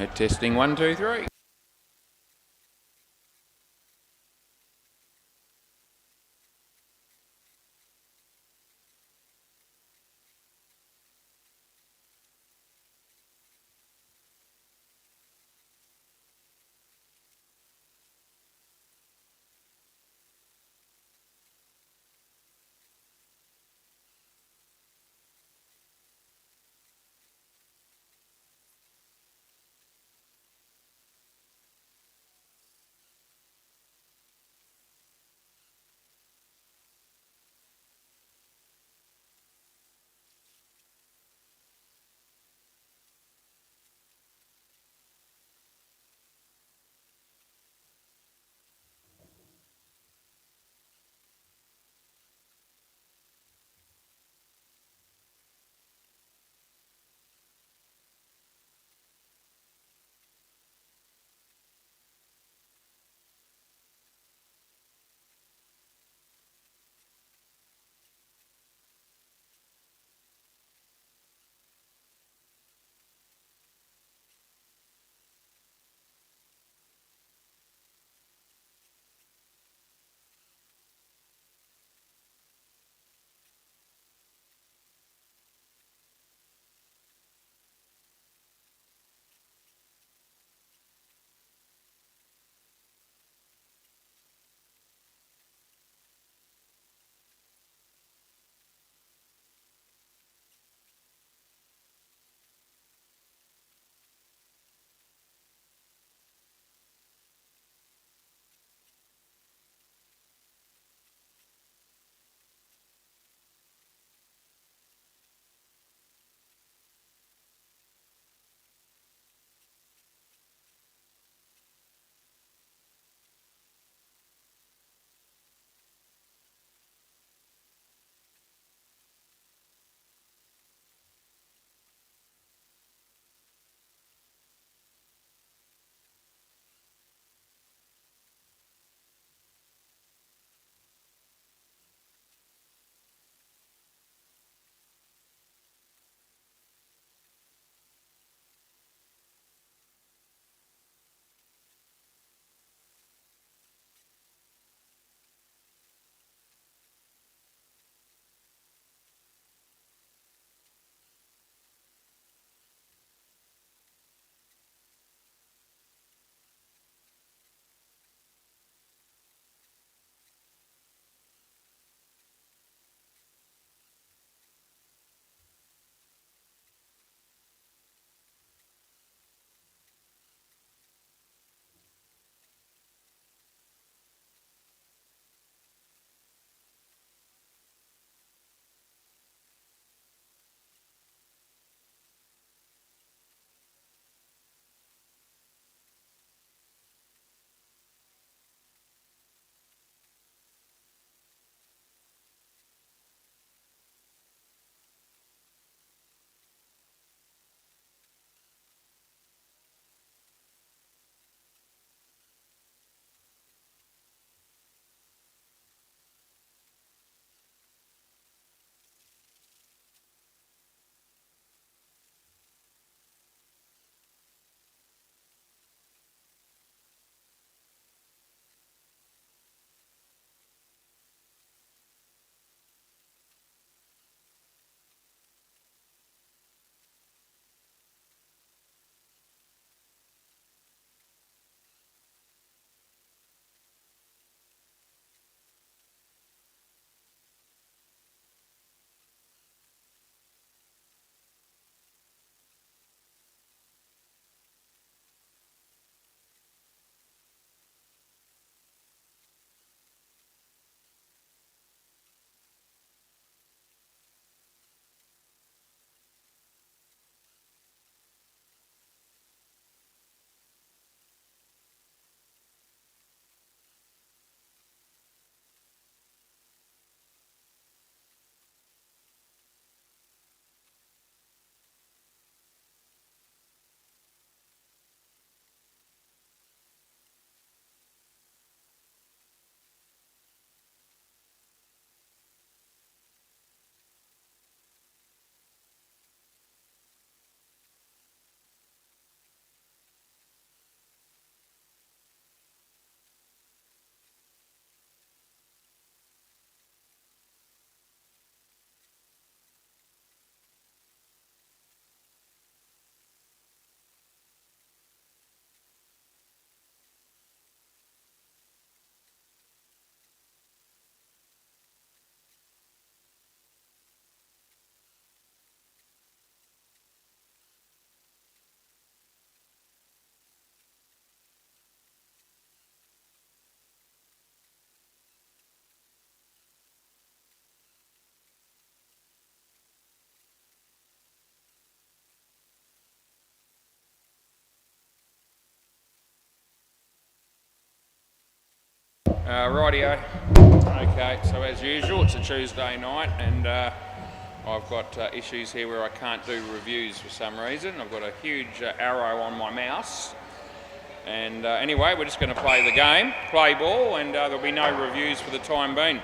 Testing 1, 2, 3. Rightio. Okay, so as usual, it's a Tuesday night, and I've got issues here where I can't do reviews for some reason. I've got a huge arrow on my mouse. And anyway, we're just going to play the game, play ball, and there'll be no reviews for the time being.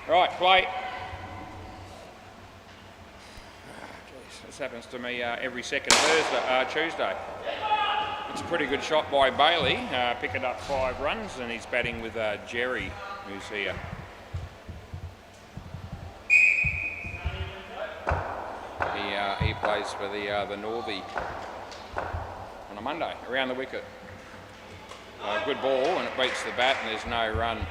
Right, play. This happens to me every second Tuesday. It's a pretty good shot by Bailey, picking up 5 runs, and he's batting with Jerry, who's here. He plays for the Northie on a Monday, around the wicket. Good ball, and it beats the bat, and there's no run.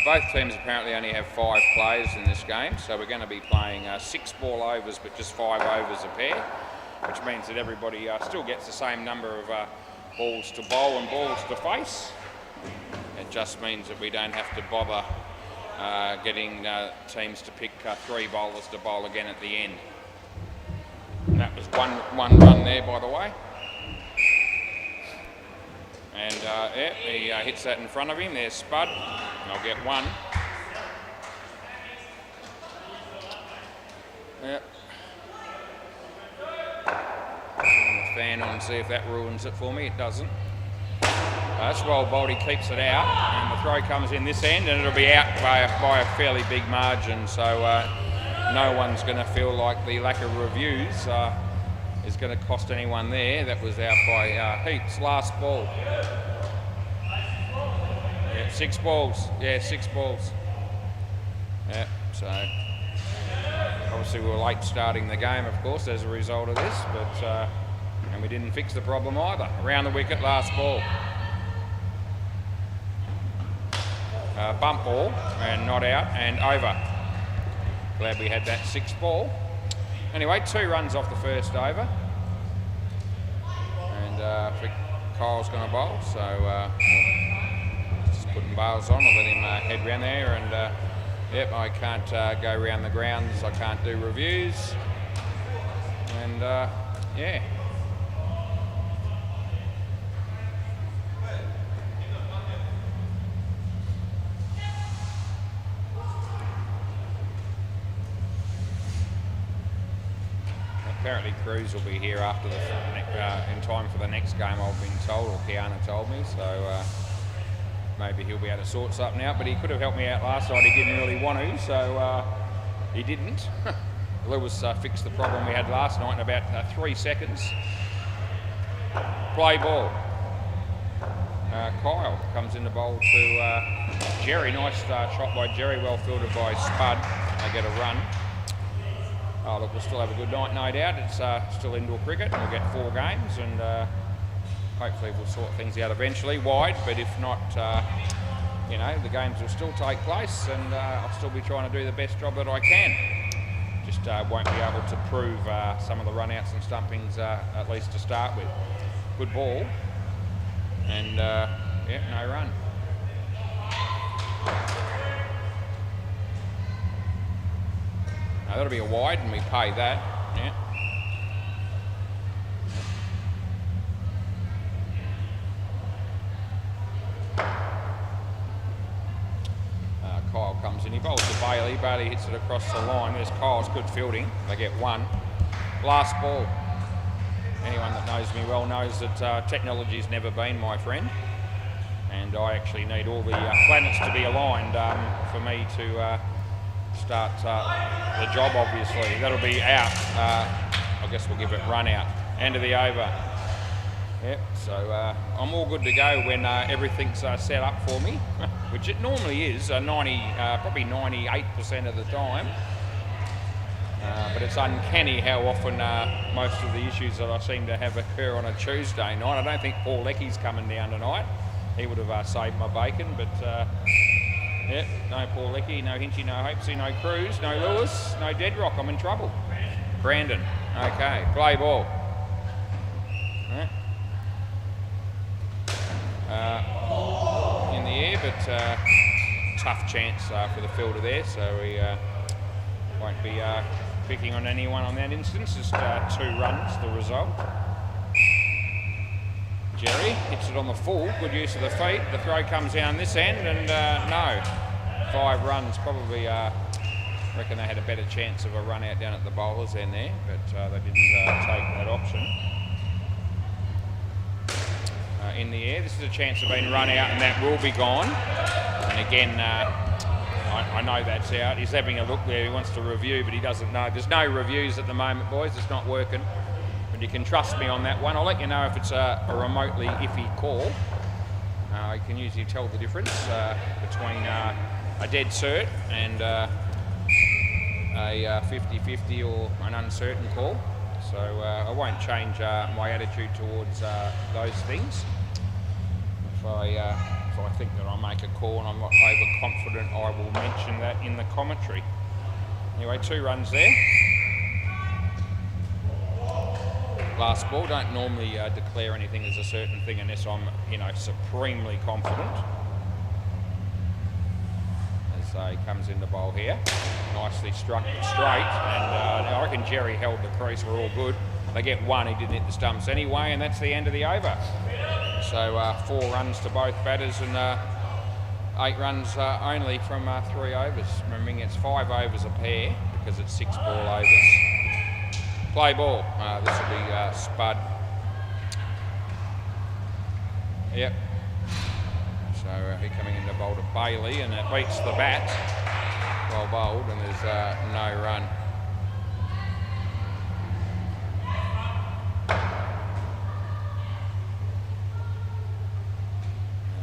Both teams apparently only have 5 players in this game, so we're going to be playing 6 ball overs, but just 5 overs a pair, which means that everybody still gets the same number of balls to bowl and balls to face. It just means that we don't have to bother getting teams to pick 3 bowlers to bowl again at the end. And that was one run there, by the way. And yeah, he hits that in front of him. There's Spud. I'll get 1. Yep. Fan on and see if that ruins it for me. It doesn't. That's well bowled. He keeps it out, and the throw comes in this end, and it'll be out by a fairly big margin. So no one's going to feel like the lack of reviews is going to cost anyone there. That was out by Heaps. Last ball. Yeah, 6 balls. Yeah, 6 balls. Yeah, so obviously we were late starting the game, of course, as a result of this, but and we didn't fix the problem either. Around the wicket, last ball. Bump ball, and not out, and over. Glad we had that 6th ball. Anyway, 2 runs off the first over. And I think Kyle's going to bowl, so just putting bails on. I'll let him head round there, and yep, I can't go round the grounds, I can't do reviews. And yeah. Apparently Cruz will be here after in time for the next game, I've been told, or Kiana told me, so maybe he'll be able to sort something out, but he could have helped me out last night. He didn't really want to, so he didn't. Lewis fixed the problem we had last night in about 3 seconds. Play ball. Kyle comes in the bowl to Jerry. Nice shot by Jerry, well fielded by Spud. They get a run. Oh look, we'll still have a good night, no doubt. It's still indoor cricket, and we'll get 4 games, and hopefully we'll sort things out eventually, wide, but if not, you know, the games will still take place, and I'll still be trying to do the best job that I can. Just won't be able to prove some of the run-outs and stumpings, at least to start with. Good ball, and yeah, no run. Now that'll be a wide, and we pay that. Yeah. Kyle comes in. He bowls to Bailey. Bailey hits it across the line. There's Kyle's good fielding. They get 1. Last ball. Anyone that knows me well knows that technology's never been my friend, and I actually need all the planets to be aligned for me to start the job, obviously. That'll be out. I guess we'll give it run out. End of the over. Yep, so I'm all good to go when everything's set up for me, which it normally is, probably 98% of the time. But it's uncanny how often most of the issues that I seem to have occur on a Tuesday night. I don't think Paul Leckie's coming down tonight. He would have saved my bacon, but yeah, no Paul Leckie, no Hinchy, no Hopesy, no Cruz, no Lewis, no Deadrock. I'm in trouble. Brandon, okay, play ball. In the air, but tough chance for the fielder there, so we won't be picking on anyone on that instance. Just 2 runs, the result. Jerry hits it on the full, good use of the feet. The throw comes down this end and no. 5 runs, probably reckon they had a better chance of a run out down at the bowler's end there, but they didn't take that option. In the air, this is a chance of being run out and that will be gone. And again, I know that's out. He's having a look there, he wants to review, but he doesn't know. There's no reviews at the moment, boys, it's not working. But you can trust me on that one. I'll let you know if it's a remotely iffy call. You can usually tell the difference between a dead cert and a 50-50 or an uncertain call. So I won't change my attitude towards those things. If I think that I'll make a call and I'm not overconfident, I will mention that in the commentary. Anyway, 2 runs there. Last ball, don't normally declare anything as a certain thing unless I'm, supremely confident. As he comes in the bowl here, nicely struck it straight, and I reckon Jerry held the crease, we're all good. They get 1, he didn't hit the stumps anyway, and that's the end of the over. So 4 runs to both batters and 8 runs only from 3 overs. Remembering it's 5 overs a pair because it's 6 ball overs. Play ball. This will be Spud. Yep. So he coming in to bowl to Bailey, and it beats the bat. Well bowled, and there's no run.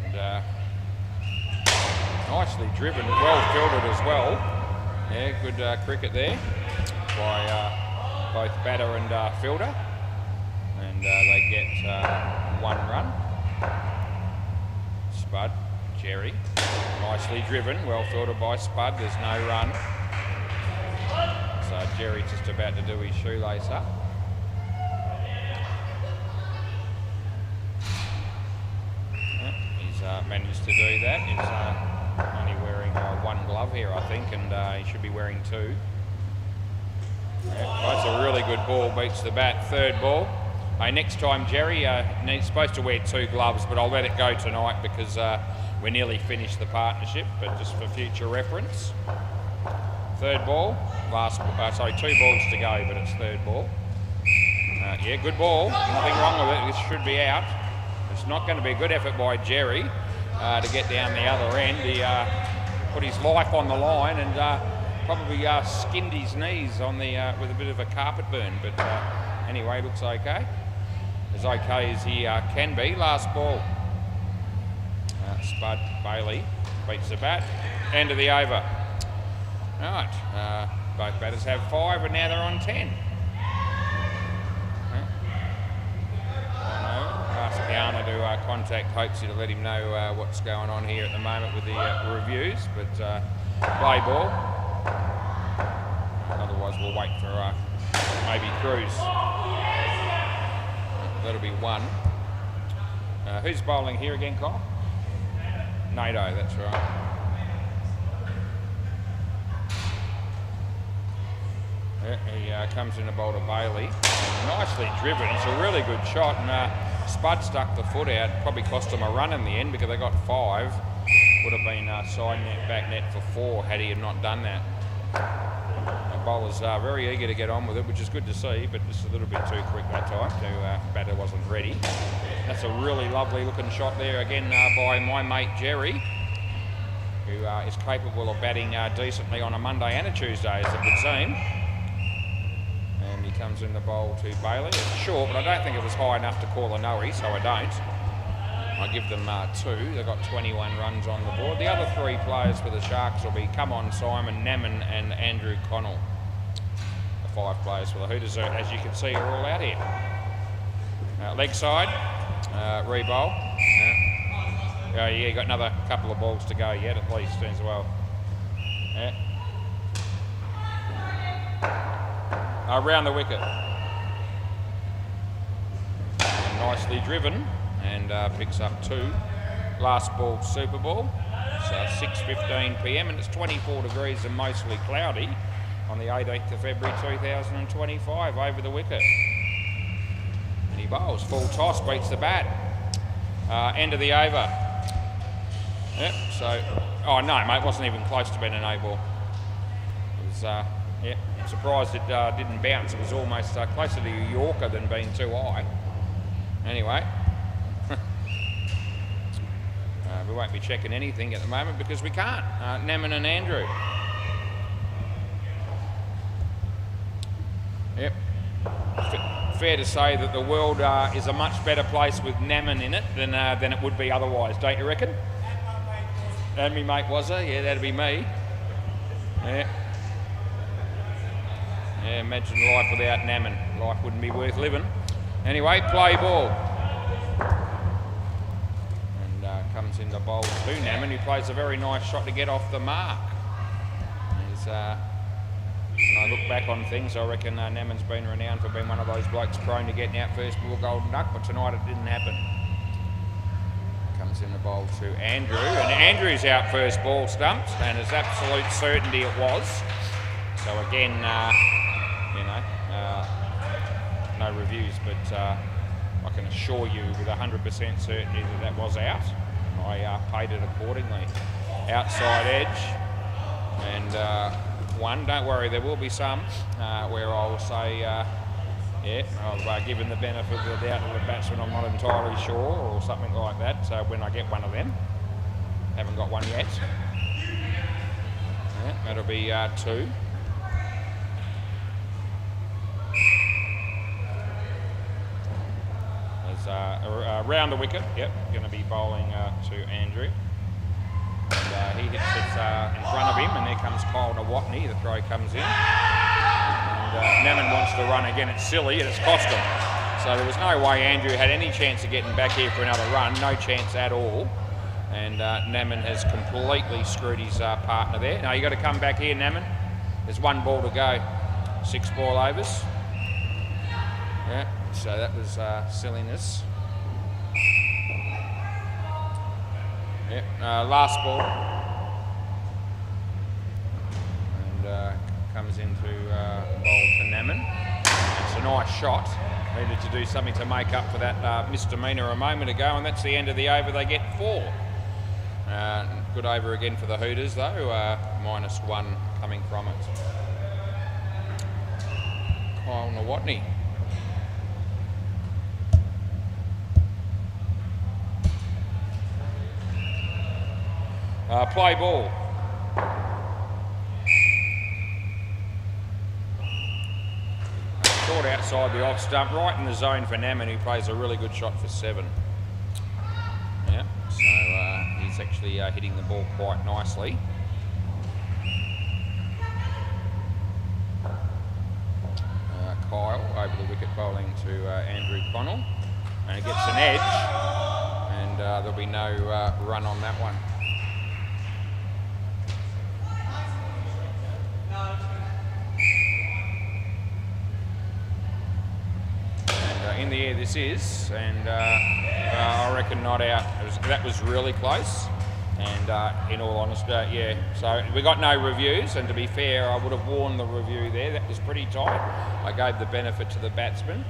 And nicely driven, well fielded as well. Yeah, good cricket there by both batter and fielder. And they get 1 run. Spud, Jerry, nicely driven, well fielded by Spud, there's no run. So Jerry just about to do his shoelace up. He's managed to do that. He's only wearing 1 glove here, I think, and he should be wearing 2. That's a really good ball, beats the bat. 3rd ball. Next time, Jerry, he's supposed to wear 2 gloves, but I'll let it go tonight because we're nearly finished the partnership, but just for future reference. 3rd ball, 2 balls to go, but it's 3rd ball. Yeah, good ball, nothing wrong with it, this should be out. It's not going to be a good effort by Jerry to get down the other end. He put his life on the line and probably skinned his knees on the with a bit of a carpet burn, but anyway, looks okay. As okay as he can be. Last ball. Spud Bailey beats the bat. End of the over. Right, both batters have 5 and now they're on 10. Ask Kiana to contact Hopesy to let him know what's going on here at the moment with the reviews, but play ball. Otherwise we'll wait for maybe Cruz. That'll be 1. Who's bowling here again, Kyle? NATO, that's right. Yeah, he comes in to bowl to Bailey. Nicely driven. It's a really good shot, and Spud stuck the foot out. Probably cost him a run in the end because they got 5. Would have been side net, back net for 4 had he had not done that. The bowler's very eager to get on with it, which is good to see, but just a little bit too quick that time. Batter wasn't ready. That's a really lovely looking shot there again by my mate Jerry, who is capable of batting decently on a Monday and a Tuesday, as it would seem. And he comes in the bowl to Bailey. It's short, but I don't think it was high enough to call a no-y, so I don't. I give them 2. They've got 21 runs on the board. The other 3 players for the Sharks will be Come On Simon, Naman and Andrew Connell. The 5 players for the Hooters, as you can see, are all out here. Leg side, re-bowl. Yeah, you got another couple of balls to go yet, at least, as well. Yeah. Around the wicket. And nicely driven. And picks up 2. Last ball, Super Ball. It's 6:15 p.m. and it's 24 degrees and mostly cloudy on the 18th of February 2025 over the wicket. And he bowls full toss, beats the bat. End of the over. Yep, so, oh no, mate, wasn't even close to being an A-ball. It was, yeah, I'm surprised it didn't bounce. It was almost closer to a Yorker than being too high. Anyway, we won't be checking anything at the moment because we can't. Naman and Andrew. Yep. Fair to say that the world is a much better place with Naman in it than it would be otherwise, don't you reckon? And me mate was there? Yeah, that'd be me. Yeah. Yeah, imagine life without Naman. Life wouldn't be worth living. Anyway, play ball. And comes into bowl to Naman, who plays a very nice shot to get off the mark. He's, when I look back on things, I reckon Naman's been renowned for being one of those blokes prone to getting out first ball golden duck, but tonight it didn't happen. Comes in the bowl to Andrew, and Andrew's out first ball stumped, and it's absolute certainty it was. So again, you know, no reviews, but I can assure you with 100% certainty that that was out. I paid it accordingly. Outside edge, and one, don't worry, there will be some where I'll say, yeah, I've given the benefit of the doubt to the batsman, I'm not entirely sure, or something like that, so when I get one of them. Haven't got one yet. Yeah, that'll be 2. Around the wicket, yep, going to be bowling to Andrew. And he hits it in front of him, and there comes Kyle Watney. The throw comes in. And Naman wants to run again. It's silly, and it's cost him. So there was no way Andrew had any chance of getting back here for another run. No chance at all. And Naman has completely screwed his partner there. Now, you've got to come back here, Naman. There's 1 ball to go. 6 ball overs. Yeah. So that was silliness. Yep, last ball. And comes into bowl to Naman. It's a nice shot. Needed to do something to make up for that misdemeanour a moment ago, and that's the end of the over. They get 4. Good over again for the Hooters, though. -1 coming from it. Kyle Watney. Play ball. Short outside the off stump, right in the zone for Naman, who plays a really good shot for 7. Yeah, so he's actually hitting the ball quite nicely. Kyle over the wicket bowling to Andrew Connell, and it gets an edge, and there'll be no run on that one. In the air this is, and I reckon not out. That was really close, and in all honesty, yeah. So we got no reviews, and to be fair, I would have warned the review there. That was pretty tight. I gave the benefit to the batsman,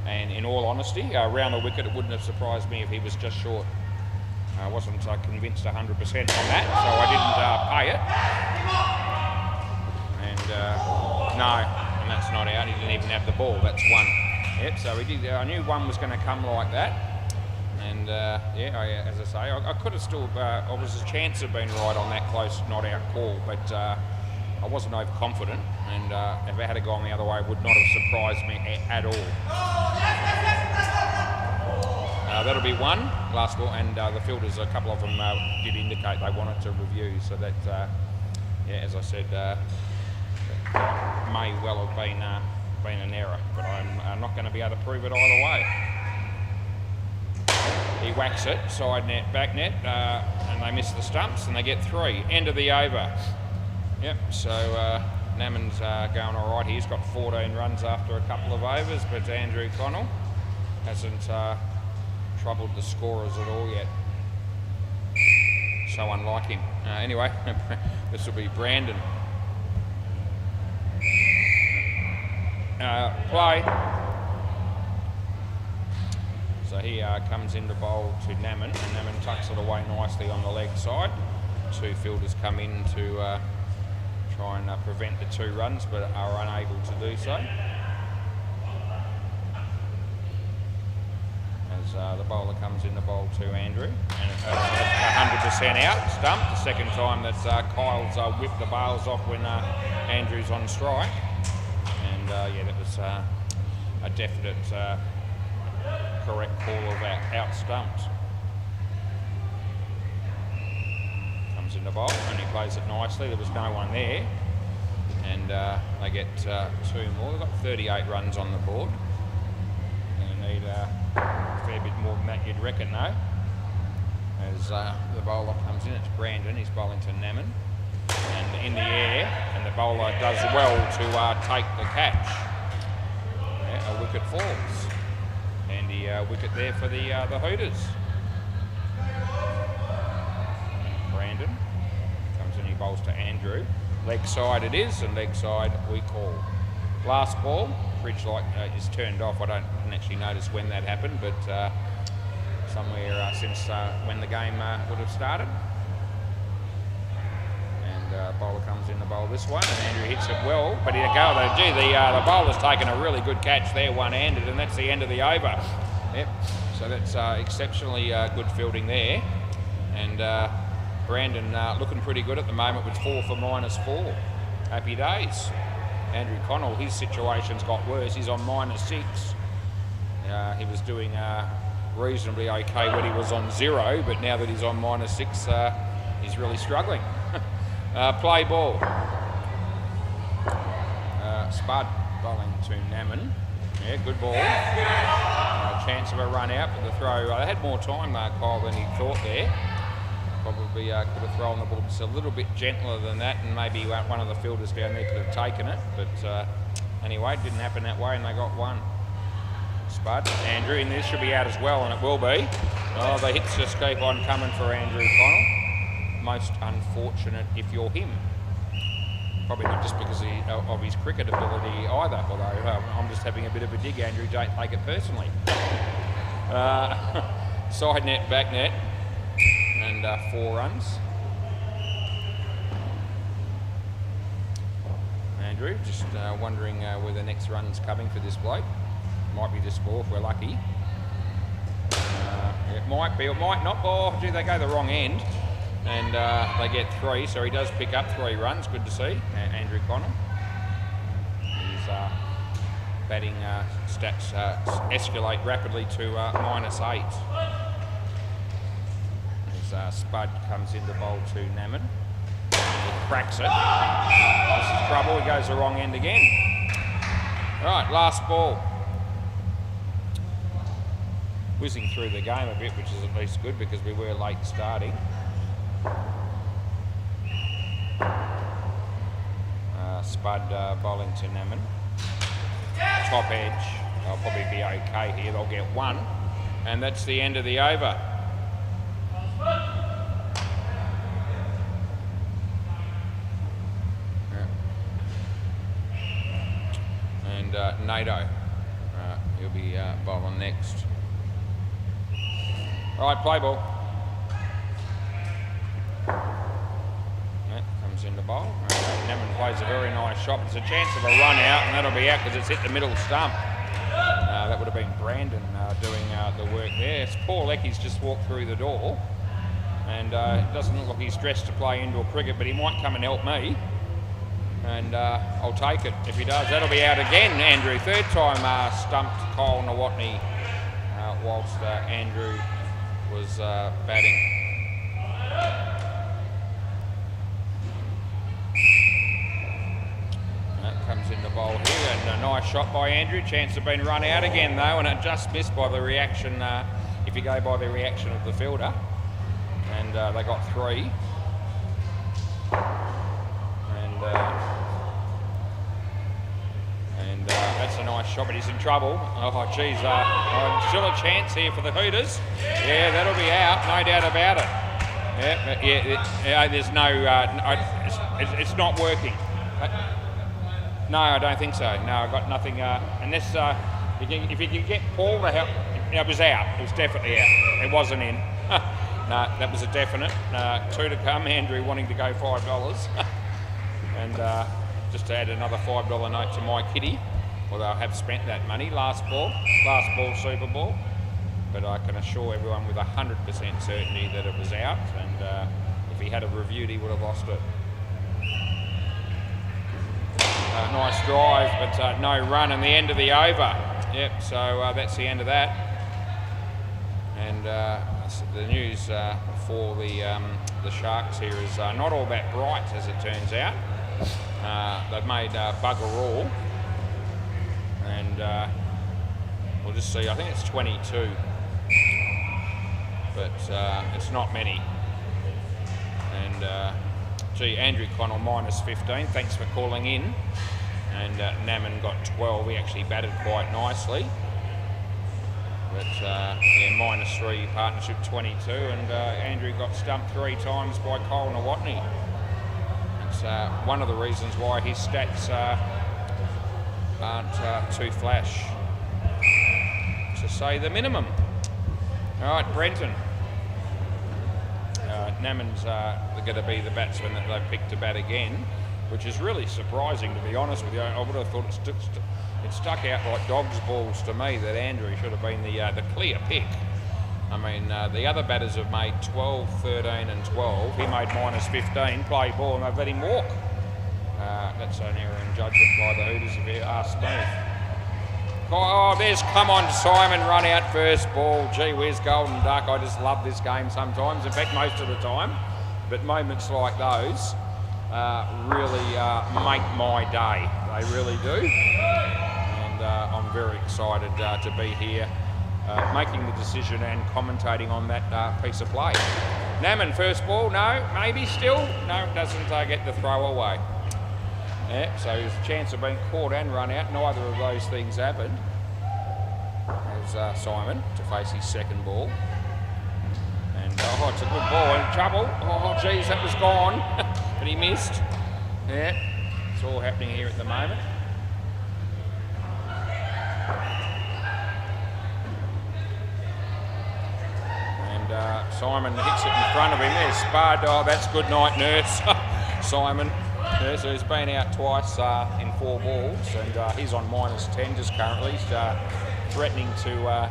and in all honesty, around the wicket, it wouldn't have surprised me if he was just short. I wasn't convinced 100% on that, so I didn't pay it. And no, and that's not out. He didn't even have the ball. That's 1. Yep, so we did. I knew one was going to come like that, and yeah, as I say, I could have still. I was a chance of being right on that close not out call, but I wasn't overconfident, and if I had gone the other way, it would not have surprised me at all. That'll be 1 last ball, and the fielders, a couple of them did indicate they wanted to review, so that yeah, as I said, that may well have been an error, but I'm not going to be able to prove it either way. He whacks it, side net, back net, and they miss the stumps, and they get 3. End of the over. Yep, so Naman's going all right. He's got 14 runs after a couple of overs, but Andrew Connell hasn't troubled the scorers at all yet. So unlike him. Anyway, this will be Brandon. Play. So he comes into bowl to Naman, and Naman tucks it away nicely on the leg side. Two fielders come in to try and prevent the 2 runs, but are unable to do so. As the bowler comes in the bowl to Andrew, and it's 100% out, stumped. The second time that Kyle's whipped the bails off when Andrew's on strike. And yeah, that was a definite correct call of out stumped. Comes in the bowl and he plays it nicely. There was no one there, and they get 2 more. They've got 38 runs on the board. They need a fair bit more than that, you'd reckon, though. As the bowler comes in, it's Brandon. He's bowling to Naman, and in the air, and the bowler does well to take the catch. Yeah, a wicket falls. Handy wicket there for the Hooters. Brandon comes in, he bowls to Andrew. Leg side it is, and leg side we call. Last ball, fridge light is turned off. I didn't actually notice when that happened, but somewhere since when the game would have started. And bowler comes in the bowl this one, and Andrew hits it well, but he'll go. The bowler's taken a really good catch there, one-handed, and that's the end of the over. Yep. So that's exceptionally good fielding there, and Brandon looking pretty good at the moment with 4 for -4. Happy days. Andrew Connell, his situation's got worse. He's on -6. He was doing reasonably okay when he was on 0, but now that he's on -6, he's really struggling. Play ball. Spud bowling to Naman. Yeah, good ball. Chance of a run out, but the throw, they had more time, Kyle, than he thought there. Probably could have thrown the ball just a little bit gentler than that, and maybe one of the fielders down there could have taken it. But anyway, it didn't happen that way, and they got 1. Spud, Andrew, and this should be out as well, and it will be. Oh, the hits just keep on coming for Andrew Connell. Most unfortunate if you're him. Probably not just because of his cricket ability either, although I'm just having a bit of a dig, Andrew, don't take it personally. Side net, back net, and 4 runs. Andrew, just wondering where the next run's coming for this bloke. Might be this ball if we're lucky. It might be, it might not. Oh, gee, they go the wrong end. And they get 3, so he does pick up 3 runs. Good to see, Andrew Connell. His batting stats escalate rapidly to -8. As Spud comes in the bowl to Naman. He cracks it. This is trouble, he goes the wrong end again. Right, last ball. Whizzing through the game a bit, which is at least good because we were late starting. Spud bowling to Naman. Top edge, they'll probably be okay here, they'll get 1. And that's the end of the over. And Nato, he'll be bowling next. All right, play ball. Comes in the bowl. Naman plays a very nice shot. There's a chance of a run out, and that'll be out because it's hit the middle stump. That would have been Brandon doing the work there. Paul Lecky's just walked through the door, and it doesn't look like he's dressed to play indoor cricket, but he might come and help me. And I'll take it if he does. That'll be out again, Andrew. 3rd time stumped Kyle Nawatney whilst Andrew was batting. Comes in the bowl here, and a nice shot by Andrew. Chance of being run out again though, and it just missed by the reaction, if you go by the reaction of the fielder. And they got 3. And that's a nice shot, but he's in trouble. Oh geez, still a chance here for the Hooters. Yeah, that'll be out, no doubt about it. Yeah, there's no, it's not working. No, I don't think so. No, I've got nothing. Unless if you can get Paul to help, It was out. It was definitely out. It wasn't in. No, that was a definite. 2 to come. Andrew wanting to go $5. And just to add another $5 note to my kitty, although I have spent that money. Last ball, Super Ball. But I can assure everyone with 100% certainty that it was out, and if he had have reviewed, he would have lost it. Nice drive, but no run, and the end of the over. Yep, so that's the end of that. And the news for the Sharks here is not all that bright, as it turns out. They've made bugger all, and we'll just see. I think it's 22. But it's not many. And gee, Andrew Connell -15. Thanks for calling in. And Naman got 12. He actually batted quite nicely. But yeah, -3, partnership 22. And Andrew got stumped 3 times by Kyle Nawatney. It's one of the reasons why his stats aren't too flash, to say the minimum. All right, Brenton. Naman's going to be the batsman that they've picked to bat again, which is really surprising, to be honest with you. I would have thought it stuck out like dog's balls to me that Andrew should have been the clear pick. I mean, the other batters have made 12, 13 and 12. He made -15, play ball, and they've let him walk. That's an error in judgment by the Hooters, if you ask me. Oh, there's come on Simon, run out first ball. Gee whiz, Golden Duck. I just love this game sometimes. In fact, most of the time. But moments like those really make my day. They really do. And I'm very excited to be here making the decision and commentating on that piece of play. Naman, first ball. No, maybe still. No, doesn't get the throw away. Yeah, so there's a chance of being caught and run out. Neither of those things happened. There's Simon to face his second ball. And oh, it's a good ball. In trouble. Oh, geez, that was gone. But he missed. Yeah, it's all happening here at the moment. And Simon hits it in front of him. There's Spud. Oh, that's good night, nurse. Simon. Yeah, so he's been out twice in 4 balls, and he's on -10 just currently. He's threatening to,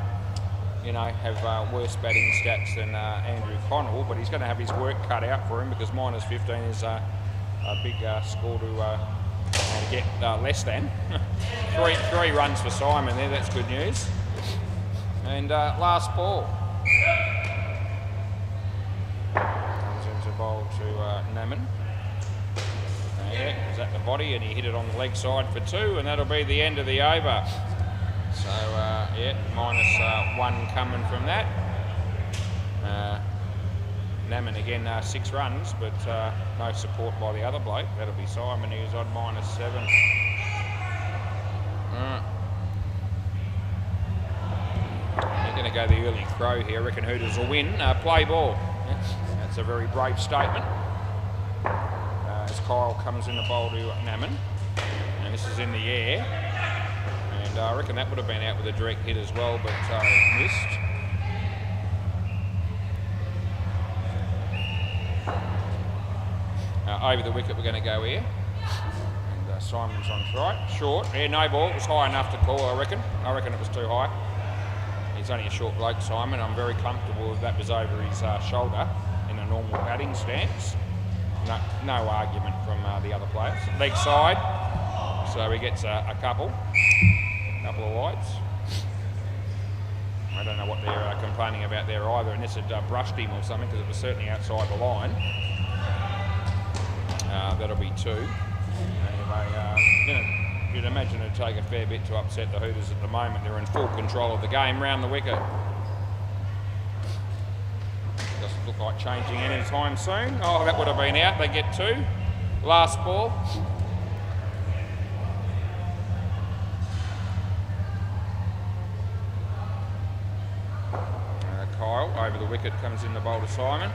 have worse batting stats than Andrew Connell, but he's going to have his work cut out for him because -15 is a big score to get less than. three runs for Simon there. That's good news. And last ball. Comes into bowl to Naman. Yeah, he's at the body and he hit it on the leg side for 2, and that'll be the end of the over. So, yeah, -1 coming from that. Naman again, 6 runs, but no support by the other bloke. That'll be Simon, who's on -7. They're going to go the early crow here. I reckon Hooters will win. Play ball. That's a very brave statement. As Kyle comes in the bowl to Naman, and this is in the air, and I reckon that would have been out with a direct hit as well, but missed. Over the wicket we're going to go here, and Simon's on strike, short, yeah, no ball. It was high enough to call, I reckon it was too high. He's only a short bloke, Simon. I'm very comfortable if that was over his shoulder in a normal batting stance. No argument from the other players. Leg side, so he gets a couple of wides. I don't know what they're complaining about there either, unless it brushed him or something, because it was certainly outside the line. That'll be 2. Anyway, you'd imagine it'd take a fair bit to upset the Hooters at the moment. They're in full control of the game round the wicket. Doesn't look like changing any time soon. Oh, that would have been out. They get 2. Last ball. Kyle over the wicket comes in the bowl to Simon.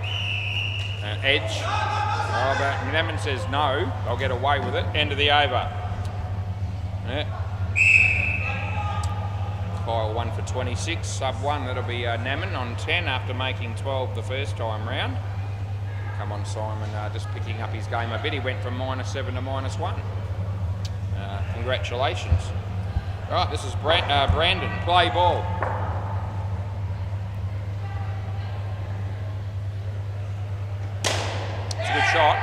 Edge. Oh, but Naman says no. They'll get away with it. End of the over. Yeah. Kyle 1 for 26, sub 1. That'll be Naman on 10 after making 12 the first time round. Come on, Simon, just picking up his game a bit. He went from -7 to -1. Congratulations. Right, this is Brandon. Play ball. It's a good shot.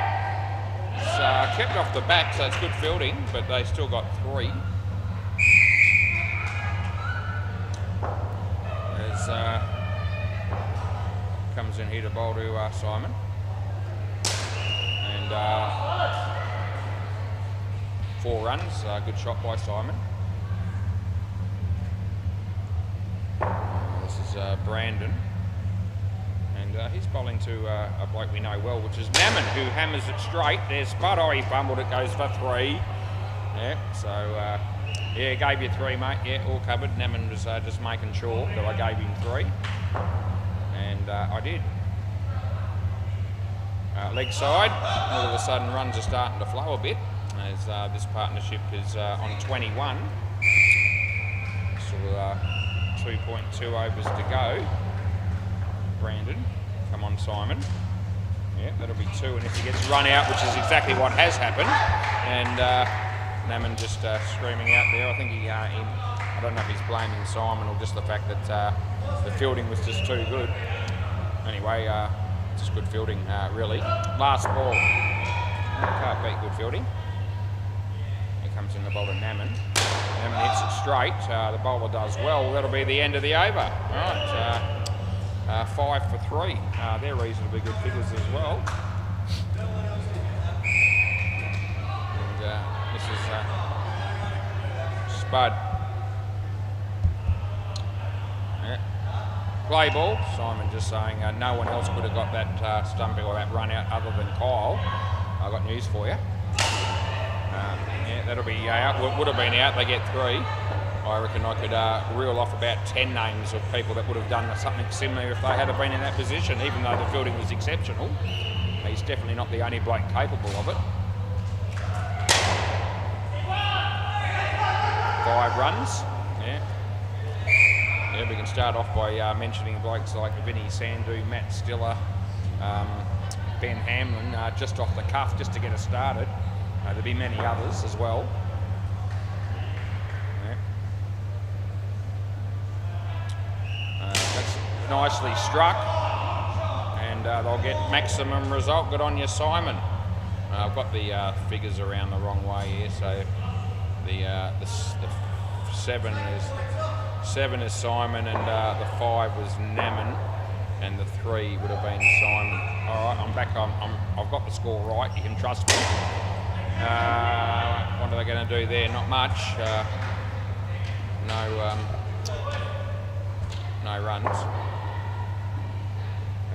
It's kept off the back, so it's good fielding, but they still got 3. As comes in here to bowl to Simon. And 4 runs. Good shot by Simon. This is Brandon. And he's bowling to a bloke we know well, which is Naman, who hammers it straight. There's Spud. Oh, he fumbled it, goes for 3. Yeah, so yeah, gave you 3, mate. Yeah, all covered. Naman was just making sure that I gave him 3. And I did. Leg side, all of a sudden runs are starting to flow a bit as this partnership is on 21. So 2.2 overs to go. Brandon, come on Simon. Yeah, that'll be 2, and if he gets run out, which is exactly what has happened, and Naman just screaming out there. I think I don't know if he's blaming Simon or just the fact that the fielding was just too good. Anyway, just good fielding, really. Last ball. Can't beat good fielding. Here comes in the bowler, Naman. Naman hits it straight. The bowler does well. That'll be the end of the over. Right, 5 for 3. They're reasonably good figures as well. And this is Spud. Yeah. Play ball. Simon just saying no one else could have got that stumping or that run out other than Kyle. I've got news for you. Yeah, that'll be out. Would have been out. They get 3. I reckon I could reel off about 10 names of people that would have done something similar if they had been in that position, even though the fielding was exceptional. He's definitely not the only bloke capable of it. 5 runs. Yeah. Yeah, we can start off by mentioning blokes like Vinny Sandhu, Matt Stiller, Ben Hamlin, just off the cuff, just to get us started. There'll be many others as well. That's nicely struck, and they'll get maximum result. Good on you, Simon. I've got the figures around the wrong way here, so the 7 is Simon, and the 5 was Naman, and the 3 would have been Simon. All right, I'm back. I've got the score right. You can trust me. What are they going to do there? Not much. No runs.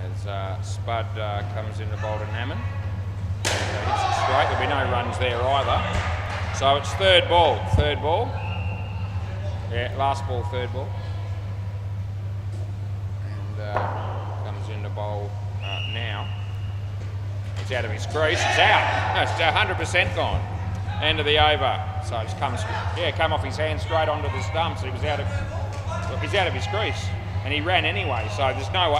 As Spud comes in to bowl to Naman. Hits it straight. There'll be no runs there either. So it's third ball. Yeah, last ball, third ball. And comes in to bowl now. It's out of his crease. It's out. No, it's 100% gone. End of the over. So it's come off his hand straight onto the stumps. He's out of his crease, and he ran anyway. So there's no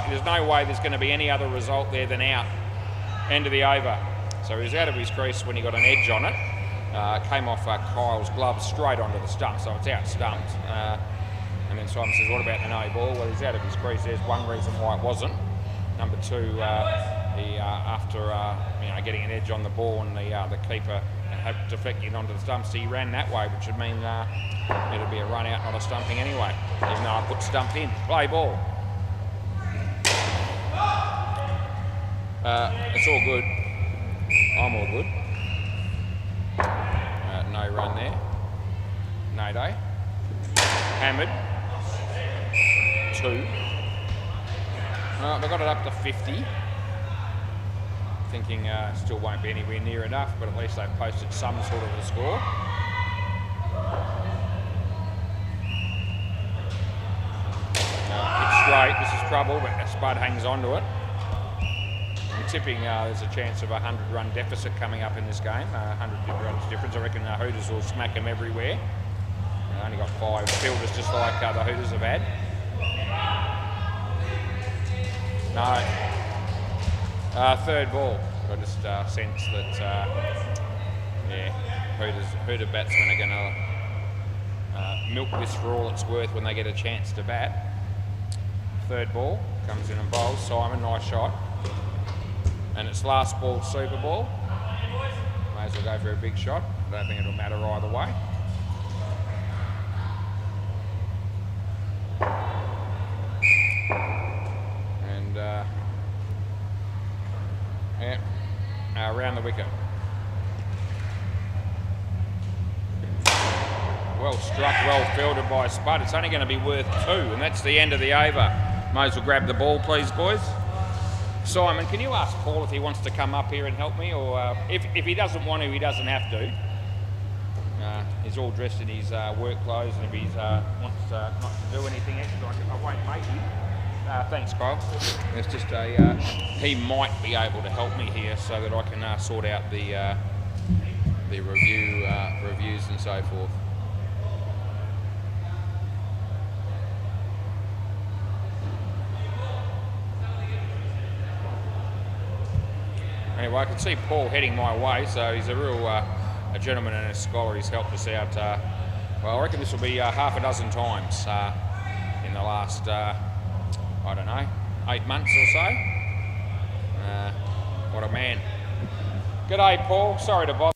way there's going to be any other result there than out. End of the over. So he was out of his crease when he got an edge on it. Came off Kyle's glove straight onto the stump, so it's out stumped. And then Simon says, "What about the no ball?" Well, he's out of his crease. There's one reason why it wasn't. Number 2, he after getting an edge on the ball and the keeper had deflected onto the stumps, he ran that way, which would mean it'd be a run out, not a stumping anyway. Even though I put stump in. Play ball. It's all good. I'm all good. No run there. No day. Hammered. 2. They got it up to 50. Thinking still won't be anywhere near enough, but at least they've posted some sort of a score. It's straight. This is trouble, but Spud hangs on to it. I'm tipping there's a chance of a 100-run deficit coming up in this game. 100 runs difference. I reckon Hooters will smack them everywhere. Only got 5 fielders, just like the Hooters have had. No. Third ball. I just sense that, Hooter batsmen are going to milk this for all it's worth when they get a chance to bat. Third ball, comes in and bowls. Simon, nice shot. And it's last ball, super ball. May as well go for a big shot. I don't think it'll matter either way. And around the wicket. Well struck, well fielded by Spud. It's only going to be worth 2, and that's the end of the over. May as well grab the ball, please, boys. Simon, can you ask Paul if he wants to come up here and help me, or if he doesn't want to, he doesn't have to. He's all dressed in his work clothes, and if he wants not to do anything extra, I won't make him. Thanks, Kyle. It's just he might be able to help me here so that I can sort out the reviews and so forth. Anyway, I can see Paul heading my way, so he's a real a gentleman and a scholar. He's helped us out. Well, I reckon this will be half a dozen times in the last, I don't know, 8 months or so. What a man. G'day, Paul. Sorry to bother.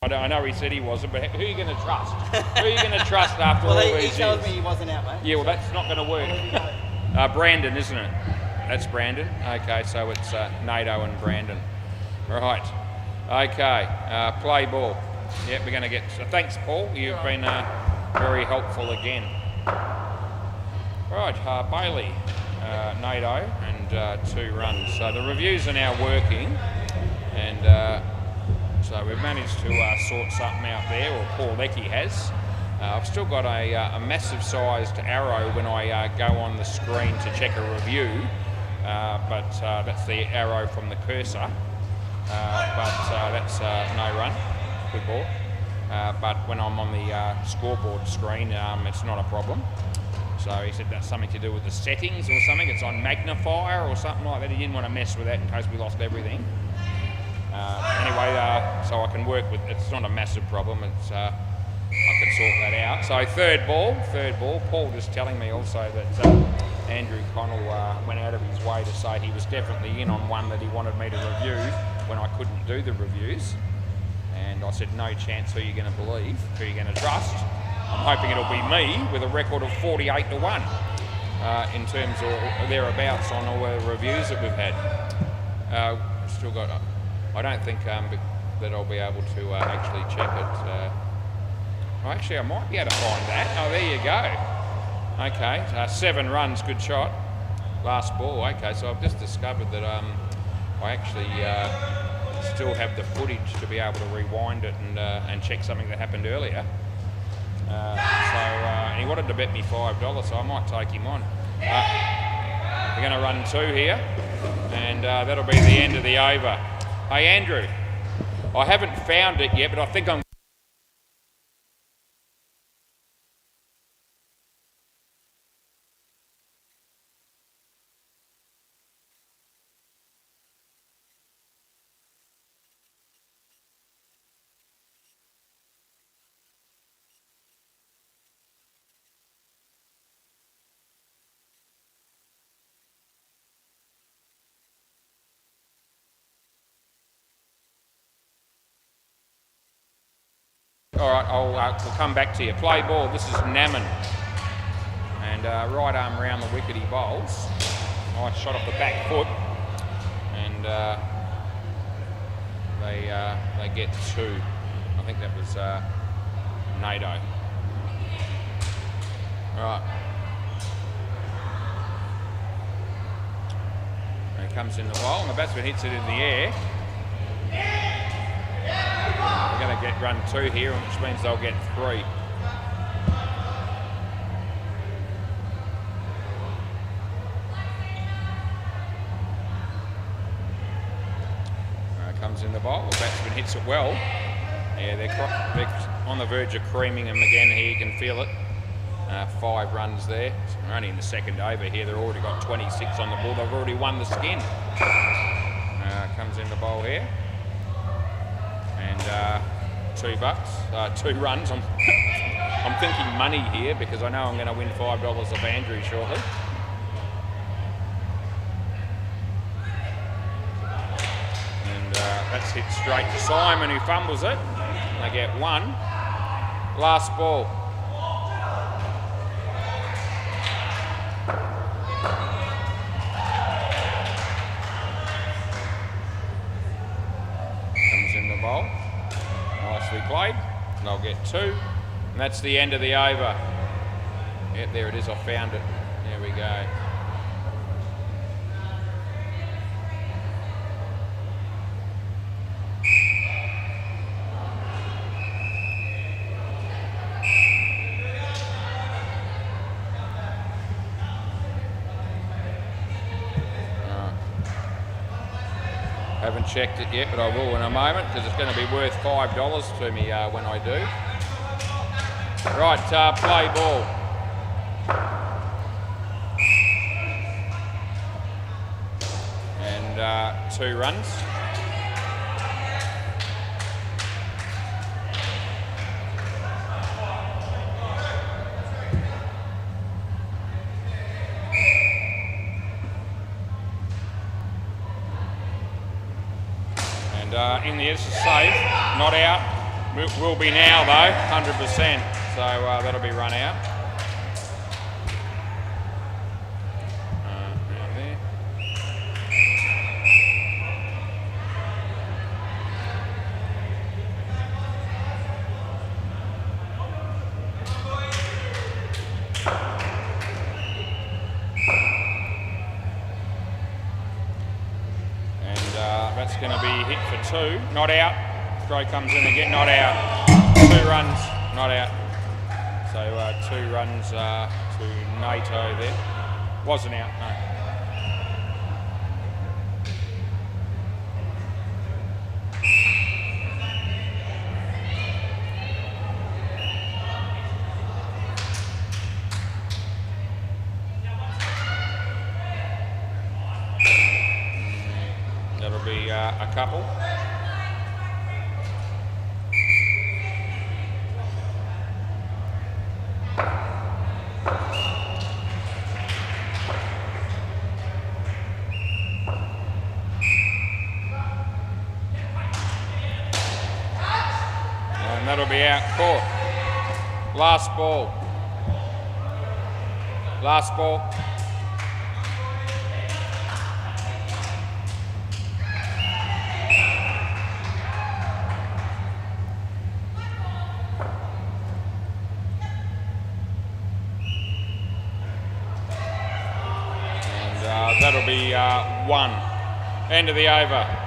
I know he said he wasn't, but who are you going to trust? Who are you going to trust after all these years? He tells me he wasn't out, mate. Yeah, well, that's not going to work. Brandon, isn't it? That's Brandon. Okay, so it's NATO and Brandon. Right. Okay, play ball. Yep, we're going to get... thanks, Paul. You've been very helpful again. Right, Bailey, NATO, and 2 runs. So the reviews are now working, and... so we've managed to sort something out there, or Paul Leckie has. I've still got a massive sized arrow when I go on the screen to check a review, but that's the arrow from the cursor. That's no run, good ball. But when I'm on the scoreboard screen, it's not a problem. So he said that's something to do with the settings or something. It's on magnifier or something like that. He didn't want to mess with that in case we lost everything. Anyway, so I can work with, it's not a massive problem, it's, I can sort that out. So third ball, Paul just telling me also that Andrew Connell went out of his way to say he was definitely in on one that he wanted me to review when I couldn't do the reviews. And I said, no chance, who are you going to believe, who are you going to trust? I'm hoping it'll be me with a record of 48-1 in terms of thereabouts on all the reviews that we've had. Still got... I don't think that I'll be able to actually check it. Well, actually, I might be able to find that. Oh, there you go. Okay, 7 runs, good shot. Last ball. Okay, so I've just discovered that I actually still have the footage to be able to rewind it and check something that happened earlier. And he wanted to bet me $5, so I might take him on. We're going to run 2 here, and that'll be the end of the over. Hey, Andrew, I haven't found it yet, but I think I'm... All right, we'll come back to you. Play ball. This is Naman. And right arm round the wicket he bowls. Nice shot off the back foot. And they get 2. I think that was NATO. Right. And he comes in the bowl, and the batsman hits it in the air. We're going to get run 2 here, which means they'll get 3. Comes in the bowl, the batsman hits it well. Yeah, they're on the verge of creaming him again here, you can feel it. 5 runs there. So we're only in the second over here, they've already got 26 on the ball, they've already won the skin. Comes in the bowl here. And $2, 2 runs. I'm thinking money here because I know I'm going to win $5 off Andrew shortly. And that's hit straight to Simon, who fumbles it. They get 1. Last ball. Comes in the bowl. Nicely played. And they'll get 2. And that's the end of the over. Yep, there it is. I found it. There we go. Haven't checked it yet, but I will in a moment because it's going to be worth $5 to me when I do. Right, play ball. And 2 runs. In the edge is safe, not out. Will be now though, 100%. So that'll be run out. Out there. That's going to be hit for 2, not out. Throw comes in again, not out. 2 runs, not out. So 2 runs to NATO there. Wasn't out, no. That'll be a couple. And that'll be out court. Last ball. Last ball. That'll be 1. End of the over.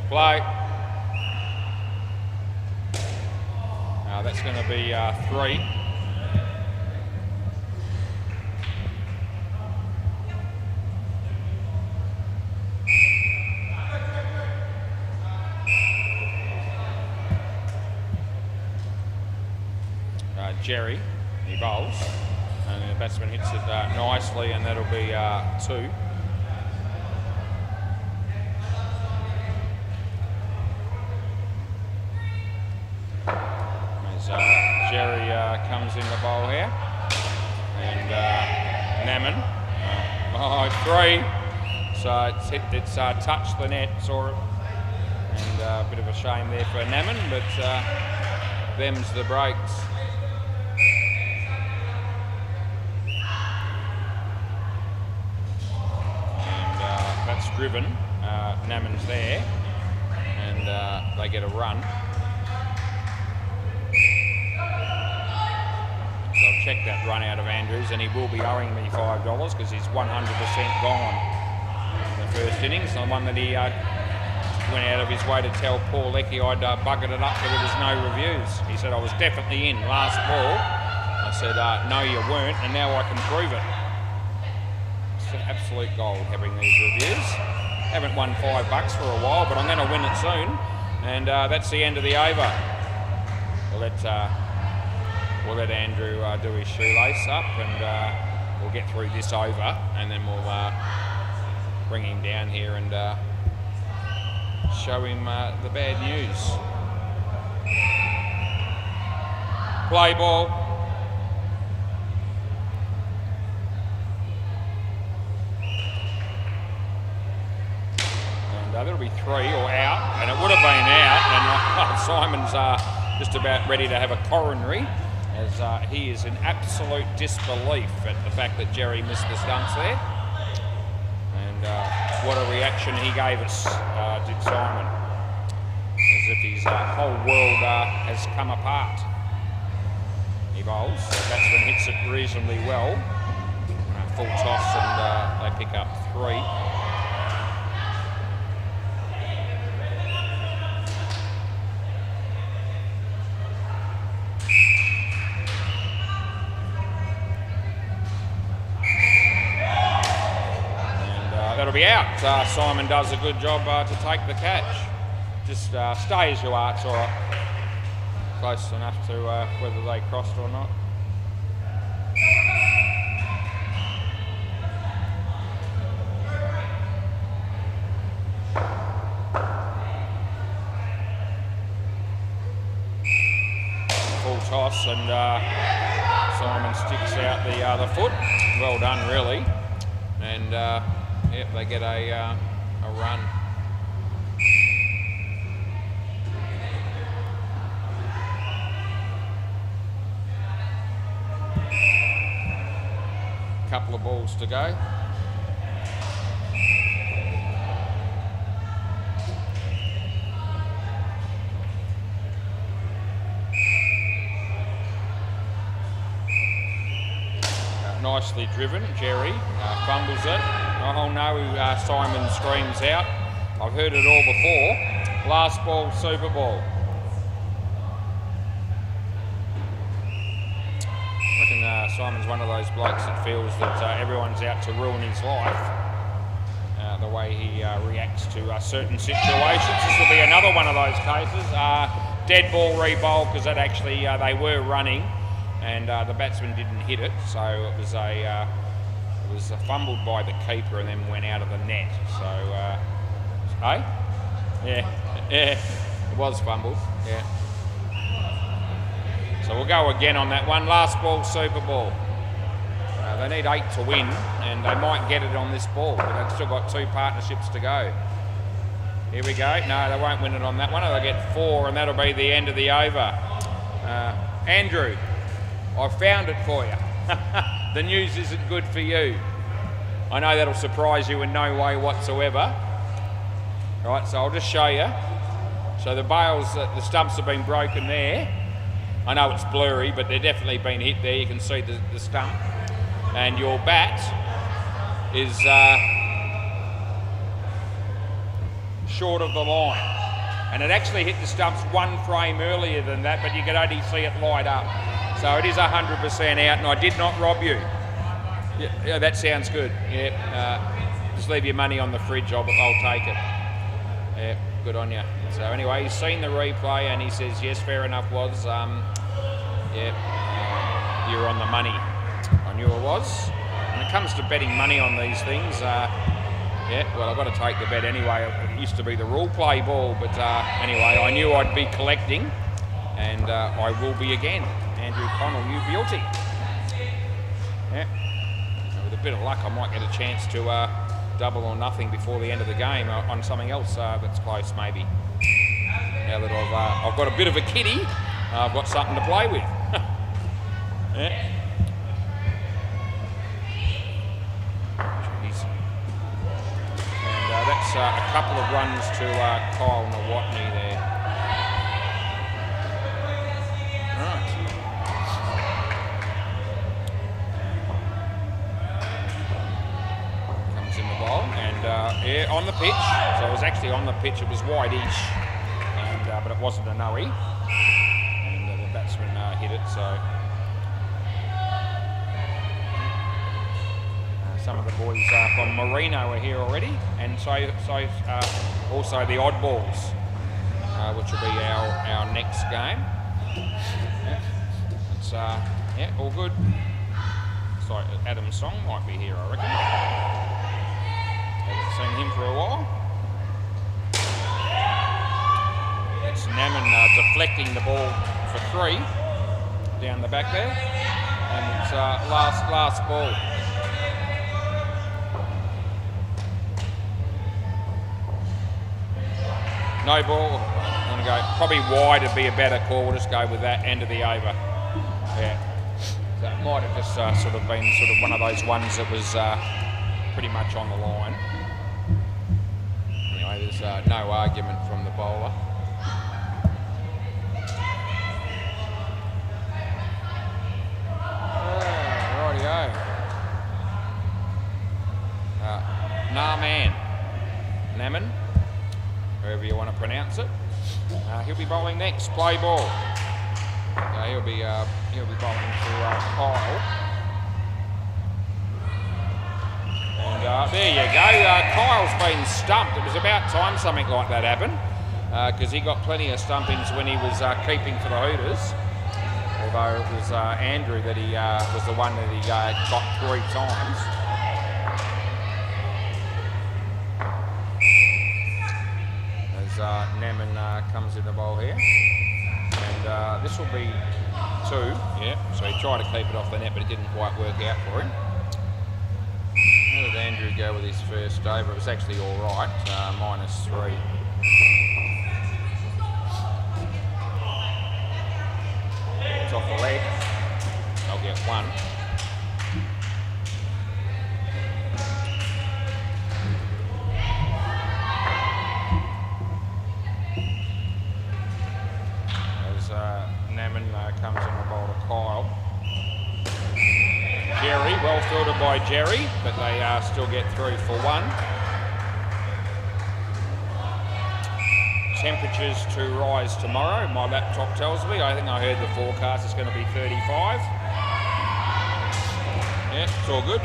Play. That's going to be 3. Jerry, he bowls, and the batsman hits it nicely, and that'll be 2. Jerry comes in the bowl here, and Naman, 3. So it's touched the net, saw it, and a bit of a shame there for Naman, but them's the breaks. And that's driven. Naman's there, and they get a run. Check that run out of Andrews, and he will be owing me $5 because he's 100% gone in the first innings. The one that he went out of his way to tell Paul Leckie I'd buggered it up so there was no reviews. He said I was definitely in last ball. I said no you weren't, and now I can prove it. It's an absolute gold having these reviews. Haven't won $5 for a while, but I'm going to win it soon, and that's the end of the over. We'll let Andrew do his shoelace up, and we'll get through this over, and then we'll bring him down here and show him the bad news. Play ball. And that'll be 3 or out, and it would have been out, and Simon's just about ready to have a coronary, as he is in absolute disbelief at the fact that Jerry missed the stumps there. And what a reaction he gave us, did Simon. As if his whole world has come apart. He bowls, the batsman hits it reasonably well. Full toss, and they pick up 3. That'll be out. Simon does a good job to take the catch. Just stay as you are, it's all right. Close enough to whether they crossed or not. Full toss, and Simon sticks out the other foot. Well done, really. And yep, they get a run. Couple of balls to go. Nicely driven, Jerry fumbles it. Oh no, Simon screams out. I've heard it all before. Last ball, Super Bowl. I reckon Simon's one of those blokes that feels that everyone's out to ruin his life. The way he reacts to certain situations. This will be another one of those cases. Dead ball re-bowl, because that actually they were running, and the batsman didn't hit it, so it was fumbled by the keeper and then went out of the net. So, yeah, it was fumbled. Yeah. So we'll go again on that one. Last ball, Super Ball. They need 8 to win, and they might get it on this ball, but they've still got 2 partnerships to go. Here we go. No, they won't win it on that one. They'll get 4, and that'll be the end of the over. Andrew, I found it for you. the news isn't good for you. I know that'll surprise you in no way whatsoever. Right, so I'll just show you. So the bales, the stumps have been broken there. I know it's blurry, but they've definitely been hit there. You can see the stump. And your bat is short of the line. And it actually hit the stumps one frame earlier than that, but you can only see it light up. So it is 100% out, and I did not rob you. Yeah, that sounds good. Yeah, just leave your money on the fridge, I'll take it. Yeah, good on you. So anyway, he's seen the replay and he says, yes, fair enough, was. You're on the money. I knew it was. When it comes to betting money on these things, well, I've got to take the bet anyway. It used to be the rule play ball, but anyway, I knew I'd be collecting, and I will be again. Andrew Connell, you beauty. Yeah. With a bit of luck, I might get a chance to double or nothing before the end of the game on something else that's close, maybe. Now that I've got a bit of a kitty, I've got something to play with. Yeah. Jeez. And that's a couple of runs to Kyle Nawatney there. Right. Comes in the bowl and yeah, on the pitch. So it was actually on the pitch. It was wide-ish, and but it wasn't a no-e. And the batsman hit it. So. Some of the boys from Marino are here already, and so also the oddballs, which will be our next game. Yeah, it's yeah, all good. So Adam Song might be here, I reckon. Haven't seen him for a while. It's Naman deflecting the ball for 3 down the back there, and it's last ball. No ball. I'm going to go probably wide would be a better call. We'll just go with that end of the over. Yeah. So it might have just sort of been sort of one of those ones that was pretty much on the line. Anyway, there's no argument from the bowler. Rightio. Naman. However you want to pronounce it. He'll be bowling next. Play ball. He'll be bowling to Kyle. And there you go. Kyle's been stumped. It was about time something like that happened, because he got plenty of stumpings when he was keeping for the Hooters. Although it was Andrew that he was the one that he got 3 times. Naman comes in the bowl here, and this will be 2. Yeah, so he tried to keep it off the net, but it didn't quite work out for him. How did Andrew go with his first over? It was actually all right, -3. It's off the leg. I'll get 1. Naman comes in the bowl to Kyle. Jerry, well fielded by Jerry, but they still get through for 1. Temperatures to rise tomorrow, my laptop tells me. I think I heard the forecast is going to be 35. Yeah, it's all good.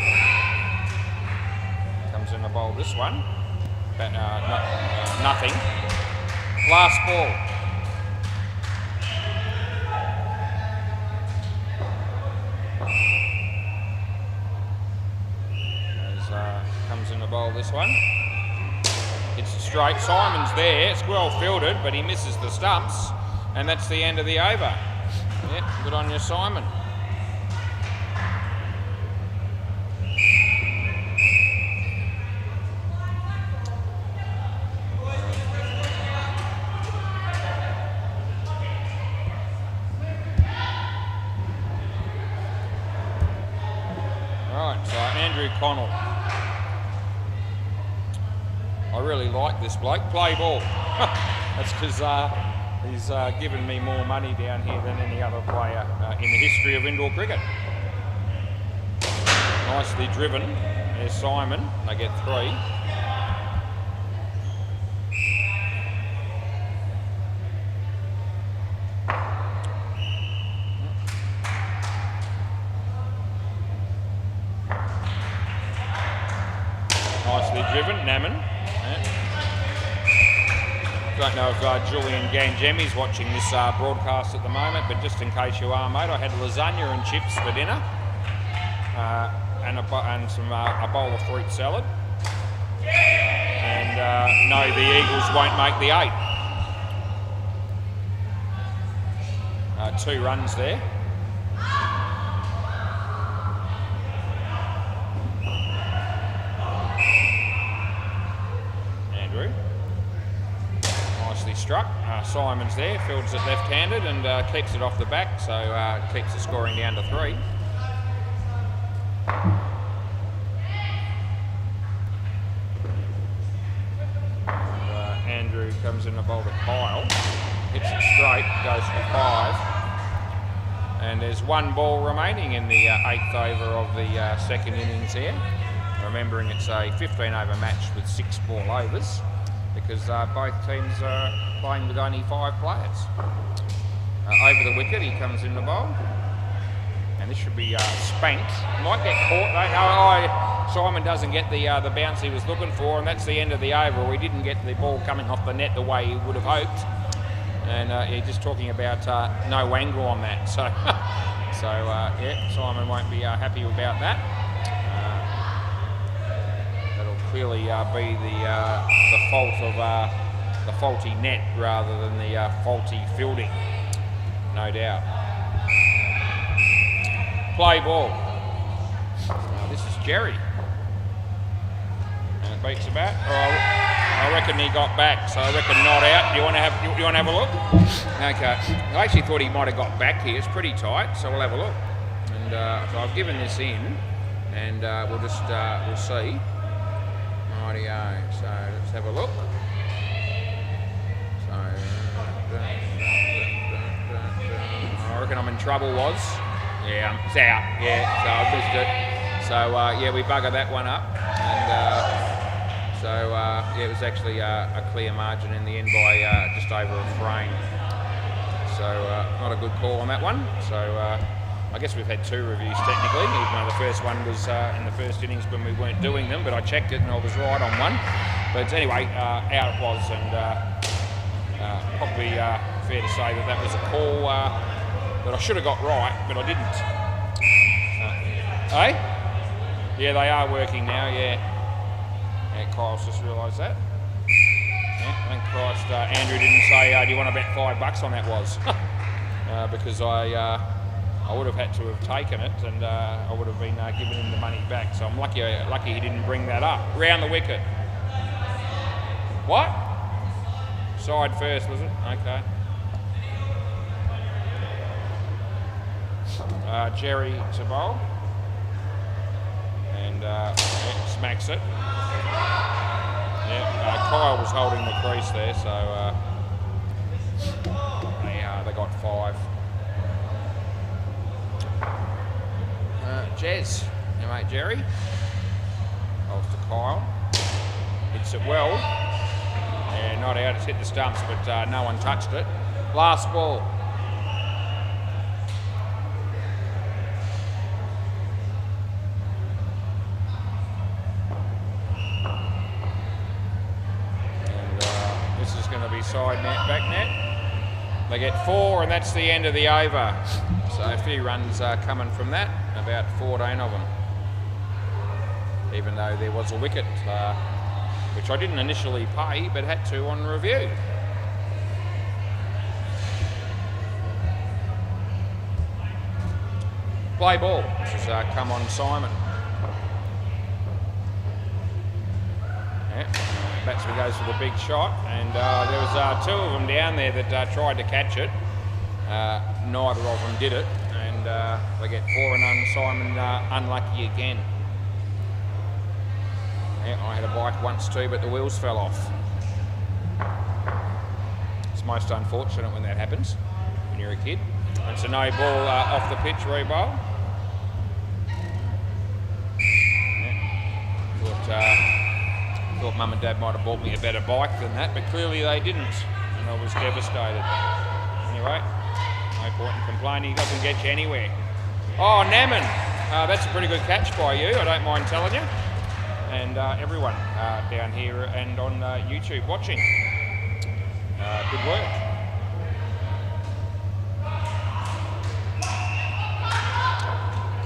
Comes in the bowl this one. But nothing. Last ball. Comes in the bowl this one. It's straight. Simon's there. It's well fielded, but he misses the stumps, and that's the end of the over. Yeah, good on you, Simon. Right, so Andrew Connell. I really like this bloke. Play ball. That's because he's given me more money down here than any other player in the history of indoor cricket. Nicely driven. There's Simon. They get 3. Nicely driven, Naman. Yeah. Don't know if Julian Gangemi's watching this broadcast at the moment, but just in case you are, mate, I had lasagna and chips for dinner, and a bowl of fruit salad. And no, the Eagles won't make the 8. 2 runs there. Nicely struck. Simon's there, fields it left-handed and keeps it off the back, so keeps the scoring down to 3. Andrew comes in the bowl to Kyle, hits it straight, goes for 5. And there's 1 ball remaining in the 8th over of the second innings here. Remembering it's a 15-over match with 6 ball overs, because both teams are playing with only 5 players. Over the wicket, he comes in the bowl, and this should be spanked. Might get caught though. No, Simon doesn't get the bounce he was looking for, and that's the end of the over. We didn't get the ball coming off the net the way he would have hoped, and he's just talking about no angle on that. So, yeah, Simon won't be happy about that. Clearly be the fault of the faulty net rather than the faulty fielding, no doubt. Play ball. This is Jerry. And it beats the bat. I reckon he got back, so I reckon not out. Do you want to have a look? Okay. I actually thought he might have got back here. It's pretty tight, so we'll have a look. And so I've given this in, and we'll see. Rightio, so let's have a look. So, I reckon I'm in trouble, was. Yeah, it's out. Yeah, so I missed it. So, yeah, we bugger that one up. And yeah, it was actually a clear margin in the end by just over a frame. So, not a good call on that one. So, I guess we've had 2 reviews technically, even though the first one was in the first innings when we weren't doing them, but I checked it and I was right on one. But anyway, out it was, and probably fair to say that was a call that I should have got right, but I didn't. Yeah, they are working now, yeah. Yeah, Kyle's just realised that. Yeah, thank Christ Andrew didn't say, do you want to bet $5 on that was? Because I would have had to have taken it, and I would have been giving him the money back. So I'm lucky he didn't bring that up. Round the wicket. What? Side first, was it? Okay. Jerry to bowl. And smacks it. Yeah, Kyle was holding the crease there, so they got 5. Jez, your mate Jerry. Holds to Kyle. Hits it well. Yeah, not out, it's hit the stumps, but no one touched it. Last ball. And this is going to be side net, back net. They get 4, and that's the end of the over. So a few runs coming from that, about 14 of them. Even though there was a wicket, which I didn't initially pay, but had to on review. Play ball, which has come on Simon. Yeah, batsman goes for the big shot, and there was 2 of them down there that tried to catch it. Neither of them did it, and they get 4 and Simon unlucky again. Yeah, I had a bike once too, but the wheels fell off. It's most unfortunate when that happens, when you're a kid. It's a no ball off the pitch, rebowl. Yeah. Thought Mum and Dad might have bought me a better bike than that, but clearly they didn't, and I was devastated. Anyway, no point in complaining, he doesn't get you anywhere. Oh, Naman, that's a pretty good catch by you, I don't mind telling you. And everyone down here and on YouTube watching. Good work.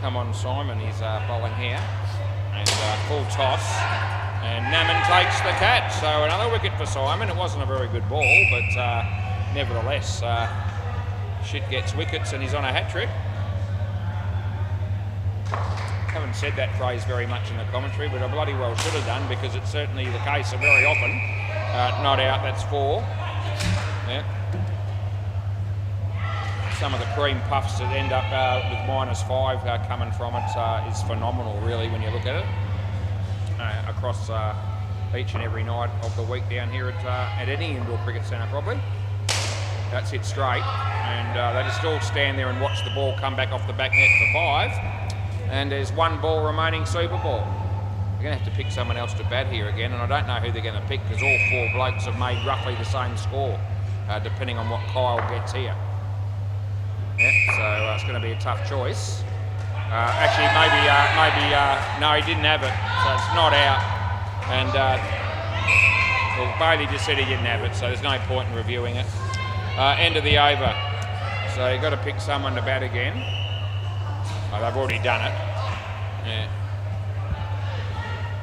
Come on, Simon, he's bowling here. And full toss. And Naman takes the catch. So another wicket for Simon. It wasn't a very good ball, but nevertheless, shit gets wickets and he's on a hat-trick. Haven't said that phrase very much in the commentary, but I bloody well should have done, because it's certainly the case of very often. Not out, that's 4. Yeah. Some of the cream puffs that end up with -5 coming from it is phenomenal, really, when you look at it. Across each and every night of the week down here at any indoor cricket centre, probably. That's hit straight, and they just all stand there and watch the ball come back off the back net for 5. And there's 1 ball remaining, super ball. You're going to have to pick someone else to bat here again, and I don't know who they're going to pick, because all 4 blokes have made roughly the same score, depending on what Kyle gets here. Yeah, so it's going to be a tough choice. Actually, maybe no, he didn't have it, so it's not out. And well, Bailey just said he didn't have it, so there's no point in reviewing it. End of the over. So you've got to pick someone to bat again. Oh, they've already done it. Yeah.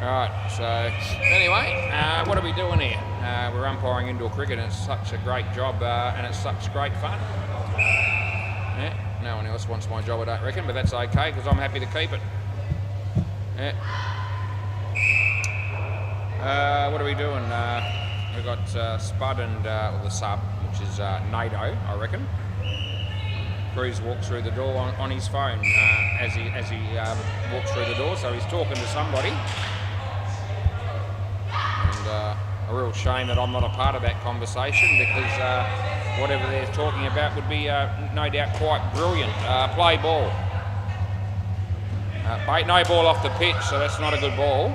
Alright, so anyway, what are we doing here? We're umpiring indoor cricket, and it's such a great job and it's such great fun. Yeah, no one else wants my job, I don't reckon, but that's okay, because I'm happy to keep it. Yeah. What are we doing? We've got Spud and the sub, which is NATO, I reckon. Cruz walks through the door on his phone as he walks through the door, so he's talking to somebody. And a real shame that I'm not a part of that conversation, because whatever they're talking about would be no doubt quite brilliant. Play ball. No ball off the pitch, so that's not a good ball.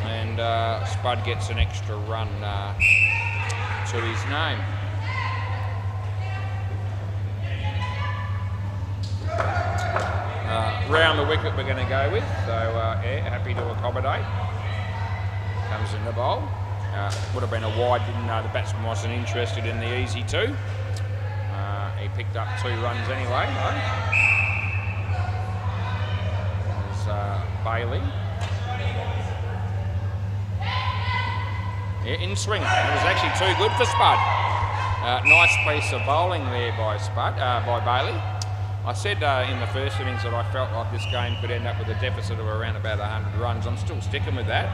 And Spud gets an extra run to his name. Round the wicket we're going to go with, so yeah, happy to accommodate. Comes in the bowl. Would have been a wide, the batsman wasn't interested in the easy 2. He picked up 2 runs anyway, though. There's Bailey. Yeah, in swing. It was actually too good for Spud. Nice piece of bowling there by by Bailey. I said in the first innings that I felt like this game could end up with a deficit of around about 100 runs. I'm still sticking with that.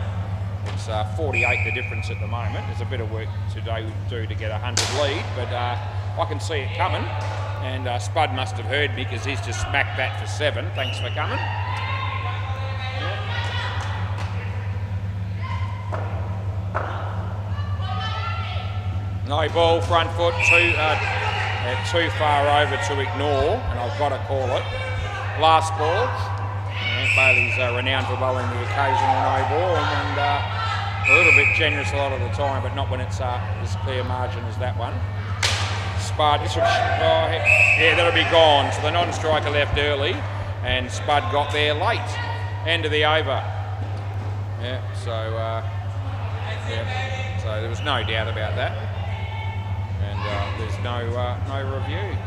It's 48 the difference at the moment. There's a bit of work to do to get a 100 lead, but I can see it coming. And Spud must have heard me, because he's just smacked that for 7. Thanks for coming. No ball, front foot, too far over to ignore, and I've got to call it. Last ball. Bailey's renowned for bowling the occasional no ball, and a little bit generous a lot of the time, but not when it's as clear margin as that one. Spud, yeah, that'll be gone. So the non-striker left early, and Spud got there late. End of the over. Yeah, so so there was no doubt about that, and there's no review.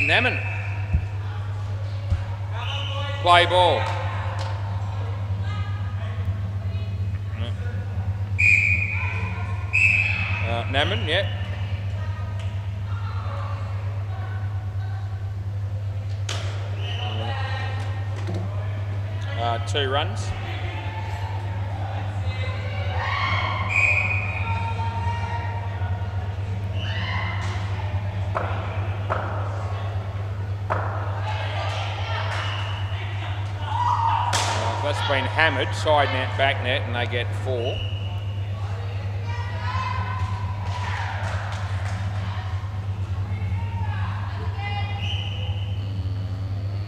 Naman. Play ball. Naman, yeah. Two runs. just been hammered, side net, back net, and they get 4.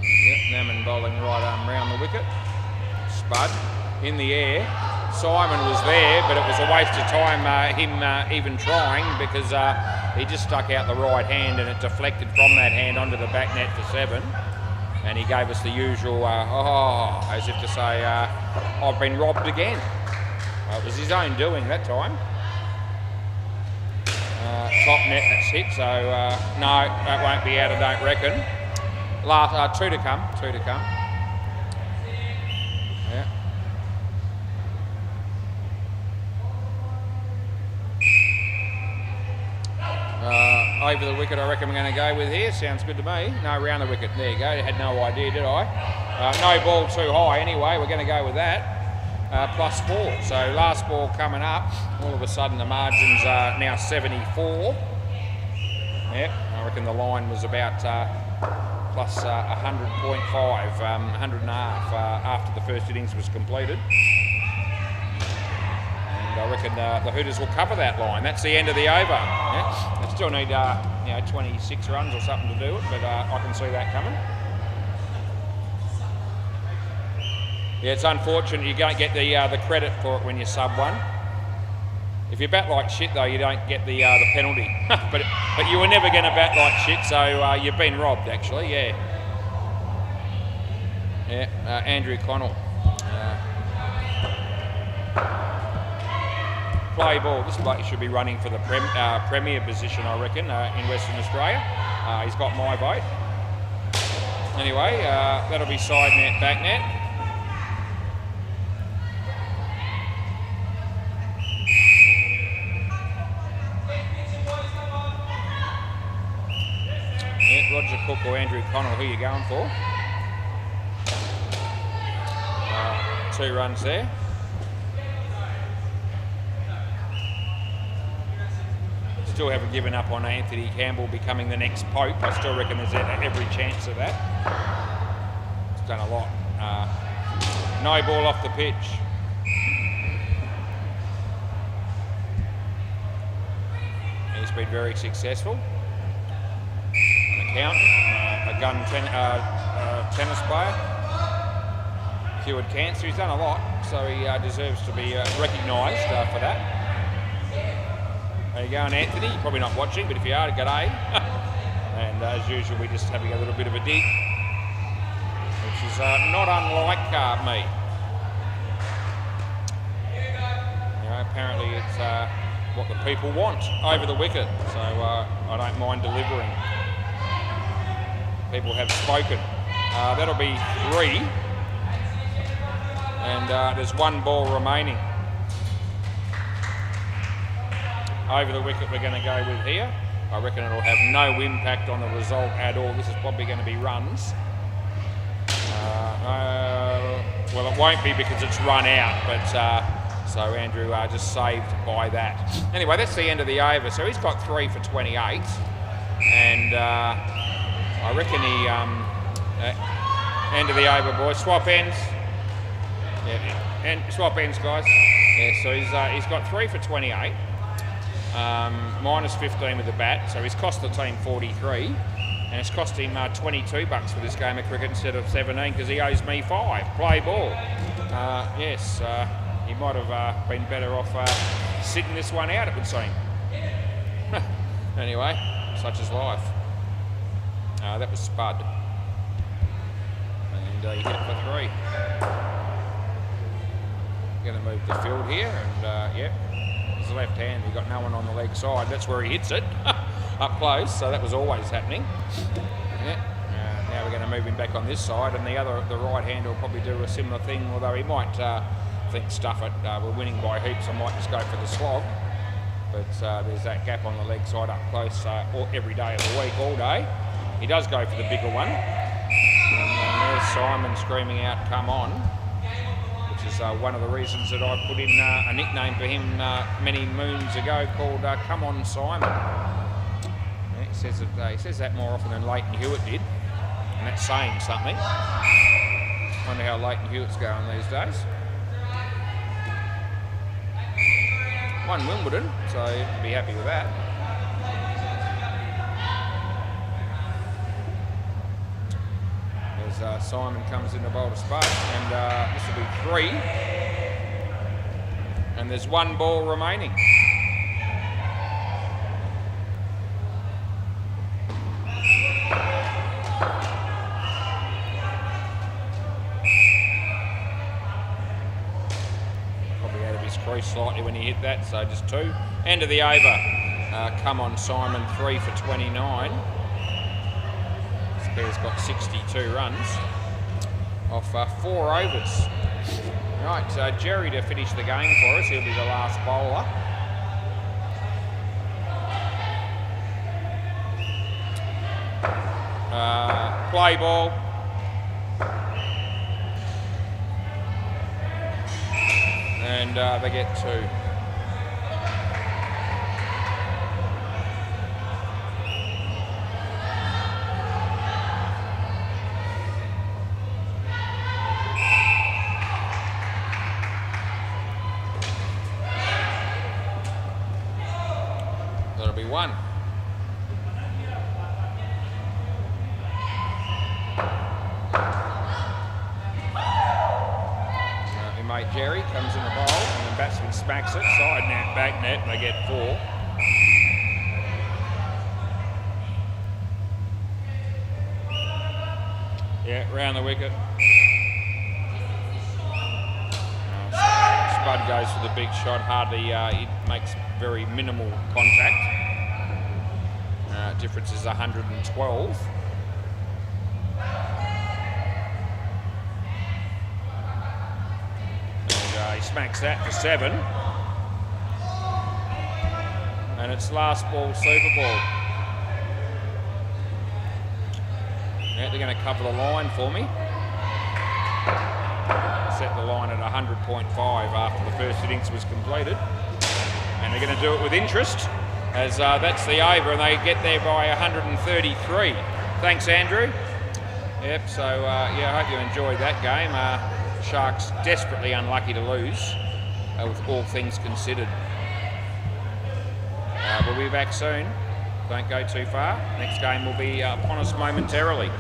Yep, Naman bowling right arm round the wicket. Spud in the air. Simon was there, but it was a waste of time him even trying, because he just stuck out the right hand and it deflected from that hand onto the back net for 7. And he gave us the usual, as if to say, I've been robbed again. It was his own doing that time. Top net, that's hit, so no, that won't be out, I don't reckon. Last, 2 to come, 2 to come. Yeah. Over the wicket, I reckon we're going to go with here. Sounds good to me. No, round the wicket. There you go. Had no idea, did I? No ball too high anyway. We're going to go with that. Plus 4. So last ball coming up. All of a sudden the margins are now 74. Yep, I reckon the line was about plus 100.5, 100.5 after the first innings was completed. I reckon the Hooters will cover that line. That's the end of the over. Yeah? They still need 26 runs or something to do it, but I can see that coming. Yeah, it's unfortunate you don't get the credit for it when you sub 1. If you bat like shit though, you don't get the penalty. but you were never going to bat like shit, so you've been robbed actually. Yeah. Yeah, Andrew Connell. Play ball. This bloke should be running for the premier position, I reckon, in Western Australia. He's got my vote. Anyway, that'll be side net, back net. Yeah, Roger Cook or Andrew Connell, who are you going for? 2 runs there. Still haven't given up on Anthony Campbell becoming the next Pope. I still reckon there's every chance of that. He's done a lot. No ball off the pitch. He's been very successful. An accountant, a gun tennis player, cured cancer. He's done a lot, so he deserves to be recognised for that. There you go, and Anthony, you're probably not watching, but if you are, g'day. And as usual, we're just having a little bit of a dig, which is not unlike me. You know, apparently it's what the people want over the wicket, so I don't mind delivering. People have spoken. That'll be 3, and there's 1 ball remaining. Over the wicket we're going to go with here. I reckon it'll have no impact on the result at all. This is probably going to be runs. Well, it won't be because it's run out, but so Andrew just saved by that. Anyway, that's the end of the over. So he's got 3 for 28, and I reckon he end of the over, boys. Swap ends. Yeah, and swap ends, guys. Yeah, so he's got 3 for 28. Minus 15 with the bat, so he's cost the team 43, and it's cost him $22 for this game of cricket instead of 17 because he owes me 5. Play ball. Yes, he might have been better off sitting this one out, it would seem. Anyway, such is life. That was Spud, and he hit it for 3. Going to move the field here, and yeah. His left hand, we've got no one on the leg side. That's where he hits it, up close. So that was always happening. Yeah. Now we're going to move him back on this side, and the right hand will probably do a similar thing. Although he might think stuff it. We're winning by heaps. I might just go for the slog. But there's that gap on the leg side up close every day of the week, all day. He does go for the bigger one. And there's Simon screaming out, "Come on!" Is one of the reasons that I put in a nickname for him many moons ago called "Come On Simon." Yeah, he says that more often than Leighton Hewitt did, and that's saying something. Wonder how Leighton Hewitt's going these days. Won Wimbledon, so you'd be happy with that. As Simon comes in to bowl to Spud, and this will be 3. And there's 1 ball remaining. Probably out of his crease slightly when he hit that, so just 2. End of the over. Come on, Simon, 3 for 29. This pair's got 62 runs off 4 overs. Right, Jerry to finish the game for us. He'll be the last bowler. Play ball. And they get 2. That'll be 1. Mate Jerry comes in the bowl, and the batsman smacks it, side net, back net, and they get 4. Yeah, round the wicket. Spud goes for the big shot, hardly, it makes very minimal contact. Difference is 112. He smacks that for 7. And it's last ball, super ball. Yeah, they're going to cover the line for me. Set the line at 100.5 after the first innings was completed. And they're going to do it with interest, as that's the over, and they get there by 133. Thanks, Andrew. Yep, so yeah, I hope you enjoyed that game. Sharks desperately unlucky to lose, with all things considered. We'll be back soon. Don't go too far. Next game will be upon us momentarily.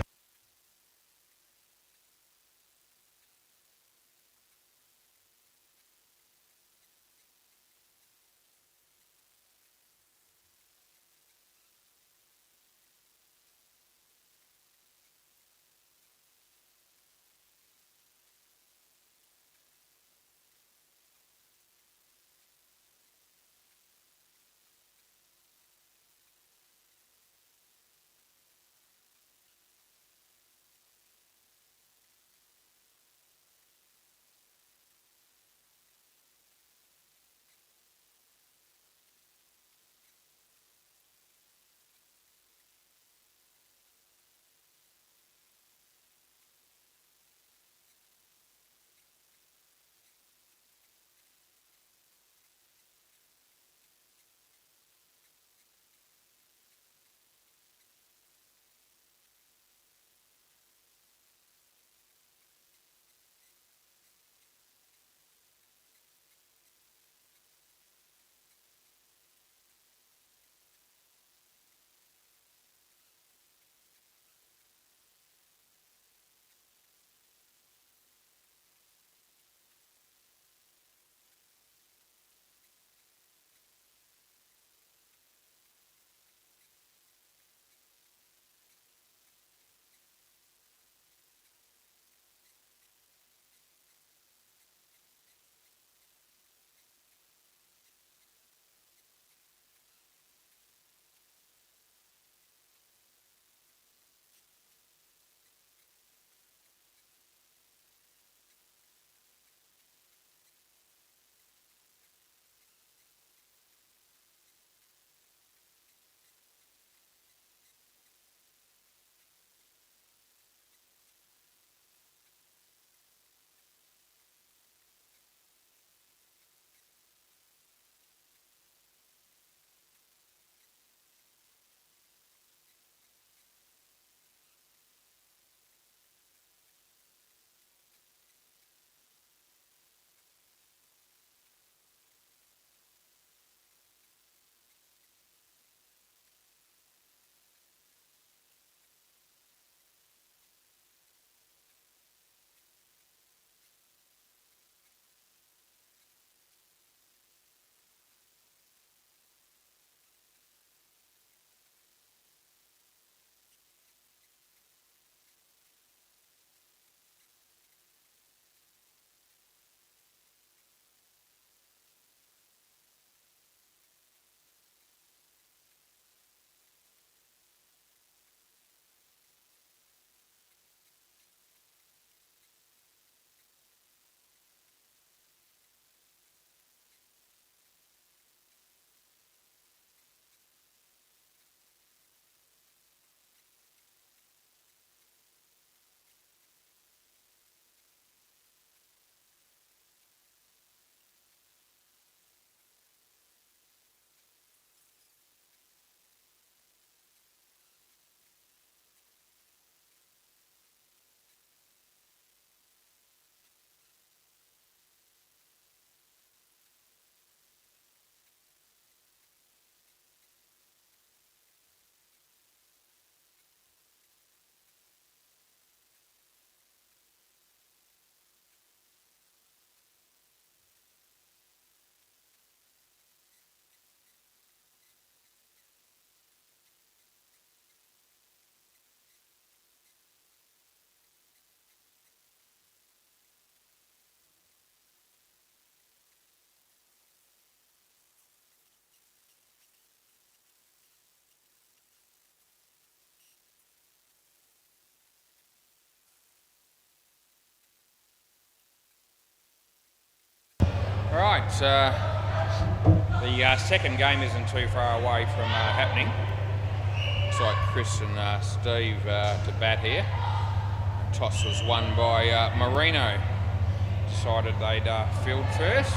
Right, the second game isn't too far away from happening. Looks like Chris and Steve to bat here. Toss was won by Marino. Decided they'd field first.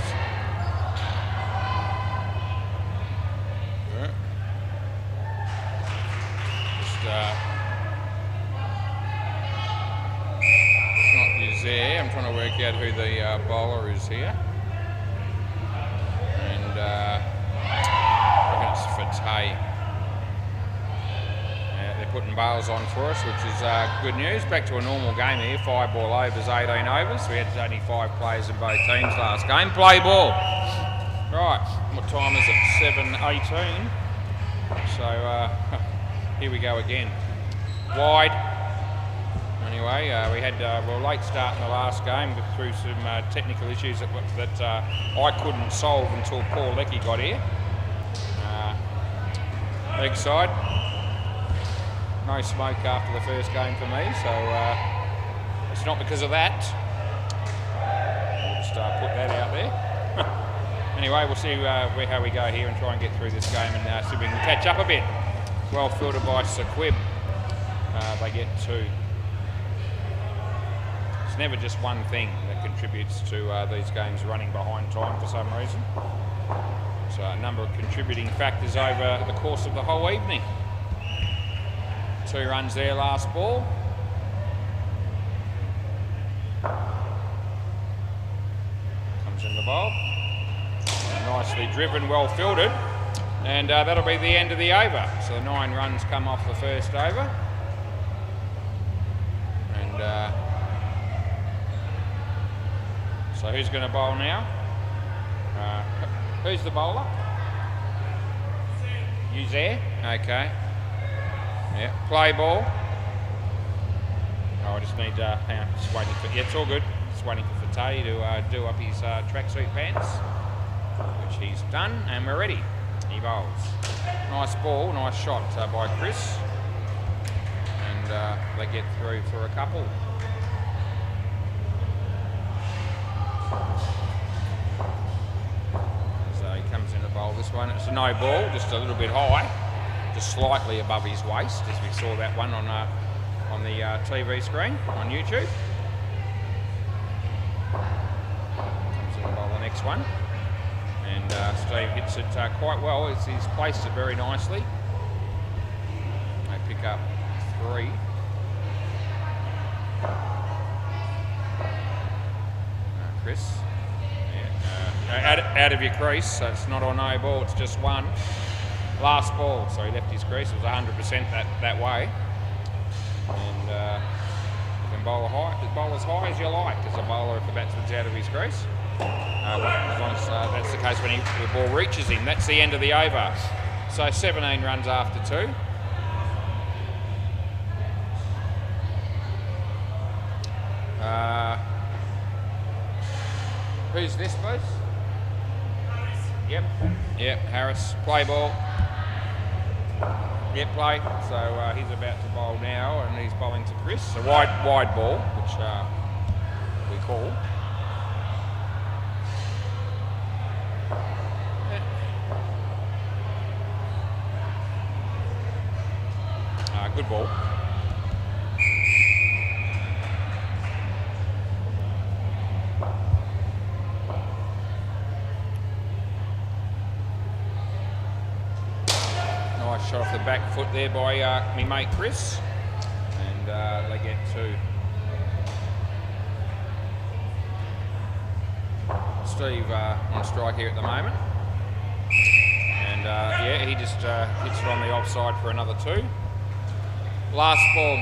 Just not is there. I'm trying to work out who the bowler is here. And I reckon it's Fateh. They're putting bails on for us, which is good news. Back to a normal game here. 5 ball overs, 18 overs. We had only 5 players in both teams last game. Play ball. Right, what time is it? 7:18. So here we go again. Wide. Anyway, we had a late start in the last game through some technical issues that I couldn't solve until Paul Leckie got here. Leg side. No smoke after the first game for me, so it's not because of that. We'll just put that out there. Anyway, we'll see how we go here and try and get through this game and see if we can catch up a bit. Well fielded by Sequib. They get 2. It's never just one thing that contributes to these games running behind time for some reason. So a number of contributing factors over the course of the whole evening. 2 runs there last ball. Comes in the bowl. Nicely driven, well fielded. And that'll be the end of the over. So the 9 runs come off the first over. And so who's going to bowl now? Who's the bowler? You there? Okay. Yeah, play ball. Oh, I just need, hang on, just waiting for, yeah, it's all good. Just waiting for Fateh to do up his tracksuit pants, which he's done, and we're ready. He bowls. Nice ball, nice shot by Chris. And they get through for a couple. So he comes in to bowl this one. It's a no ball, just a little bit high. Just slightly above his waist, as we saw that one on the TV screen on YouTube. Comes in to bowl the next one. And Steve hits it quite well. He's placed it very nicely. They pick up 3. Chris. Yeah, out of your crease, so it's not on no ball, it's just 1. Last ball, so he left his crease. It was 100% that way. And you can bowl as high as you like as a bowler if the batsman's out of his crease. As long as that's the case when the ball reaches him. That's the end of the over. So 17 runs after 2. Who's this, please? Yep, Harris. Play ball. Yep, play. So he's about to bowl now, and he's bowling to Chris. A wide ball, which we call. Good ball. Nice shot off the back foot there by me mate Chris. And they get 2. Steve on strike here at the moment. And yeah, he just hits it on the offside for another 2. Last ball.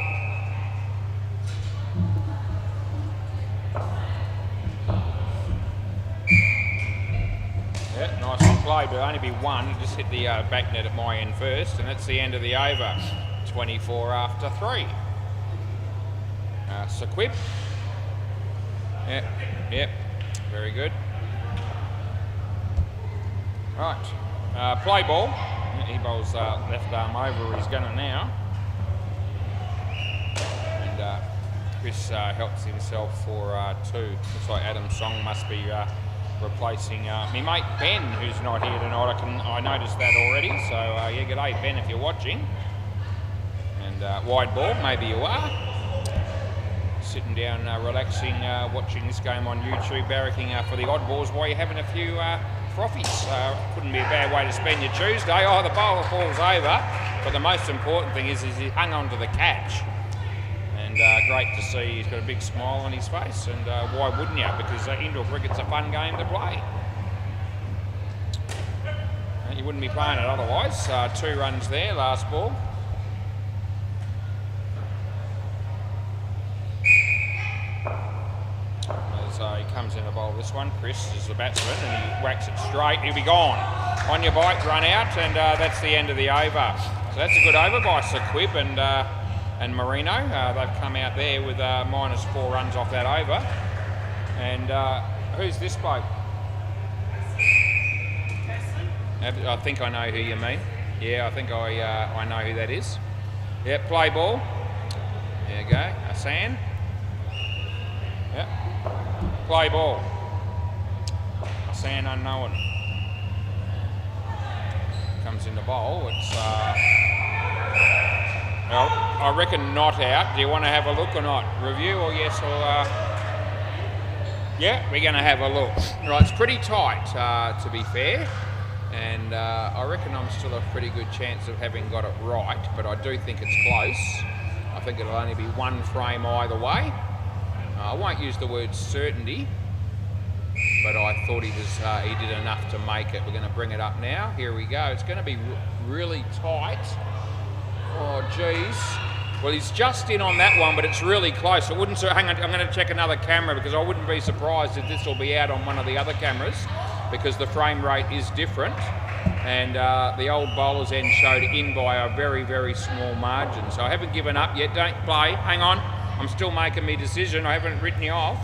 Yeah, nice play, but only be 1. It just hit the back net at my end first, and that's the end of the over. 24 after 3. Sequib. Yep, very good. Right, play ball. He bowls left arm over his gunner now. Chris helps himself for 2. Looks like Adam's song must be replacing me mate Ben, who's not here tonight. I noticed that already. So yeah, g'day Ben if you're watching. And wide ball, maybe you are. Sitting down, relaxing, watching this game on YouTube, barracking for the odd balls while you're having a few frothies. Couldn't be a bad way to spend your Tuesday. Oh, the bowler falls over, but the most important thing is he hung on to the catch. And great to see he's got a big smile on his face, and why wouldn't you? Because indoor cricket's a fun game to play. You wouldn't be playing it otherwise. 2 runs there, last ball. So he comes in to bowl this one. Chris is the batsman and he whacks it straight. He'll be gone. On your bike, run out, and that's the end of the over. So that's a good over by Sequib and Marino. They've come out there with -4 runs off that over. And who's this bloke? I think I know who you mean. Yeah, I think I know who that is. Yeah, play ball. There you go, Hassan. Yep. Play ball. Hassan unknown. Comes in the bowl. It's well, I reckon not out. Do you want to have a look or not? Review or yes or yeah, we're going to have a look. Right, it's pretty tight to be fair, and I reckon I'm still a pretty good chance of having got it right, but I do think it's close. I think it'll only be 1 frame either way. I won't use the word certainty, but I thought he did enough to make it. We're going to bring it up now. Here we go. It's going to be really tight. Oh, geez. Well, he's just in on that one, but it's really close. It wouldn't. Hang on, I'm going to check another camera because I wouldn't be surprised if this will be out on one of the other cameras because the frame rate is different. And the old bowler's end showed in by a very, very small margin. So I haven't given up yet. Don't play. Hang on. I'm still making my decision. I haven't written you off.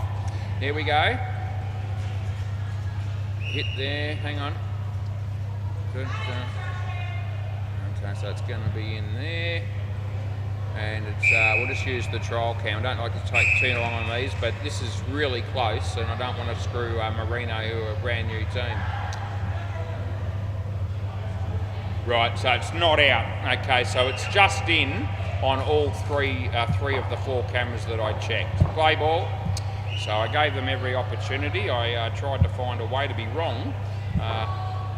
Here we go. Hit there. Hang on. Good. Okay, so it's going to be in there. And it's we'll just use the trial cam. I don't like to take too long on these, but this is really close, and I don't want to screw Marino, who are a brand new team. Right, so it's not out. Okay, so it's just in on all three of the 4 cameras that I checked. Play ball. So I gave them every opportunity. I tried to find a way to be wrong,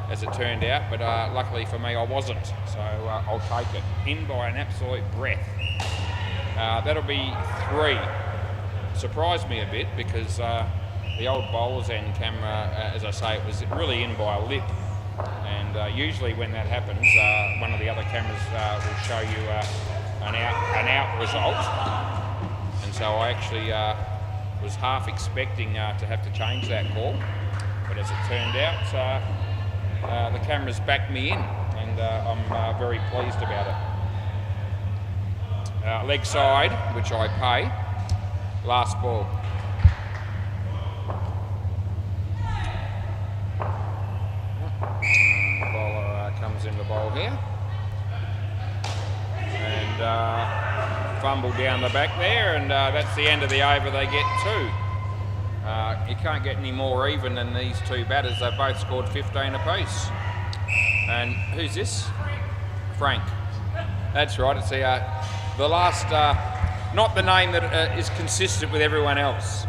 as it turned out, but luckily for me I wasn't. So I'll take it. In by an absolute breath. That'll be 3. Surprised me a bit because the old bowler's end camera, as I say, it was really in by a lip. And usually when that happens, one of the other cameras will show you an out result, and so I actually was half expecting to have to change that call, but as it turned out, the cameras backed me in, and I'm very pleased about it. Leg side, which I pay. Last ball. Bowler comes in the bowl here. And fumble down the back there, and that's the end of the over. They get 2. You can't get any more even than these 2 batters. They've both scored 15 apiece. And who's this? Frank. That's right. It's the last, not the name that is consistent with everyone else.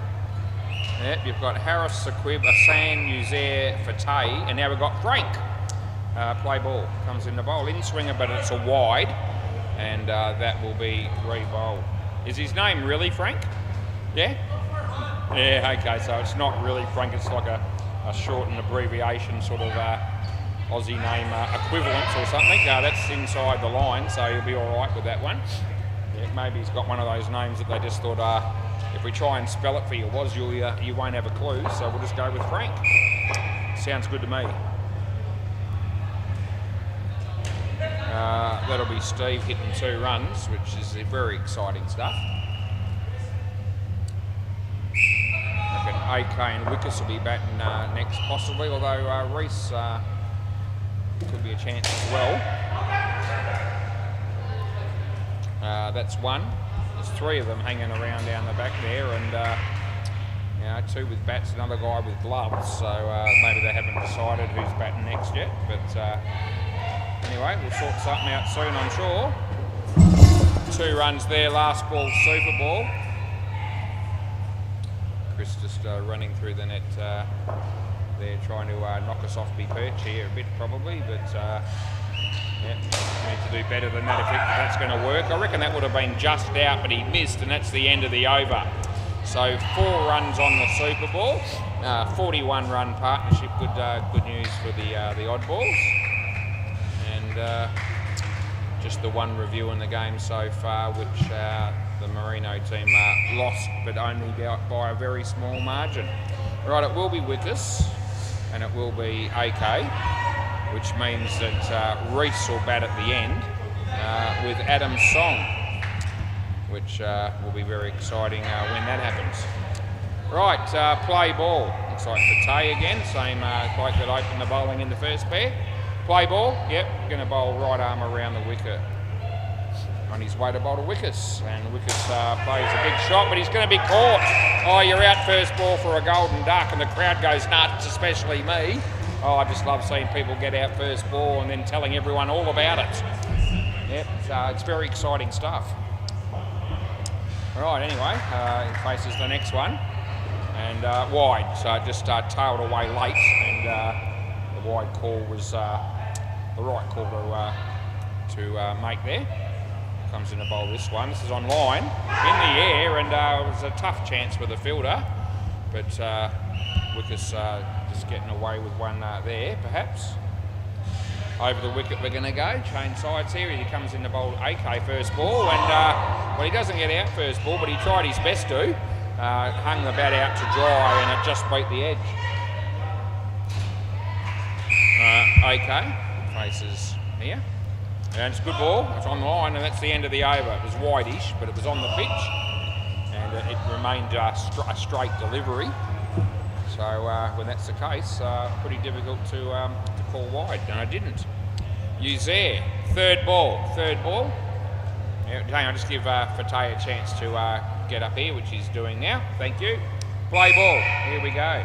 Yep, you've got Harris, Sequib, Hassan, Uzair, Fateh, and now we've got Frank. Play ball. Comes in the bowl. In swinger, but it's a wide. And that will be 3 bowl. Is his name really Frank? Yeah? Yeah, okay, so it's not really Frank, it's like a shortened abbreviation sort of Aussie name equivalent or something. That's inside the line, so you'll be all right with that one. Yeah, maybe he's got one of those names that they just thought, if we try and spell it for you, you won't have a clue, so we'll just go with Frank. Sounds good to me. That'll be Steve hitting 2 runs, which is very exciting stuff. I reckon AK and Wickus will be batting next possibly, although Reese could be a chance as well. That's 1. There's 3 of them hanging around down the back there, and You know, 2 with bats, another guy with gloves, so maybe they haven't decided who's batting next yet. But anyway, we'll sort something out soon, I'm sure. 2 runs there, last ball, super ball. Chris just running through the net there, trying to knock us off the perch here a bit probably, but yeah, need to do better than that if that's going to work. I reckon that would have been just out, but he missed, and that's the end of the over. So 4 runs on the Super Ball, 41 run partnership. Good news for the oddballs, and just the one review in the game so far, which the Merino team lost, but only by a very small margin. Right, it will be Wickers, and it will be AK, which means that Reese will bat at the end with Adam's Song, which will be very exciting when that happens. Right, play ball. Looks like Fateh again, same bloke that opened the bowling in the first pair. Play ball, yep, going to bowl right arm around the wicket. On his way to bowl to Wickers, and Wickers plays a big shot, but he's going to be caught. Oh, you're out first ball for a golden duck, and the crowd goes nuts, especially me. Oh, I just love seeing people get out first ball and then telling everyone all about it. Yep, it's very exciting stuff. Right, anyway, it faces the next one, and wide, so it just tailed away late, and the wide call was the right call to make there. Comes in to bowl this one. This is on line, in the air, and it was a tough chance for the fielder, but Wickers just getting away with one there, perhaps. Over the wicket we're going to go. Change sides here. He comes in to bowl AK first ball, and well, he doesn't get out first ball, but he tried his best to. Hung the bat out to dry, and it just beat the edge. AK faces here. And it's a good ball, it's on the line, and that's the end of the over. It was wide-ish, but it was on the pitch, and it remained a straight delivery. So when that's the case, pretty difficult to call wide, and I didn't. Uzair, third ball. Yeah, hang on, just give Fateh a chance to get up here, which he's doing now. Thank you. Play ball, here we go.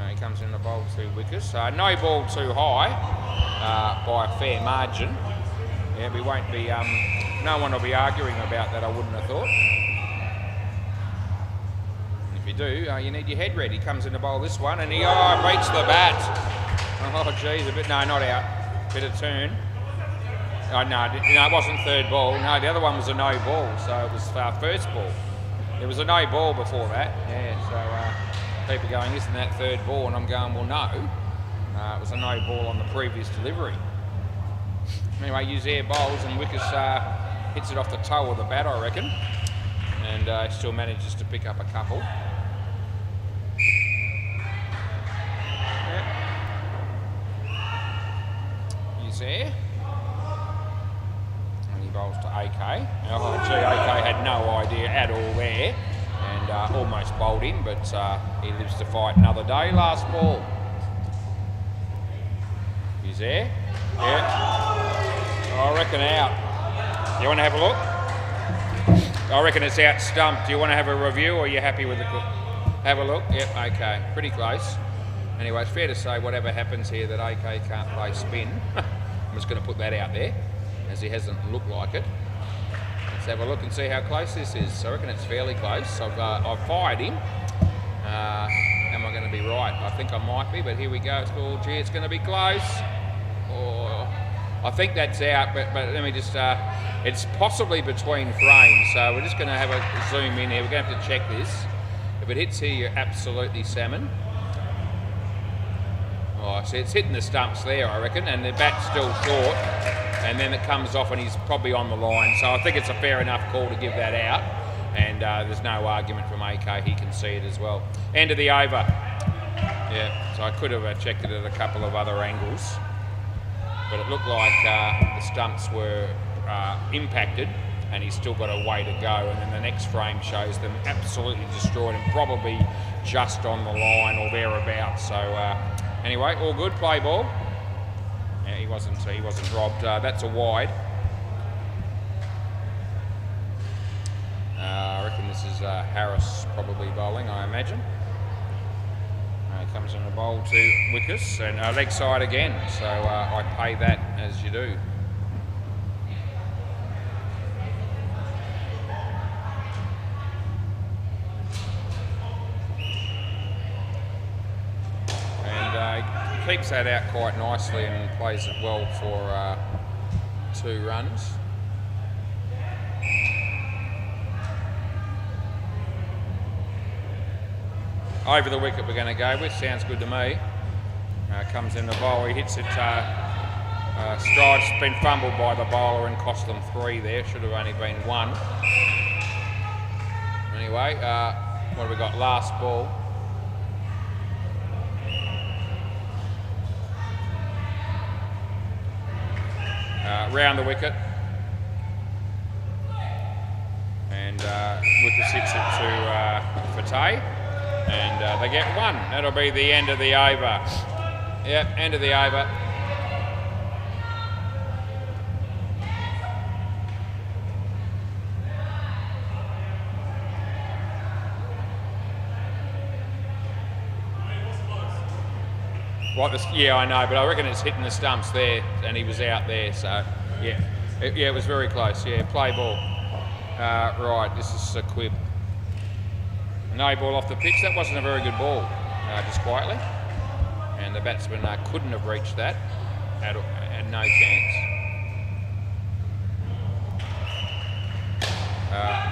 He comes in the bowl to Wickers. No ball too high. By a fair margin. Yeah, we won't be, no one will be arguing about that, I wouldn't have thought. If you do, you need your head ready. He comes in to bowl this one, and he beats the bat. Oh, geez, a bit, no, not out. Bit of turn. Oh, no, it wasn't third ball. No, the other one was a no ball, so it was first ball. There was a no ball before that, yeah, so people going, isn't that third ball? And I'm going, well, no. It was a no ball on the previous delivery. Anyway, Uzair bowls, and Wickers hits it off the toe of the bat, I reckon, and still manages to pick up a couple. Yep. Uzair. And he bowls to AK. Oh, gee, AK had no idea at all there, and almost bowled him, but he lives to fight another day. Last ball. There. Yeah. I reckon out. You want to have a look? I reckon it's out stumped. Do you want to have a review, or are you happy with the cook? Have a look? Yep, okay. Pretty close. Anyway, it's fair to say whatever happens here that AK can't play spin. I'm just going to put that out there, as he hasn't looked like it. Let's have a look and see how close this is. So I reckon it's fairly close. I've fired him. Am I going to be right? I think I might be, but here we go. It's called, gee, it's going to be close. Oh, I think that's out, but let me just, it's possibly between frames, so we're just going to have a zoom in here. We're going to have to check this. If it hits here, you're absolutely salmon. Oh, so it's hitting the stumps there, I reckon, and the bat's still short, and then it comes off and he's probably on the line, so I think it's a fair enough call to give that out, and there's no argument from AK, he can see it as well. End of the over. Yeah, so I could have checked it at a couple of other angles, but it looked like the stumps were impacted, and he's still got a way to go, and then the next frame shows them absolutely destroyed and probably just on the line or thereabouts. So anyway, all good. Play ball. Yeah, he wasn't robbed. That's a wide. I reckon this is Harris probably bowling, I imagine. He comes in the bowl to Wickers and leg side again, so I pay that as you do. And he keeps that out quite nicely and plays it well for 2 runs. Over the wicket we're going to go with, sounds good to me. Comes in the bowl, he hits it, stride's been fumbled by the bowler and cost them 3 there, should have only been 1. Anyway, what have we got, last ball. Round the wicket. And Wickers hits it to Fateh. And they get 1. That'll be the end of the over. Yep, end of the over. What this? Yeah, I know, but I reckon it's hitting the stumps there, and he was out there. So, yeah, it was very close. Yeah, play ball. Right, this is a quib. No ball off the pitch. That wasn't a very good ball, just quietly. And the batsman couldn't have reached that. Had no chance.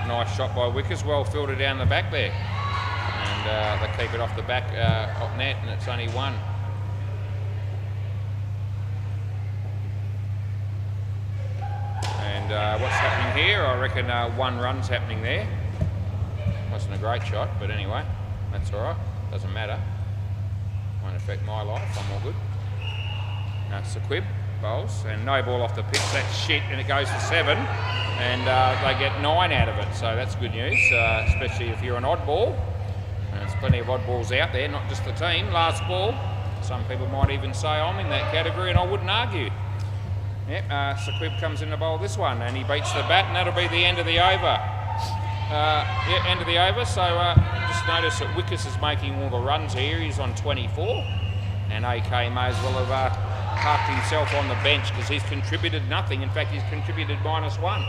Nice shot by Wickers. Well fielded down the back there. And they keep it off the back off net, and it's only 1. And what's happening here? I reckon 1 run's happening there. Wasn't a great shot, but anyway, that's all right. Doesn't matter. Won't affect my life. I'm all good. That's a quib, bowls, and no ball off the pitch. That's shit, and it goes to 7, and they get 9 out of it. So that's good news, especially if you're an oddball. And there's plenty of oddballs out there, not just the team. Last ball. Some people might even say I'm in that category, and I wouldn't argue. Yep, Sequib comes in the bowl this one, and he beats the bat, and that'll be the end of the over. Yeah, end of the over. So just notice that Wickers is making all the runs here. He's on 24, and AK may as well have parked himself on the bench because he's contributed nothing. In fact, he's contributed -1.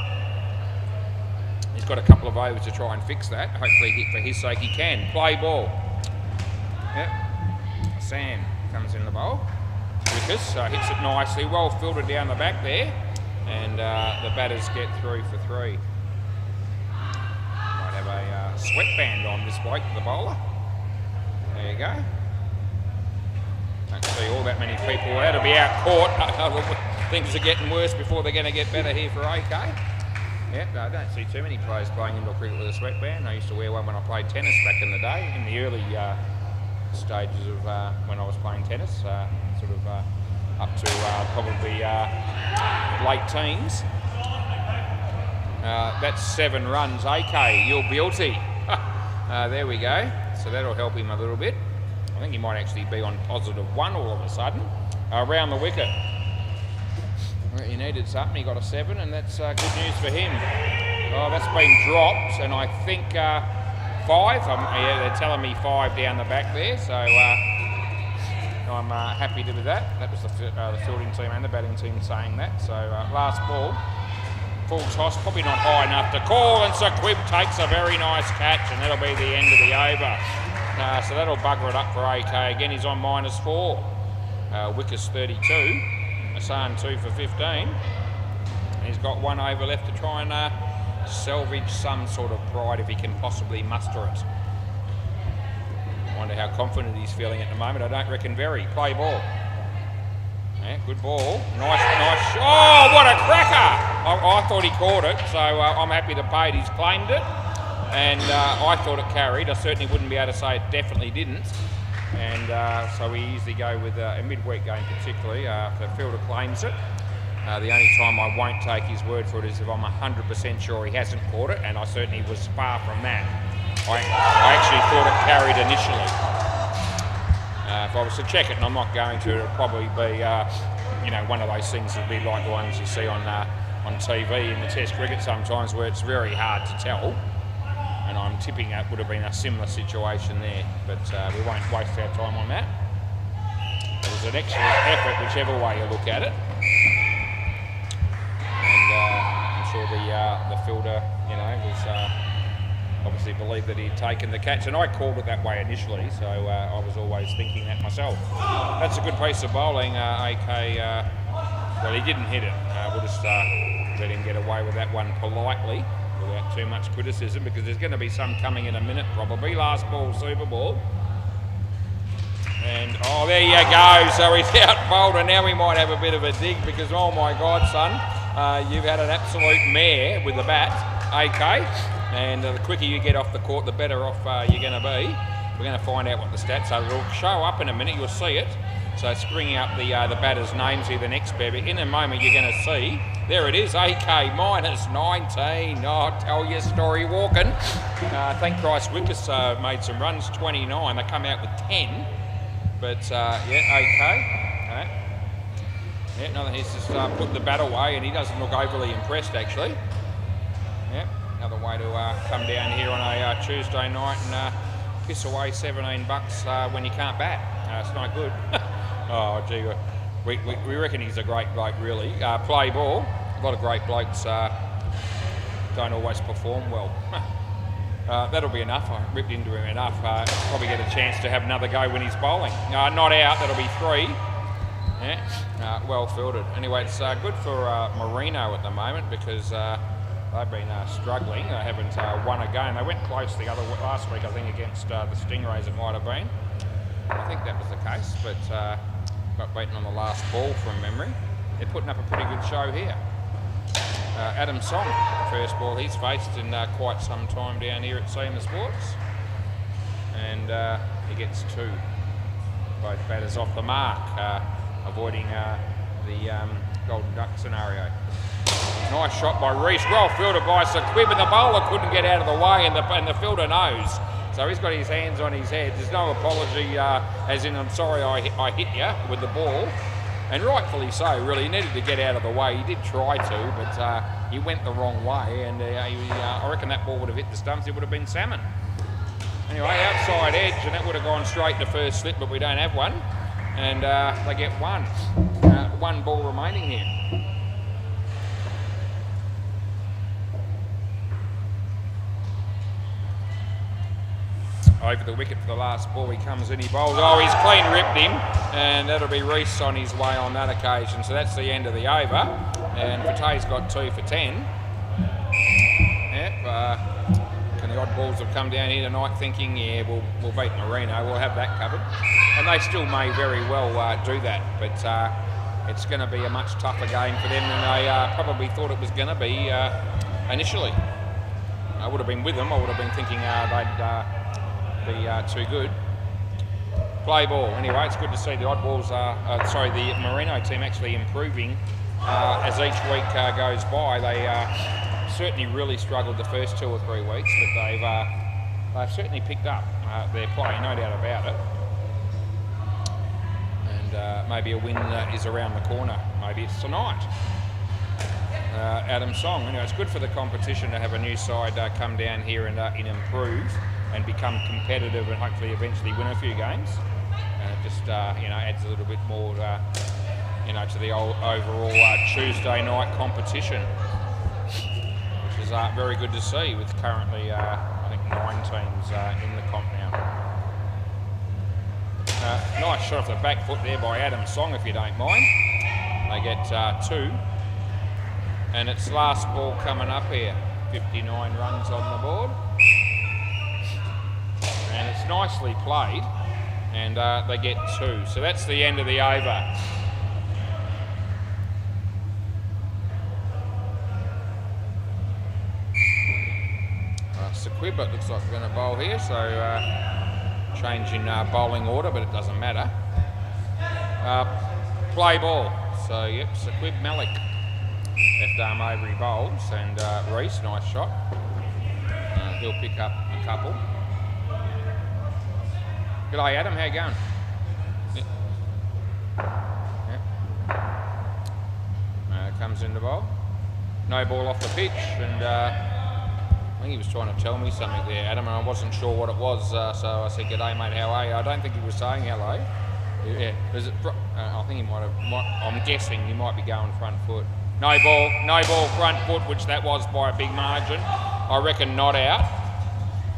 He's got a couple of overs to try and fix that. Hopefully, for his sake, he can. Play ball. Yep. Sam comes in the bowl. Wickers hits it nicely, well filtered down the back there, and the batters get through for 3. Might have a sweatband on this bloke, the bowler. There you go. Don't see all that many people. That'll be out court. Things are getting worse before they're going to get better here for AK. Yep, I don't see too many players playing indoor cricket with a sweatband. I used to wear one when I played tennis back in the day, in the early stages of when I was playing tennis, sort of up to probably late teens. That's 7 runs. AK, you're guilty. There we go. So that'll help him a little bit. I think he might actually be on +1 all of a sudden. Around the wicket. He needed something. He got a 7, and that's good news for him. Oh, that's been dropped, and I think 5. Yeah, they're telling me 5 down the back there, so I'm happy to do that. That was the fielding team and the batting team saying that. So last ball, full toss, probably not high enough to call, and Sequib takes a very nice catch, and that'll be the end of the over. So that'll bugger it up for AK. Again, he's on -4. Wickers 32, Hassan 2 for 15. And he's got 1 over left to try and salvage some sort of pride if he can possibly muster it. Wonder how confident he's feeling at the moment. I don't reckon very. Play ball. Yeah, good ball. Nice. Oh, what a cracker! I thought he caught it, so I'm happy to pay it. He's claimed it, and I thought it carried. I certainly wouldn't be able to say it definitely didn't. And so we usually go with a midweek game, particularly if the fielder claims it. The only time I won't take his word for it is if I'm 100% sure he hasn't caught it, and I certainly was far from that. I actually thought it carried initially. If I was to check it, and I'm not going to, it'll probably be, one of those things that'd be like the ones you see on TV in the Test cricket sometimes, where it's very hard to tell. and I'm tipping that would have been a similar situation there, but we won't waste our time on that. It was an excellent effort, whichever way you look at it. And I'm sure the fielder, was obviously believed that he'd taken the catch, and I called it that way initially, so I was always thinking that myself. That's a good piece of bowling, AK. Well, he didn't hit it. We'll just let him get away with that one politely, without too much criticism, because there's going to be some coming in a minute probably. Last ball, super ball. And, oh, there you go. So he's out bowled, and now we might have a bit of a dig because, oh my God, son, you've had an absolute mare with the bat, AK. And the quicker you get off the court, the better off you're going to be. We're going to find out what the stats are. It'll show up in a minute. You'll see it. So it's bringing up the batters' names here, the next pair. But in a moment, you're going to see. There it is, AK minus 19. Oh, tell your story walking. Thank Christ Wickers made some runs, 29. They come out with 10. But, yeah, AK. Yeah, no, he's just put the bat away, and he doesn't look overly impressed, actually. Yeah, another way to come down here on a Tuesday night and piss away $17 when you can't bat. It's not good. Oh, gee, we reckon he's a great bloke, really. Play ball. A lot of great blokes don't always perform well. That'll be enough. I ripped into him enough. Probably get a chance to have another go when he's bowling. Not out. That'll be 3. Yeah, well fielded. Anyway, it's good for Marino at the moment because they've been struggling. They haven't won a game. They went close last week, I think, against the Stingrays. It might have been. I think that was the case, but got beaten on the last ball from memory. They're putting up a pretty good show here. Adam Song, first ball he's faced in quite some time down here at Seamer Sports, and he gets 2. Both batters off the mark, avoiding the Golden Duck scenario. Nice shot by Reese, well fielded by Sequib, and the bowler couldn't get out of the way, and the fielder knows. So he's got his hands on his head. There's no apology, as in, I'm sorry I hit you with the ball. And rightfully so, really. He needed to get out of the way. He did try to, but he went the wrong way. And I reckon that ball would have hit the stumps. It would have been salmon. Anyway, outside edge, and that would have gone straight to first slip, but we don't have one. And they get 1. 1 ball remaining here. Over the wicket for the last ball, he comes in, he bowls. Oh, he's clean ripped him, and that'll be Reese on his way on that occasion. So that's the end of the over, and Fateh's got 2 for 10. Yep, and the odd balls have come down here tonight thinking, yeah, we'll beat Marino, we'll have that covered. And they still may very well do that, but it's going to be a much tougher game for them than they probably thought it was going to be initially. I would have been with them, I would have been thinking they'd be too good. Play ball. Anyway, it's good to see the oddballs the Marino team actually improving as each week goes by. They certainly really struggled the first 2 or 3 weeks, but they've certainly picked up their play, no doubt about it. And maybe a win is around the corner. Maybe it's tonight. Adam Song. Anyway, it's good for the competition to have a new side come down here and improve and become competitive and hopefully eventually win a few games. And it just adds a little bit more to the overall Tuesday night competition, which is very good to see with currently I think 9 teams in the comp now. Nice shot off the back foot there by Adam Song, if you don't mind. They get 2. And it's last ball coming up here. 59 runs on the board. And it's nicely played. And they get 2. So that's the end of the over. Sequib, it looks like we're going to bowl here. So change in bowling order, but it doesn't matter. Play ball. So, yep, Sequib Malik. Left arm over he bowls, and Reese, nice shot. He'll pick up a couple. G'day Adam, how you going? Yep. Comes in the bowl. No ball off the pitch, and I think he was trying to tell me something there, Adam, and I wasn't sure what it was, so I said, "G'day, mate, how are you?" I don't think he was saying hello. Yeah, I think he might have. I'm guessing he might be going front foot. No ball, front foot, which that was by a big margin. I reckon not out.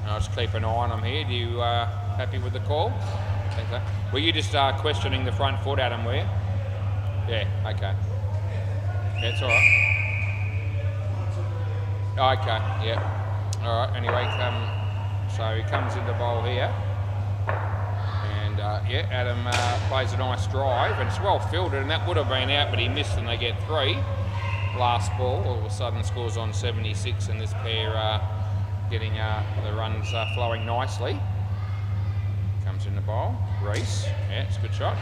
I'll just keep an eye on him here. Do you happy with the call? I think so. Were you just questioning the front foot, Adam? Were you? Yeah. Okay. Yeah, it's all right. Okay. Yeah. All right. Anyway, so he comes into bowl here. Yeah, Adam plays a nice drive, and it's well fielded, and that would have been out, but he missed, and they get 3. Last ball, all of a sudden scores on 76, and this pair getting the runs flowing nicely. Comes in the bowl, Reese, yeah, it's a good shot.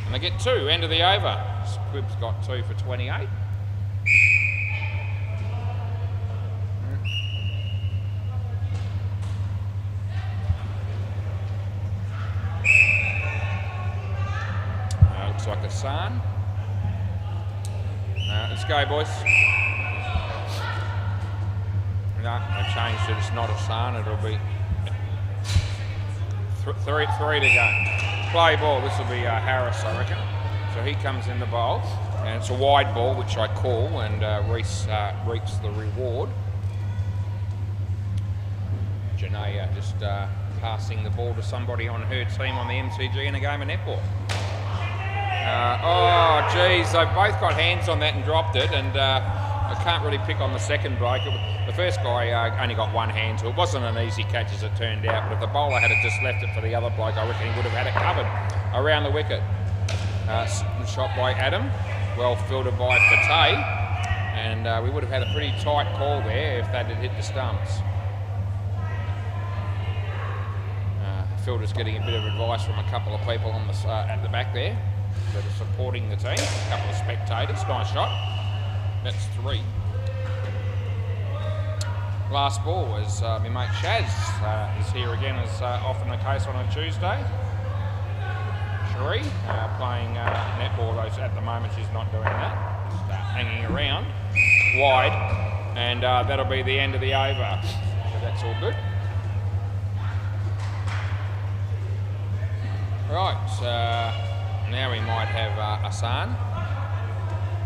And they get 2, end of the over. Squibb's got 2 for 28. Looks like a sun. Let's go, boys. No, they've changed it. It's not a sun. It'll be three to go. Play ball. This will be Harris, I reckon. So he comes in the bowl, and it's a wide ball, which I call, and Reese reaps the reward. Janaea just passing the ball to somebody on her team on the MCG in a game of netball. Oh, geez, they've both got hands on that and dropped it, and I can't really pick on the second bloke. The first guy only got one hand, so it wasn't an easy catch as it turned out, but if the bowler had just left it for the other bloke, I reckon he would have had it covered around the wicket. Shot by Adam, well fielded by Fateh, and we would have had a pretty tight call there if that had hit the stumps. Fielder's getting a bit of advice from a couple of people on the at the back there that are supporting the team. A couple of spectators. Nice shot. That's 3. Last ball is my mate Shaz is here again, as often the case on a Tuesday. Cherie playing netball, though at the moment she's not doing that. Just hanging around wide, and that'll be the end of the over. So that's all good. Right, now we might have Hassan,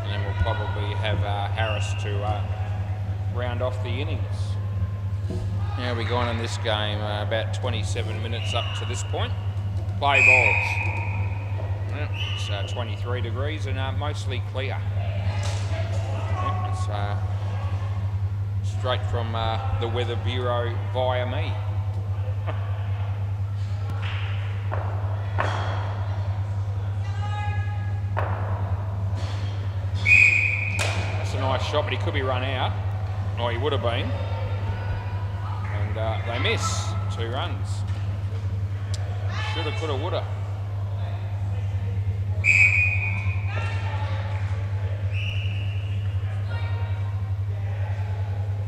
and then we'll probably have Harris to round off the innings. How are we going in this game? About 27 minutes up to this point. Play ball. It's 23 degrees and mostly clear. It's straight from the Weather Bureau via me. Nice shot, but he could be run out, or he would have been, and they miss 2 runs. Shoulda, coulda, woulda.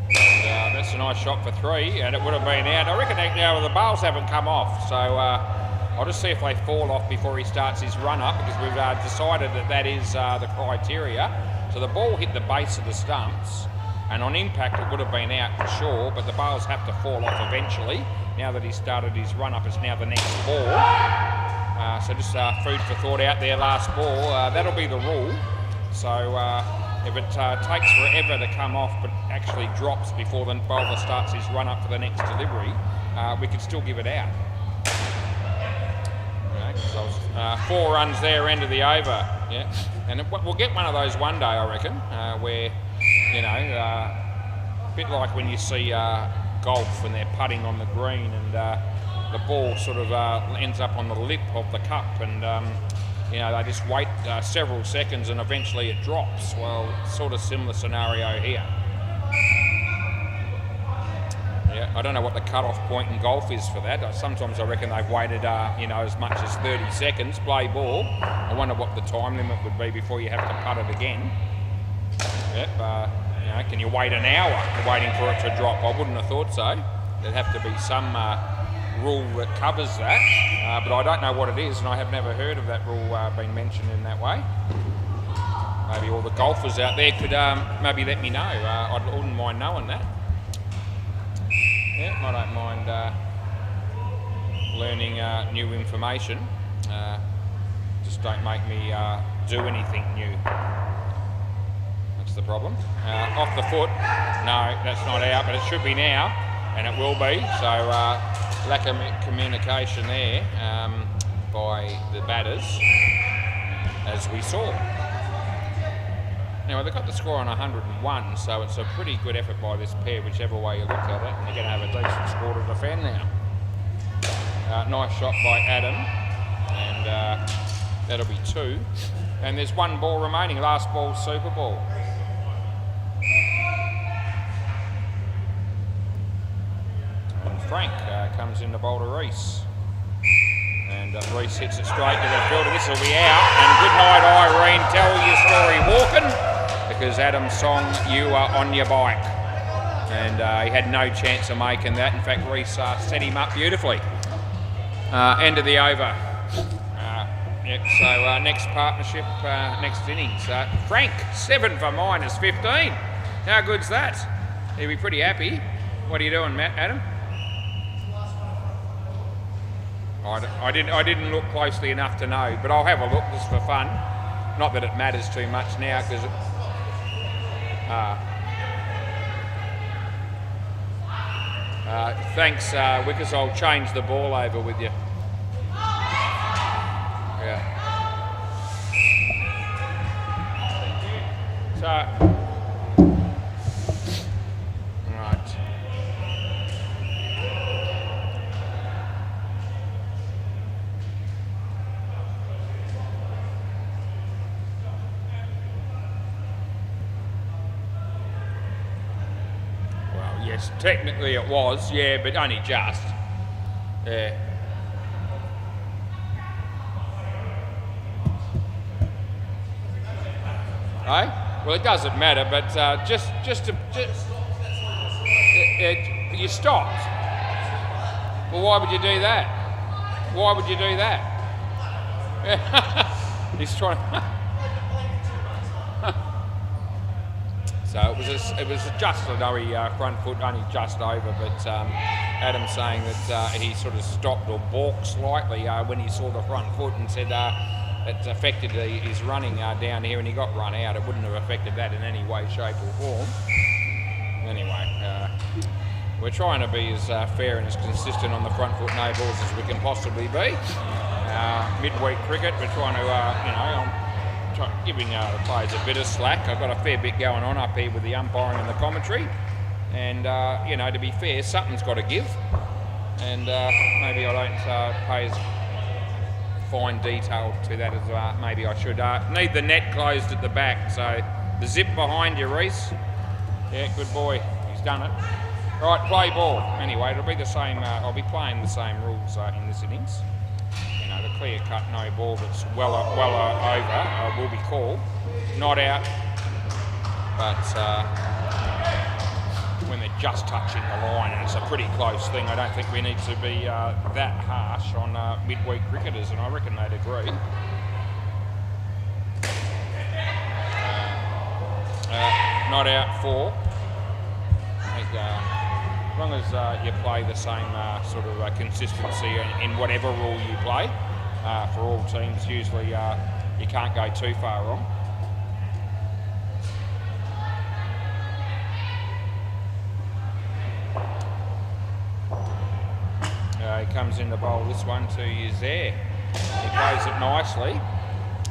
And that's a nice shot for 3, and it would have been out. I reckon now the bowls haven't come off, so I'll just see if they fall off before he starts his run up, because we've decided that is the criteria. So the ball hit the base of the stumps, and on impact it would have been out for sure, but the bowls have to fall off eventually. Now that he's started his run-up, it's now the next ball. So just food for thought out there, last ball. That'll be the rule. So if it takes forever to come off, but actually drops before the bowler starts his run-up for the next delivery, we could still give it out. So 4 runs there, end of the over. Yeah, and we'll get one of those one day, I reckon, where, you know, a bit like when you see golf when they're putting on the green and the ball sort of ends up on the lip of the cup, and you know, they just wait several seconds and eventually it drops. Well, sort of similar scenario here. Yeah, I don't know what the cut-off point in golf is for that. Sometimes I reckon they've waited, you know, as much as 30 seconds, play ball. I wonder what the time limit would be before you have to putt it again. Yep, you know, can you wait an hour waiting for it to drop? I wouldn't have thought so. There'd have to be some rule that covers that, but I don't know what it is, and I have never heard of that rule being mentioned in that way. Maybe all the golfers out there could maybe let me know. I wouldn't mind knowing that. Yeah, I don't mind learning new information. Just don't make me do anything new. That's the problem. Off the foot. No, that's not out, but it should be now, and it will be. So lack of communication there by the batters, as we saw. Anyway, they've got the score on 101, so it's a pretty good effort by this pair, whichever way you look at it, and they're going to have a decent score to defend now. Nice shot by Adam, and that'll be 2. And there's 1 ball remaining, last ball, super ball. And Frank comes in to bowl to Reese. And Reese hits it straight to the fielder. This will be out. And good night, Irene. Tell your story walking, because Adam's song, You Are On Your Bike. And he had no chance of making that. In fact, Reese set him up beautifully. End of the over. Yep, so next partnership, next innings. Frank, 7 for -15. How good's that? He'll be pretty happy. What are you doing, Adam? I didn't look closely enough to know, but I'll have a look just for fun. Not that it matters too much now, because thanks, Wickers. I'll change the ball over with you. Yeah. So, right. Well, yes, technically it was, yeah, but only just. Yeah. Right? Well, it doesn't matter, but you stopped. Well, why would you do that? Why would you do that? He's trying. So it was just a very front foot, only just over. But Adam's saying that he sort of stopped or balked slightly when he saw the front foot and said. It affected his running down here, and he got run out. It wouldn't have affected that in any way, shape or form. Anyway, we're trying to be as fair and as consistent on the front foot no balls as we can possibly be. Midweek cricket, we're trying to, I'm giving the players a bit of slack. I've got a fair bit going on up here with the umpiring and the commentary. And, to be fair, something's got to give. And maybe I don't pay as fine detail to that as maybe I should. Need the net closed at the back, so the zip behind you, Reese. Yeah, good boy, he's done it. Right, play ball. Anyway, it'll be the same, I'll be playing the same rules in this innings. The clear cut no ball that's well over will be called. Not out, but when they're just touching the line, and it's a pretty close thing. I don't think we need to be that harsh on midweek cricketers, and I reckon they'd agree. Not out 4. I think as long as you play the same sort of consistency in whatever rule you play, for all teams, usually you can't go too far wrong. He comes in to bowl this one to Uzair. He plays it nicely,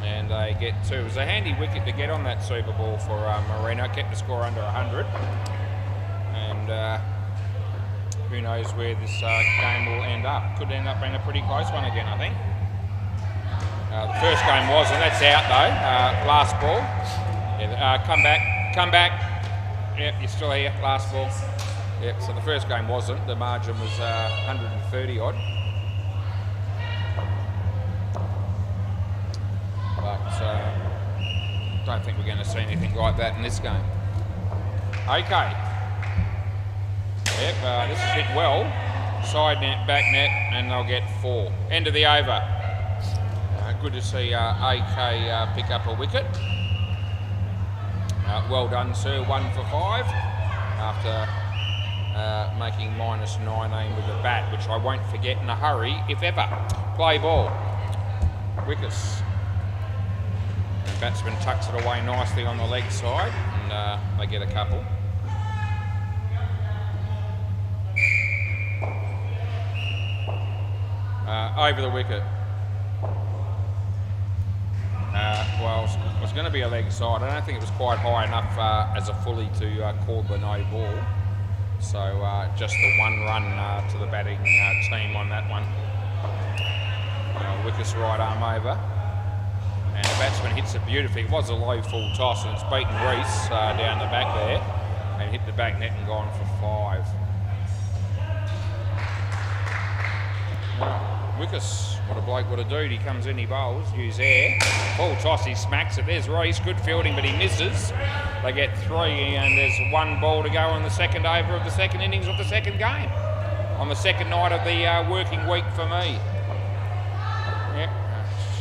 and they get 2. It was a handy wicket to get on that Super Ball for Marino. Kept the score under 100, and who knows where this game will end up. Could end up being a pretty close one again, I think. The first game wasn't. That's out though. Last ball. Yeah, come back. Yep, you're still here. Last ball. Yep, so the first game wasn't. The margin was 130 odd. But don't think we're going to see anything like that in this game. Okay. Yep, this is hit well. Side net, back net, and they'll get 4. End of the over. Good to see AK pick up a wicket. Well done, sir. 1 for 5 after making -19 with the bat, which I won't forget in a hurry, if ever. Play ball. Wickers. The batsman tucks it away nicely on the leg side, and they get a couple. Over the wicket. Well, it was going to be a leg side. I don't think it was quite high enough as a fully to call the no ball. So just the one run to the batting team on that one. Wickers right arm over. And the batsman hits it beautifully. It was a low full toss, and it's beaten Reese down the back there and hit the back net and gone for 5. Wickers, what a bloke, what a dude. He comes in, he bowls, use air. Full toss, he smacks it. There's Reese, good fielding, but he misses. They get 3, and there's 1 ball to go on the second over of the second innings of the second game. On the second night of the working week for me. Yep,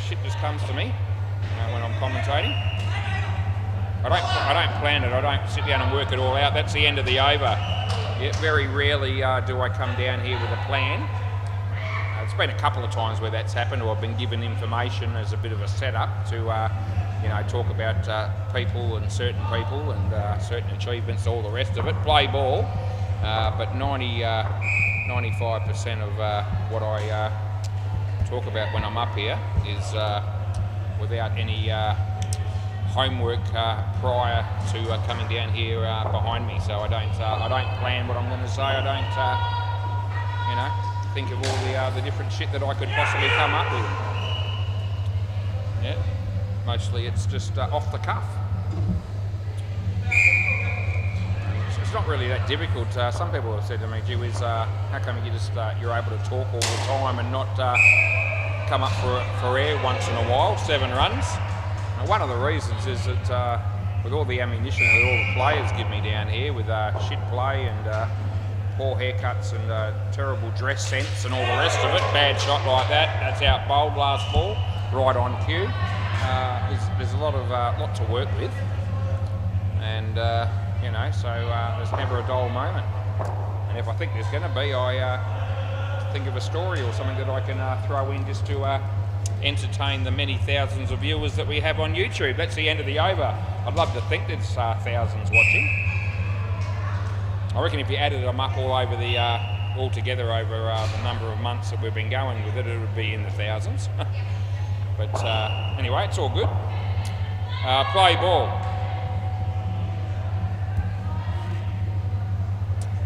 shit just comes to me when I'm commentating. I don't plan it. I don't sit down and work it all out. That's the end of the over. Yeah, very rarely do I come down here with a plan. It's been a couple of times where that's happened, or I've been given information as a bit of a setup to, talk about people and certain certain achievements, all the rest of it. Play ball, but 95% of what I talk about when I'm up here is without any homework prior to coming down here behind me. So I don't plan what I'm going to say. I don't, think of all the different shit that I could possibly come up with. Yeah, mostly it's just off the cuff. It's not really that difficult. Some people have said to me, gee whiz, how come you just you're able to talk all the time and not come up for air once in a while? 7 runs. Now, one of the reasons is that with all the ammunition that all the players give me down here with shit play and poor haircuts and terrible dress sense and all the rest of it, bad shot like that, that's out bowled last ball, right on cue. There's a lot to work with, and so there's never a dull moment. And if I think there's going to be, I think of a story or something that I can throw in just to entertain the many thousands of viewers that we have on YouTube. That's the end of the over. I'd love to think there's thousands watching. I reckon if you added them up all over all together over the number of months that we've been going with it, it would be in the thousands. But anyway, it's all good. Play ball.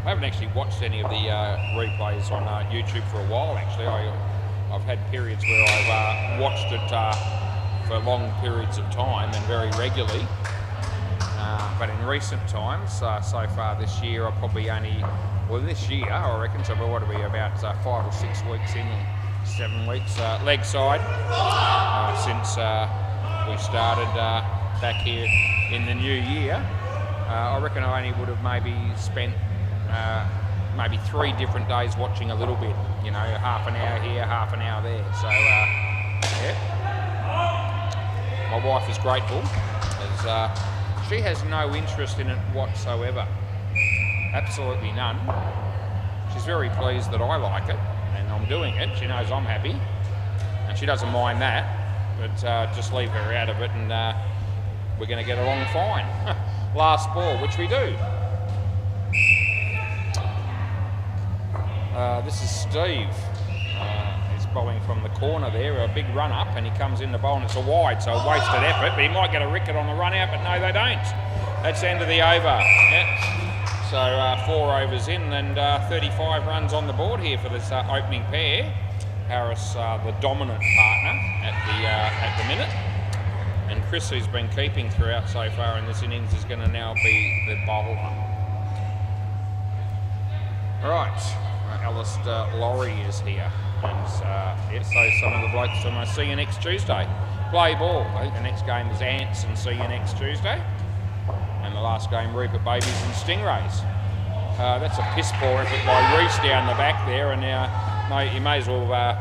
I haven't actually watched any of the replays on YouTube for a while, actually. I've had periods where I've watched it for long periods of time and very regularly. But in recent times, so far this year, I've probably this year, I reckon, so what are we, about 5 or 6 weeks in, 7 weeks, leg side, since we started back here in the new year. I reckon I only would have maybe spent maybe 3 different days watching a little bit, half an hour here, half an hour there. So, yeah. My wife is grateful, as she has no interest in it whatsoever. Absolutely none. She's very pleased that I like it and I'm doing it. She knows I'm happy and she doesn't mind that, but just leave her out of it and we're going to get along fine. Last ball, which we do. This is Steve. He's bowling from the corner there, a big run up, and he comes in the bowl and it's a wide, so a wasted effort, but he might get a wicket on the run out, but no, they don't. That's the end of the over. Yeah. So 4 overs in and 35 runs on the board here for this opening pair. Harris, the dominant partner at the minute, and Chris, who's been keeping throughout so far in this innings, is going to now be the bowler. Right. Alistair Laurie is here, and so some of the blokes from see you next Tuesday. Play ball. I think the next game is Ants and see you next Tuesday, and the last game Rupert Babies and Stingrays. That's a piss poor effort by Reese down the back there, and now he may as well have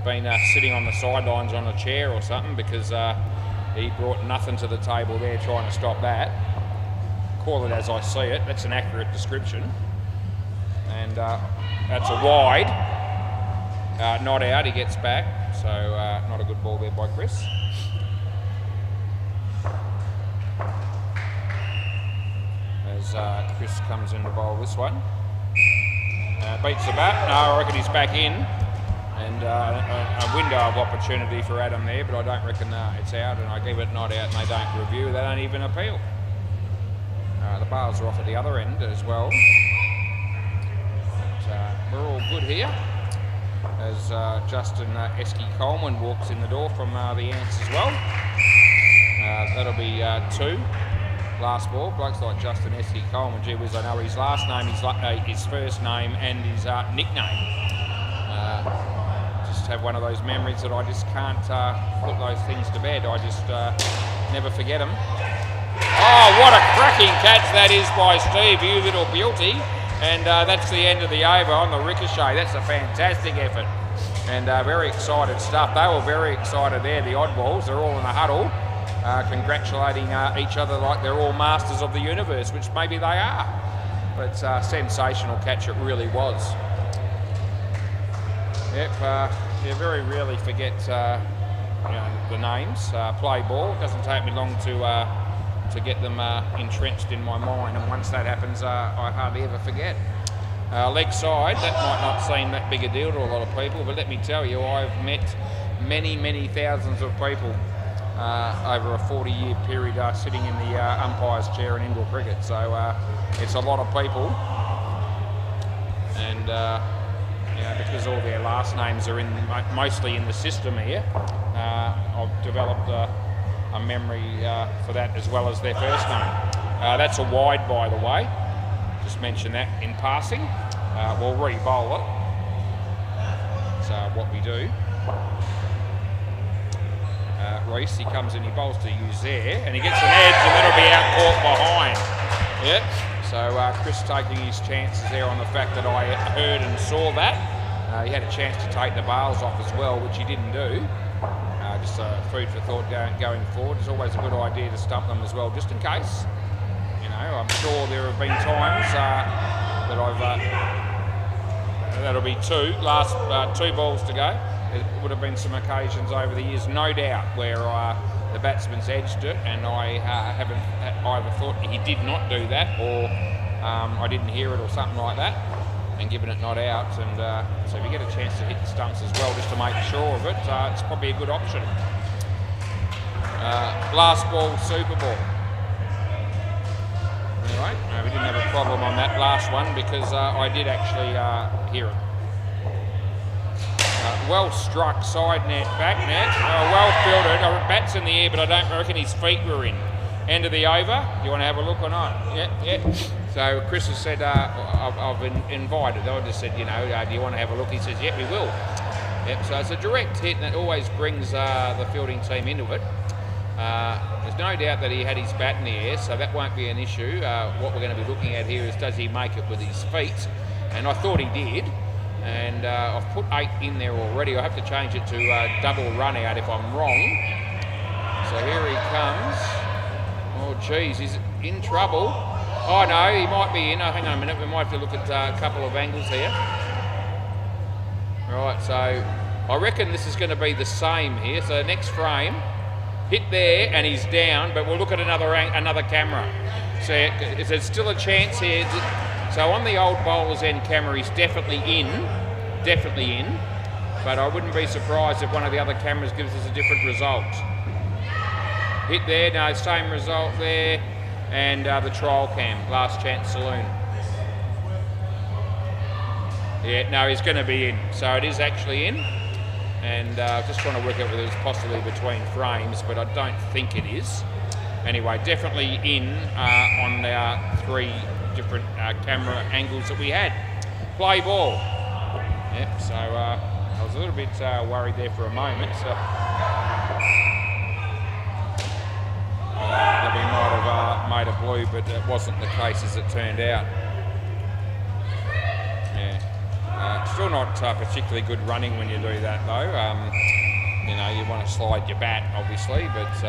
been sitting on the sidelines on a chair or something, because he brought nothing to the table there trying to stop that. Call it as I see it. That's an accurate description. And and that's a wide. Not out, he gets back, so not a good ball there by Chris. As Chris comes in to bowl this one. Beats the bat. No, I reckon he's back in. And a window of opportunity for Adam there, but I don't reckon it's out, and I give it not out, and they don't review, they don't even appeal. The bars are off at the other end as well. But, we're all good here. As Justin Esky-Coleman walks in the door from the Ants as well. That'll be 2. Last ball. Blokes like Justin Esky-Coleman, gee whiz, I know his last name, his first name and his nickname. Just have one of those memories that I just can't put those things to bed. I just never forget them. Oh, what a cracking catch that is by Steve, you little beauty. And that's the end of the over on the ricochet. That's a fantastic effort. And very excited stuff. They were very excited there, the oddballs. They're all in a huddle, congratulating each other like they're all masters of the universe, which maybe they are. But sensational catch it really was. Yep, you very rarely forget the names. Play ball. It doesn't take me long to get them entrenched in my mind, and once that happens, I hardly ever forget. Leg side, that might not seem that big a deal to a lot of people, but let me tell you, I've met many thousands of people over a 40-year period sitting in the umpire's chair in indoor cricket, so it's a lot of people, and because all their last names are mostly in the system here, I've developed a memory for that as well as their first name. That's a wide, by the way. Just mention that in passing. We'll re-bowl it. So what we do. Reese, he comes in, he bowls to use there, and he gets an edge, and that'll be out caught behind. Yep. So Chris taking his chances there on the fact that I heard and saw that. He had a chance to take the bails off as well, which he didn't do. Just food for thought going forward. It's always a good idea to stump them as well, just in case. I'm sure there have been times that that'll be 2, last 2 balls to go. There would have been some occasions over the years, no doubt, where the batsman's edged it, and I haven't either thought he did not do that, or I didn't hear it, or something like that, and given it not out. And so if you get a chance to hit the stumps as well, just to make sure of it, it's probably a good option. Last ball, Super Ball. Anyway, we didn't have a problem on that last one because I did actually hear it. Well struck, side net, back net, well fielded. Bat's in the air, but I don't reckon his feet were in. End of the over. You want to have a look or not? Yeah. So Chris has said, I've invited. I just said, do you want to have a look? He says, yep, we will. Yep. So it's a direct hit, and that always brings the fielding team into it. There's no doubt that he had his bat in the air, so that won't be an issue. What we're going to be looking at here is, does he make it with his feet? And I thought he did. And I've put 8 in there already. I have to change it to double run out if I'm wrong. So here he comes. Oh, geez, he's in trouble. Oh, no, he might be in. Oh, hang on a minute. We might have to look at a couple of angles here. Right, so I reckon this is going to be the same here. So next frame, hit there, and he's down, but we'll look at another camera. So there's still a chance here. So on the old bowler's end camera, he's definitely in, but I wouldn't be surprised if one of the other cameras gives us a different result. Hit there, no, same result there, and the trial cam, last chance saloon. Yeah, no, he's going to be in, so it is actually in, and just trying to work out whether it's possibly between frames, but I don't think it is. Anyway, definitely in on our 3 different camera angles that we had. Play ball. Yep, so I was a little bit worried there for a moment. So, that we might have made a blue, but it wasn't the case as it turned out. Yeah, still not particularly good running when you do that though. You want to slide your bat, obviously, but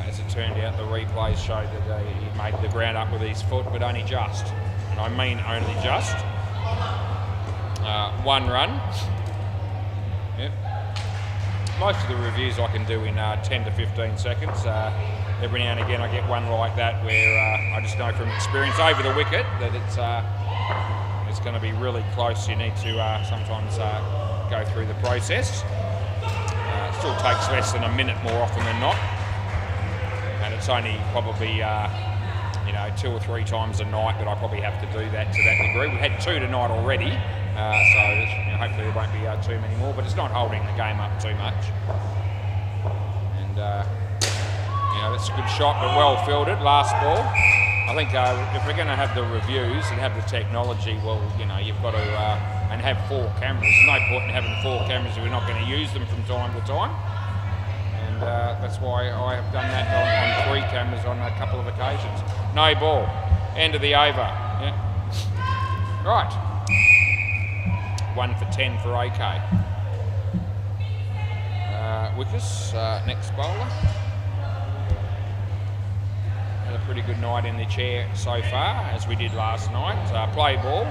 as it turned out, the replays showed that he made the ground up with his foot, but only just. and I mean only just. 1 run. Yep. Most of the reviews I can do in 10 to 15 seconds. Every now and again I get one like that where I just know from experience over the wicket that it's going to be really close. You need to sometimes go through the process. Still takes less than a minute more often than not, and it's only probably 2 or 3 times a night that I probably have to do that to that degree. We've had 2 tonight already, so hopefully there won't be too many more, but it's not holding the game up too much. And that's a good shot, but well fielded. Last ball. I think if we're going to have the reviews and have the technology, well, you've got to and have 4 cameras. There's no point in having 4 cameras if we're not going to use them from time to time. And that's why I have done that on 3 cameras on a couple of occasions. No ball. End of the over. Yeah. Right. 1 for 10 for AK. Wickers, next bowler. Had a pretty good night in the chair so far, as we did last night. Play ball.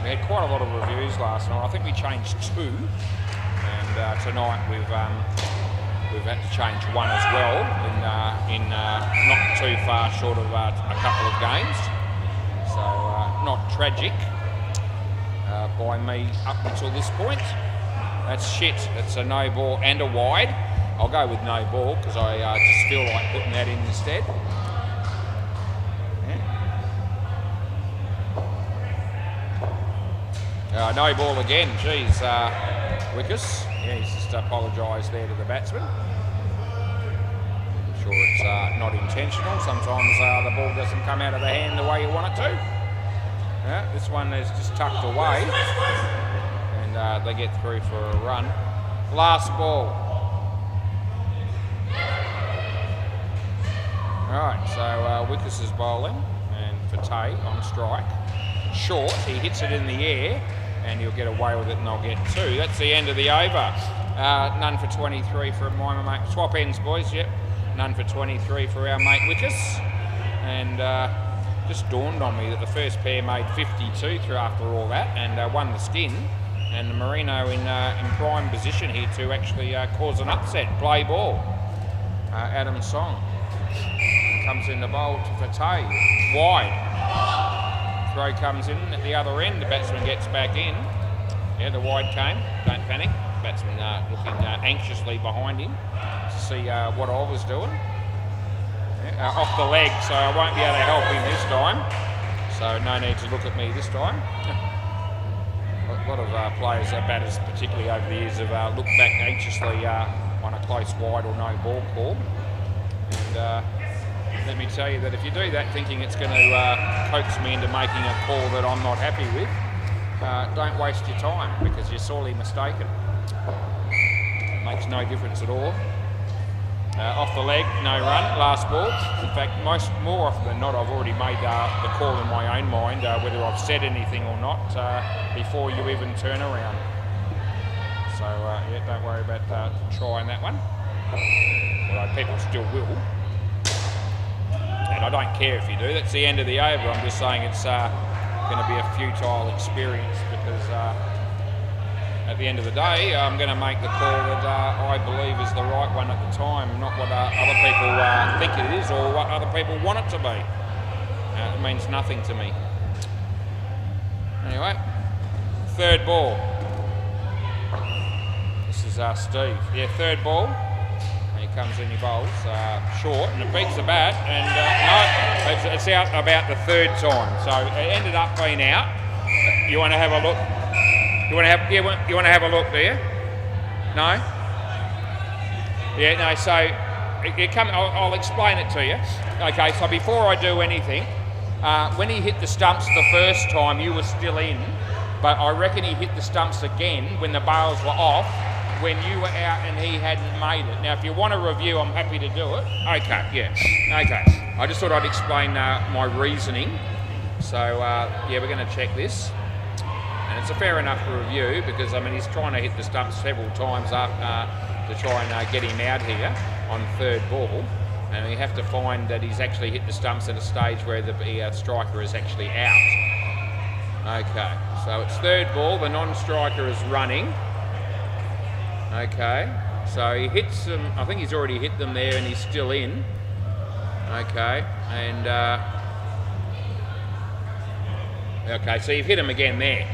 We had quite a lot of reviews last night. I think we changed 2, and tonight we've had to change 1 as well in not too far short of a couple of games. So not tragic by me up until this point. That's shit. It's a no ball and a wide. I'll go with no ball because I just feel like putting that in instead. No ball again. Geez, Wickers. Yeah, he's just apologised there to the batsman. I'm sure it's not intentional. Sometimes the ball doesn't come out of the hand the way you want it to. Yeah, this one is just tucked away, and they get through for a run. Last ball. Alright, so Wickers is bowling, and Fateh on strike. Short, he hits it in the air, and he'll get away with it, and I'll get 2. That's the end of the over. None for 23 for my mate. Swap ends, boys, yep. None for 23 for our mate Wickers. And just dawned on me that the first pair made 52 through after all that, and won the skin. And the Merino in prime position here to actually cause an upset. Play ball. Adam Song comes in the bowl to Fateh. Wide. Throw comes in at the other end. The batsman gets back in. Yeah, the wide came. Don't panic. Batsman looking anxiously behind him to see what I was doing. Yeah, off the leg, so I won't be able to help him this time. So no need to look at me this time. A lot of players, batters particularly over the years, have looked back anxiously on a close wide or no ball call. And let me tell you that if you do that thinking it's going to coax me into making a call that I'm not happy with, don't waste your time because you're sorely mistaken. It makes no difference at all. Off the leg, no run, last ball. In fact, more often than not, I've already made the call in my own mind, whether I've said anything or not, before you even turn around. So, yeah, don't worry about trying that one. Although people still will. And I don't care if you do. That's the end of the over. I'm just saying it's going to be a futile experience because at the end of the day, I'm going to make the call that I believe is the right one at the time, not what other people think it is or what other people want it to be. It means nothing to me. Anyway, 3rd ball. This is Steve. Yeah, 3rd ball. And he comes in, he bowls short, and it beats the bat, and no, it's out about the 3rd time. So it ended up being out. You want to have a look? You want to have a look, do you? No? Yeah, no, so I'll explain it to you. Okay, so before I do anything, when he hit the stumps the first time, you were still in, but I reckon he hit the stumps again when the bails were off, when you were out and he hadn't made it. Now, if you want a review, I'm happy to do it. Okay, yeah, okay. I just thought I'd explain my reasoning. So, yeah, we're going to check this. And it's a fair enough review because, I mean, he's trying to hit the stumps several times up to try and get him out here on 3rd ball. And you have to find that he's actually hit the stumps at a stage where the striker is actually out. Okay, so it's third ball. The non-striker is running. Okay, so he hits them. I think he's already hit them there, and he's still in. Okay, and okay, so you've hit him again there.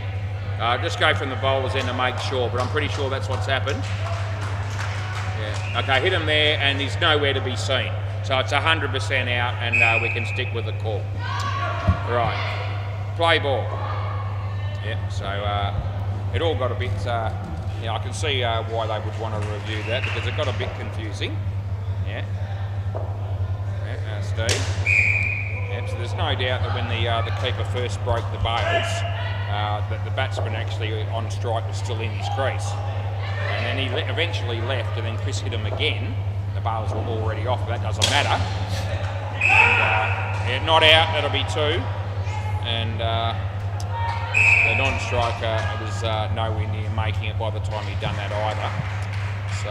Just go from the bowler's end to make sure, but I'm pretty sure that's what's happened. Yeah. Okay, hit him there, and he's nowhere to be seen. So it's 100% out, and we can stick with the call. Right, play ball. Yeah, so it all got a bit. Yeah, I can see why they would want to review that, because it got a bit confusing. Yeah. Yeah, Steve. Yeah, so there's no doubt that when the keeper first broke the bails, that the batsman actually on strike was still in his crease. And then he eventually left, and then Chris hit him again. The bails were already off, but that doesn't matter. And, yeah, not out, that'll be 2. And the non-striker was nowhere near making it by the time he'd done that either. So,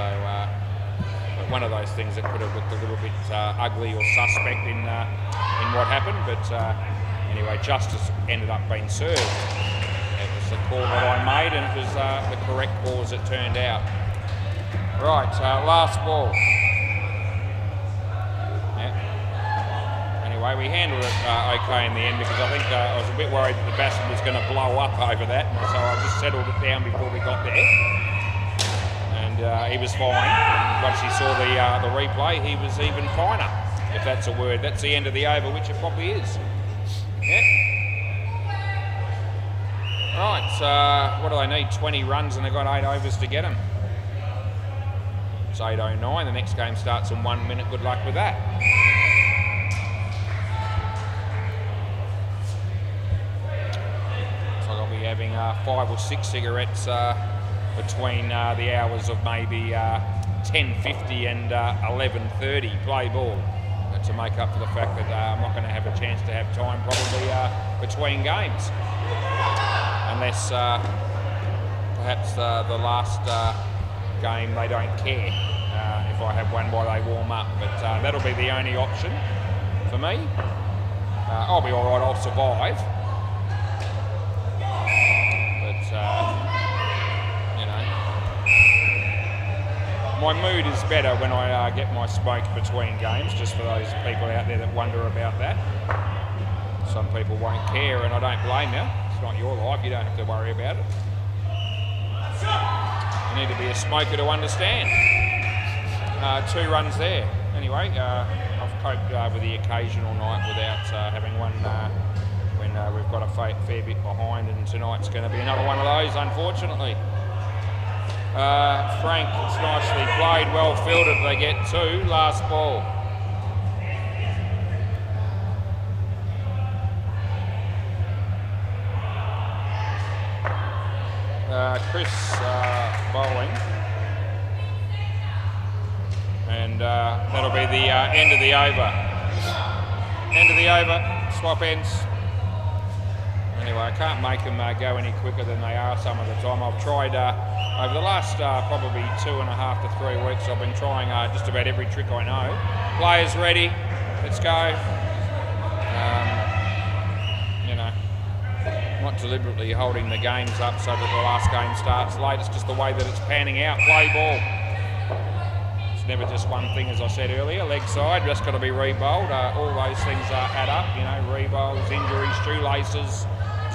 but one of those things that could have looked a little bit ugly or suspect in what happened. But anyway, justice ended up being served. It was the call that I made, and it was the correct call as it turned out. Right, last ball. Anyway, we handled it okay in the end, because I think I was a bit worried that the batsman was going to blow up over that, and so I just settled it down before we got there. And he was fine. Once he saw the replay, he was even finer, if that's a word. That's the end of the over, which it probably is. Yeah. Right, what do they need? 20 runs, and they've got 8 overs to get them. It's 8:09. The next game starts in 1 minute. Good luck with that. Having 5 or 6 cigarettes between the hours of maybe 10:50 and 11:30. Play ball to make up for the fact that I'm not going to have a chance to have time probably between games, unless perhaps the last game they don't care if I have one while they warm up, but that'll be the only option for me. I'll be all right, I'll survive. You know, my mood is better when I get my smoke between games, just for those people out there that wonder about that. Some people won't care, and I don't blame you. It's not your life, you don't have to worry about it. You need to be a smoker to understand. 2 runs there. Anyway, I've coped with the occasional night without having one when we've got a fair bit behind, and tonight's going to be another one of those, unfortunately. Frank, it's nicely played, well fielded. They get 2. Last ball. Chris bowling, and that'll be the end of the over. End of the over. Swap ends. Anyway, I can't make them go any quicker than they are some of the time. I've tried over the last probably 2.5 to 3 weeks. I've been trying just about every trick I know. Players ready. Let's go. You know, not deliberately holding the games up so that the last game starts late. It's just the way that it's panning out. Play ball. It's never just one thing, as I said earlier. Leg side, just got to be re-bowled. All those things add up. You know, re-bowls, injuries, shoelaces,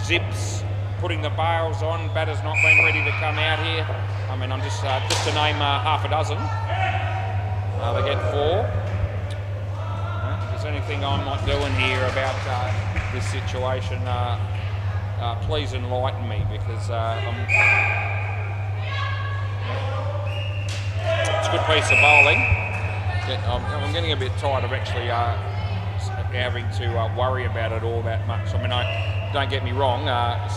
zips, putting the bails on. Batter's not been ready to come out here. I mean, I'm just to name half a dozen. They get 4. If there's anything I'm not doing here about this situation, please enlighten me, because it's a good piece of bowling. I'm getting a bit tired of actually having to worry about it all that much. I mean, don't get me wrong, I'm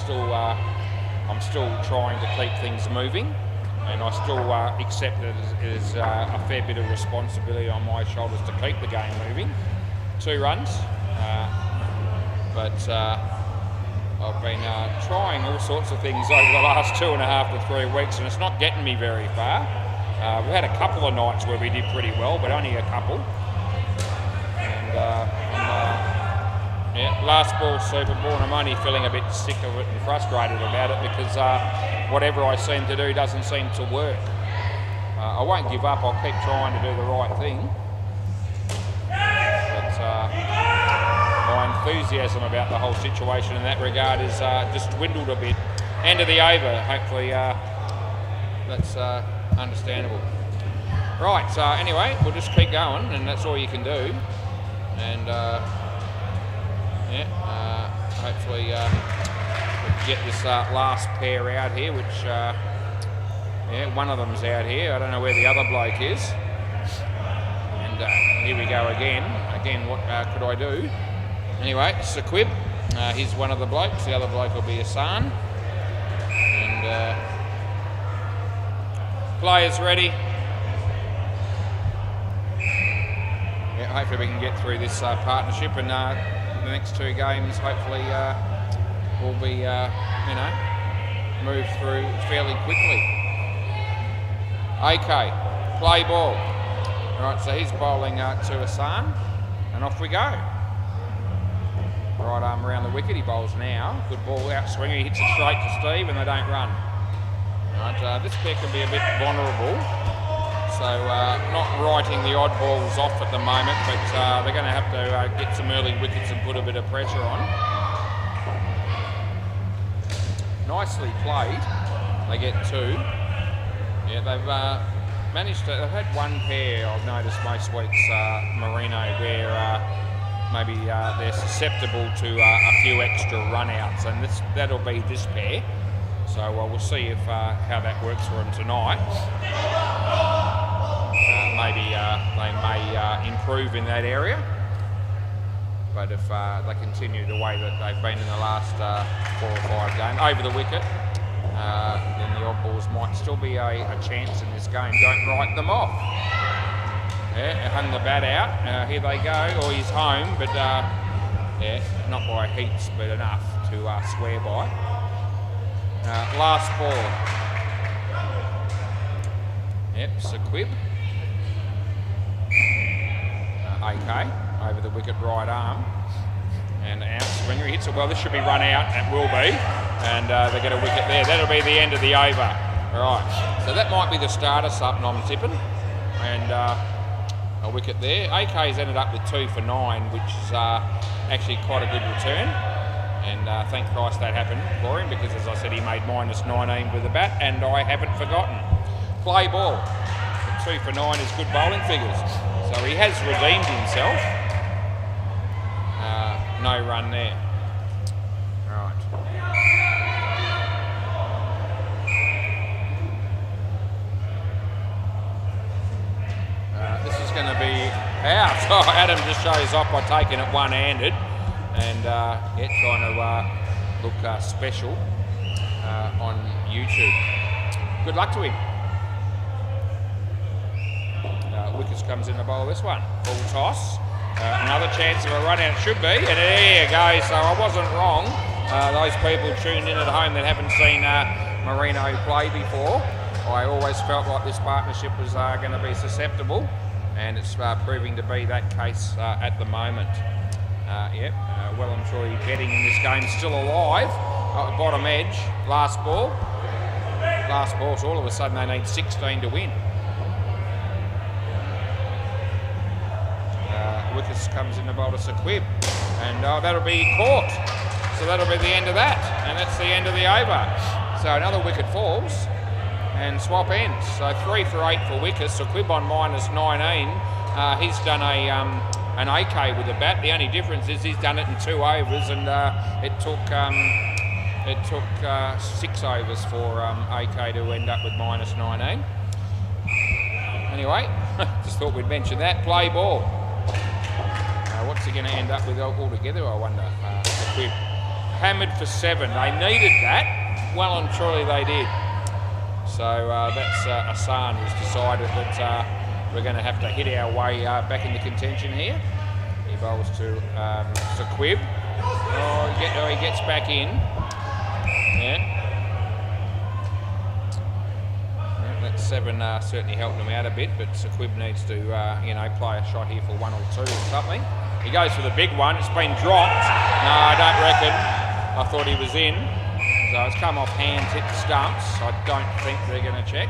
still trying to keep things moving, and I still accept that it is a fair bit of responsibility on my shoulders to keep the game moving. 2 runs, but I've been trying all sorts of things over the last 2.5 to 3 weeks, and it's not getting me very far. We had a couple of nights where we did pretty well, but only a couple. And Yeah, last ball Super Ball, and I'm only feeling a bit sick of it and frustrated about it because whatever I seem to do doesn't seem to work. I won't give up, I'll keep trying to do the right thing. But my enthusiasm about the whole situation in that regard is just dwindled a bit. End of the over, hopefully that's understandable. Right, so anyway, we'll just keep going, and that's all you can do. And hopefully we can get this last pair out here, which one of them's out here. I don't know where the other bloke is. And here we go again. Again, what could I do? Anyway, Sequib, he's one of the blokes. The other bloke will be Hassan. And players ready. Yeah, hopefully we can get through this partnership, and the next two games hopefully will be, move through fairly quickly. Okay, play ball. All right, so he's bowling to Hassan, and off we go. Right arm around the wicket, he bowls now. Good ball out swinger, he hits it straight to Steve, and they don't run. Right, this pair can be a bit vulnerable, so not writing the odd balls off at the moment, but they're going to have to get some early wickets and put a bit of pressure on. Nicely played. They get two. Yeah, they've managed to. They've had one pair, I've noticed most weeks, Merino, where maybe they're susceptible to a few extra run-outs, and that'll be this pair. So we'll see if how that works for them tonight. Maybe they may improve in that area, but if they continue the way that they've been in the last 4 or 5 games over the wicket, then the odd balls might still be a chance in this game. Don't write them off. Yeah, hung the bat out. Here they go. Or he's home, but not by heaps, but enough to swear by. Last ball. Yep, Sequib. AK over the wicket right arm. And out swinger, he hits it well. This should be run out, and it will be. And they get a wicket there. That'll be the end of the over. Right, so that might be the start of something I'm tipping. And a wicket there. AK's ended up with 2 for 9, which is actually quite a good return. And thank Christ that happened for him, because as I said, he made -19 with the bat, and I haven't forgotten. Play ball. 2 for 9 is good bowling figures. So he has redeemed himself. No run there. Right. This is going to be out. Oh, Adam just shows off by taking it one-handed, and trying to look special on YouTube. Good luck to him. Wickets comes in the bowl this one. Full toss. Another chance of a run out, should be, and there you go. So I wasn't wrong. Those people tuned in at home that haven't seen Merino play before, I always felt like this partnership was going to be susceptible, and it's proving to be that case at the moment. Well and truly betting in this game still alive. Bottom edge, last ball. Last ball, so all of a sudden they need 16 to win. Wickets comes in the bowl to Sequib, and that'll be caught. So that'll be the end of that, and that's the end of the over. So another wicket falls, and swap ends. So 3 for 8 for wickets. Sequib on -19. He's done an AK with the bat. The only difference is he's done it in 2 overs, and it took 6 overs for AK to end up with -19. Anyway, just thought we'd mention that. Play ball. What's he going to end up with altogether, I wonder? Sequib. Hammered for 7. They needed that. Well and truly they did. So that's Hassan who's decided that we're going to have to hit our way back into contention here. He bowls to Sequib. He gets back in. That 7 certainly helped him out a bit, but Sequib needs to, play a shot here for 1 or 2 or something. He goes for the big one. It's been dropped. No, I don't reckon. I thought he was in. So it's come off hands, hit the stumps. I don't think they're going to check.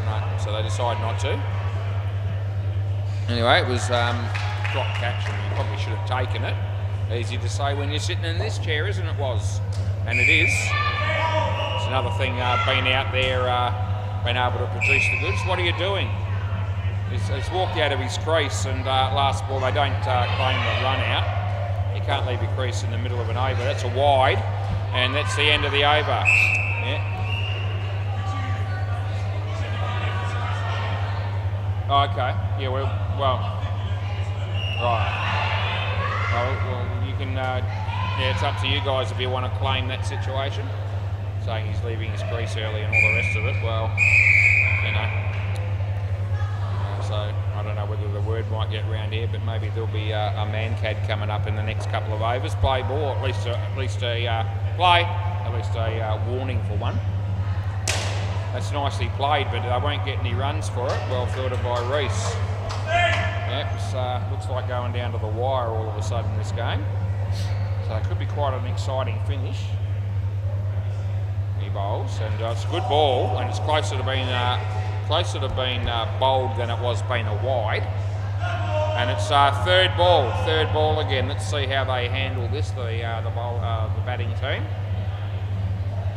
No, so they decide not to. Anyway, it was drop catch, and you probably should have taken it. Easy to say when you're sitting in this chair, isn't it? Was, and it is. It's another thing being out there, being able to produce the goods. What are you doing? He's walked out of his crease, and last ball they don't claim the run out. You can't leave your crease in the middle of an over. That's a wide, and that's the end of the over. Yeah. Oh, okay. Yeah. Well. Right. Well, you can. Yeah, it's up to you guys if you want to claim that situation. Saying he's leaving his crease early and all the rest of it. Well, you know. So I don't know whether the word might get round here, but maybe there'll be a man-cad coming up in the next couple of overs. Play ball, at least a warning for one. That's nicely played, but they won't get any runs for it. Well fielded by Reese. Yep, looks like going down to the wire all of a sudden this game. So it could be quite an exciting finish. He bowls, and it's a good ball, and it's closer to being bowled than it was being a wide. And it's third ball again. Let's see how they handle this. The batting team.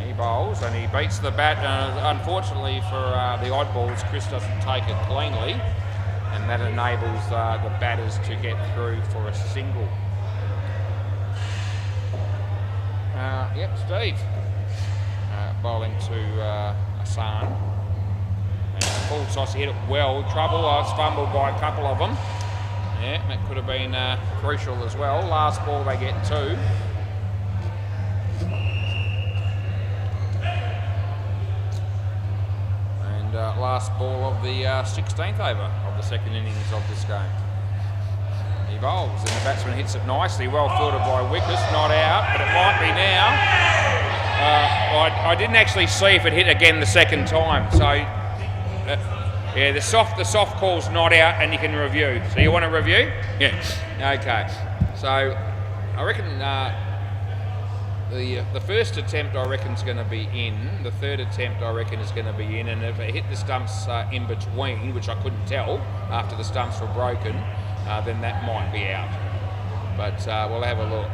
He bowls and he beats the bat. Unfortunately for the odd balls, Chris doesn't take it cleanly, and that enables the batters to get through for a single. Yep, Steve bowling to Hassan. Full toss, he hit it well. Trouble, I was fumbled by a couple of them. Yeah, that could have been crucial as well. Last ball they get 2. And last ball of the 16th over of the second innings of this game. He bowls and the batsman hits it nicely. Well fielded by Wickers, not out, but it might be now. I didn't actually see if it hit again the second time, so yeah, the soft call's not out, and you can review. So you want to review? Yeah. Okay. So I reckon the first attempt I reckon is going to be in. The third attempt I reckon is going to be in, and if it hit the stumps in between, which I couldn't tell after the stumps were broken, then that might be out. But we'll have a look.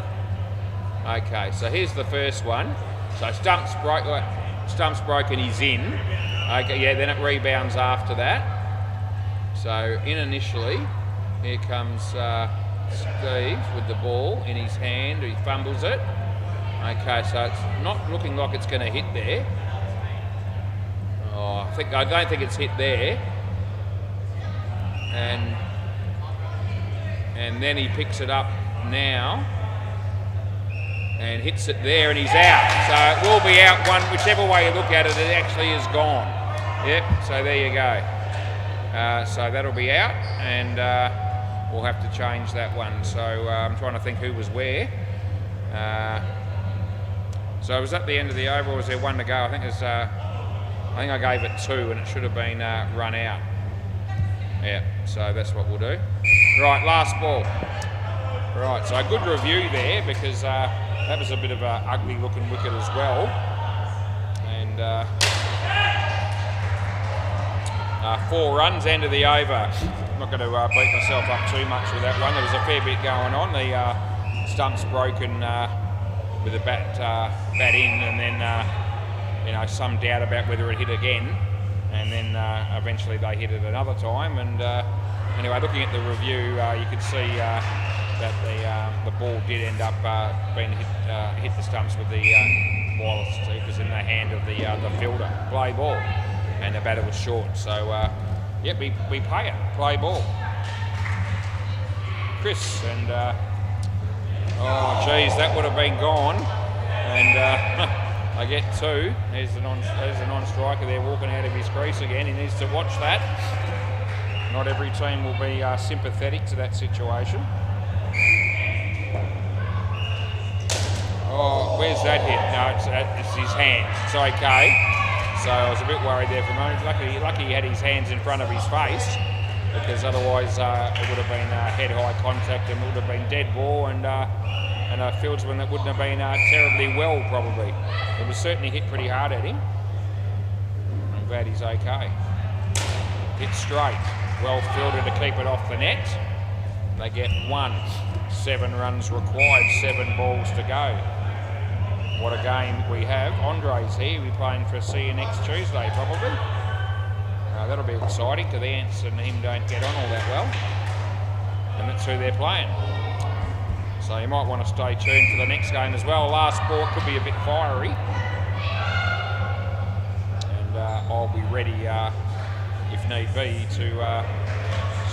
Okay. So here's the first one. So stumps broken, he's in. Okay, yeah, then it rebounds after that. So in initially, here comes Steve with the ball in his hand. He fumbles it. Okay, so it's not looking like it's going to hit there. Oh, I don't think it's hit there. And then he picks it up now and hits it there, and he's out. So it will be out one, whichever way you look at it, it actually is gone. Yep, so there you go. So that'll be out, and we'll have to change that one. So I'm trying to think who was where. So it was at the end of the over, or was there one to go? I think I gave it 2, and it should have been run out. Yeah, so that's what we'll do. Right, last ball. Right, so a good review there, because that was a bit of an ugly looking wicket as well. And 4 runs, end of the over. I'm not going to beat myself up too much with that one. There was a fair bit going on. The stumps broken with the bat in, and then some doubt about whether it hit again. And then eventually they hit it another time. And anyway, looking at the review, you could see that the ball did end up being hit the stumps with the wireless. It was in the hand of the fielder. Play ball, and the batter was short. So yep, we pay it. Play ball. Chris, and oh geez, that would have been gone. And I get 2. There's the non-striker there walking out of his crease again. He needs to watch that. Not every team will be sympathetic to that situation. Oh, where's that hit? No, it's his hands. It's okay. So I was a bit worried there for a moment. Lucky he had his hands in front of his face, because otherwise it would have been head-high contact and would have been dead ball, and a fieldsman that wouldn't have been terribly well, probably. It was certainly hit pretty hard at him. I'm glad he's okay. Hit straight. Well fielded to keep it off the net. They get 1. 7 runs required, 7 balls to go. What a game we have. Andre's here. We're playing for see you next Tuesday, probably. That'll be exciting, because the Ants and him don't get on all that well. And that's who they're playing. So you might want to stay tuned for the next game as well. Last ball could be a bit fiery. And I'll be ready, if need be, to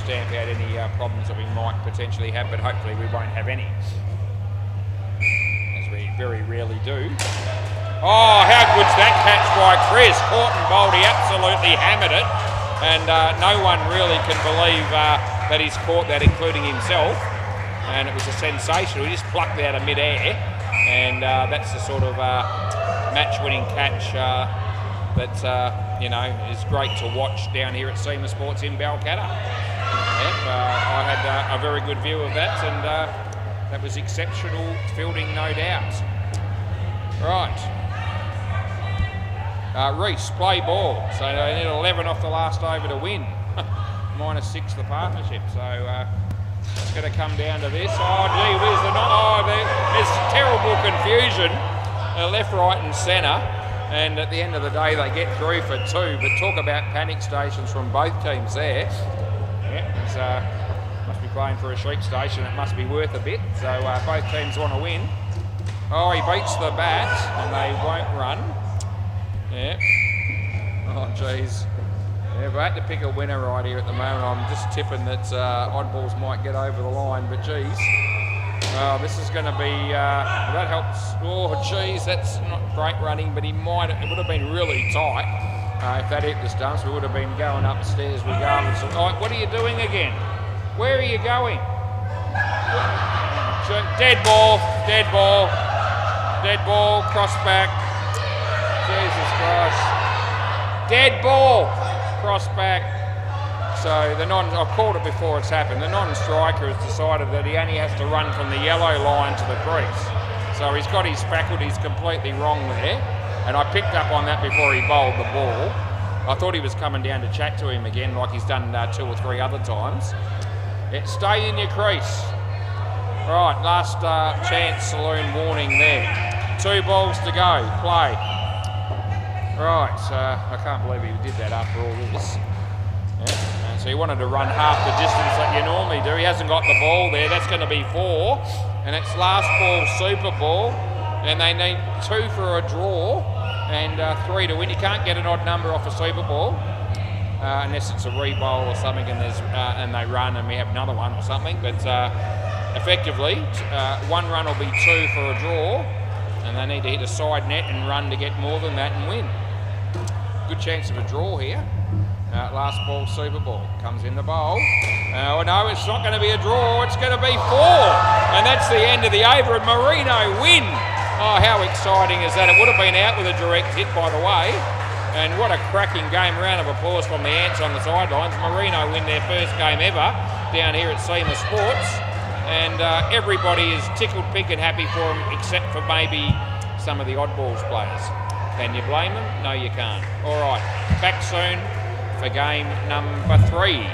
stamp out any problems that we might potentially have, but hopefully we won't have any, as we very rarely do. Oh, how good's that catch by Chris? Caught and bowled, he absolutely hammered it, and no one really can believe that he's caught that, including himself, and it was a sensation. He just plucked it out of mid-air, and that's the sort of match-winning catch that is great to watch down here at SEMA Sports in Balcatta. Yep, I had a very good view of that, and that was exceptional fielding, no doubt. Right. Reese, play ball. So they need 11 off the last over to win. -6 the partnership. So it's going to come down to this. Oh, gee whiz, there's terrible confusion, left, right and centre. And at the end of the day, they get through for 2. But talk about panic stations from both teams there. Yeah, must be playing for a sheep station. It must be worth a bit. So both teams want to win. Oh, he beats the bat, and they won't run. Yeah. Oh, geez. Yeah, if I had to pick a winner right here at the moment, I'm just tipping that oddballs might get over the line. But geez, this is going to be that helps. Oh, geez, that's not great running, but it would have been really tight. If that hit the stumps, we would have been going upstairs regardless. Oh, what are you doing again? Where are you going? Dead ball, dead ball, dead ball, cross back. Jesus Christ. Dead ball, cross back. So I've called it before it's happened. The non-striker has decided that he only has to run from the yellow line to the crease. So he's got his faculties completely wrong there. And I picked up on that before he bowled the ball. I thought he was coming down to chat to him again, like he's done 2 or 3 other times. Yeah, stay in your crease. Right, last chance saloon warning there. 2 balls to go. Play. Right, I can't believe he did that after all this. Yeah. So he wanted to run half the distance that you normally do. He hasn't got the ball there. That's going to be 4. And it's last ball, super ball. And they need 2 for a draw and 3 to win. You can't get an odd number off a super ball unless it's a re-bowl or something, and they run and we have another one or something. But effectively, 1 run will be 2 for a draw, and they need to hit a side net and run to get more than that and win. Good chance of a draw here. Last ball, super ball. Comes in the bowl. Oh no, it's not going to be a draw. It's going to be 4. And that's the end of the over, and Marino win. Oh, how exciting is that? It would have been out with a direct hit, by the way. And what a cracking game. Round of applause from the Ants on the sidelines. Marino win their first game ever down here at SEMA Sports. And everybody is tickled pink and happy for them, except for maybe some of the oddballs players. Can you blame them? No, you can't. All right, back soon for game number 3.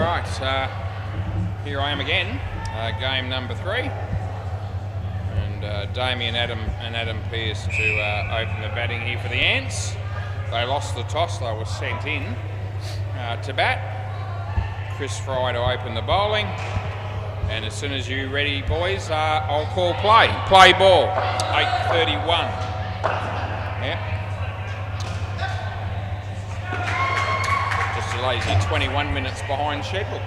Alright, here I am again, game number 3. And Damien and Adam Pearce to open the batting here for the Ants. They lost the toss, they were sent in to bat. Chris Fry to open the bowling. And as soon as you're ready, boys, I'll call play. Play ball, 8:31. Yeah. Just delays you 21 minutes behind schedule.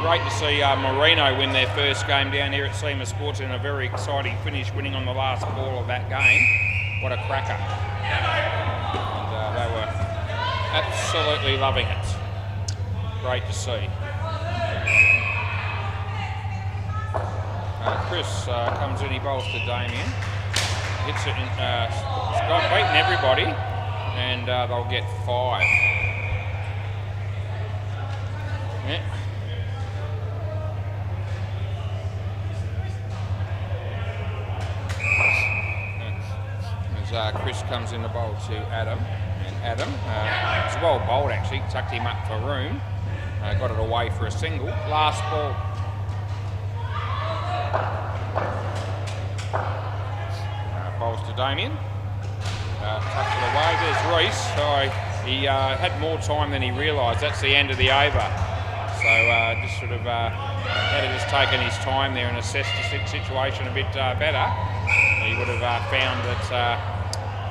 Great to see Merino win their first game down here at SEMA Sports in a very exciting finish, winning on the last ball of that game. What a cracker. And they were absolutely loving it. Great to see. Chris comes in, he bowls to Damien. Hits it in, Scott beaten everybody, and they'll get 5. Yeah. As Chris comes in the bowl to Adam, and Adam, it's well bowled actually, tucked him up for room, got it away for a single. Last ball. Bowls to Damien, tucked it away. There's Reese. So he had more time than he realised. That's the end of the over. So just sort of had he just taken his time there and assessed the situation a bit better, he would have found that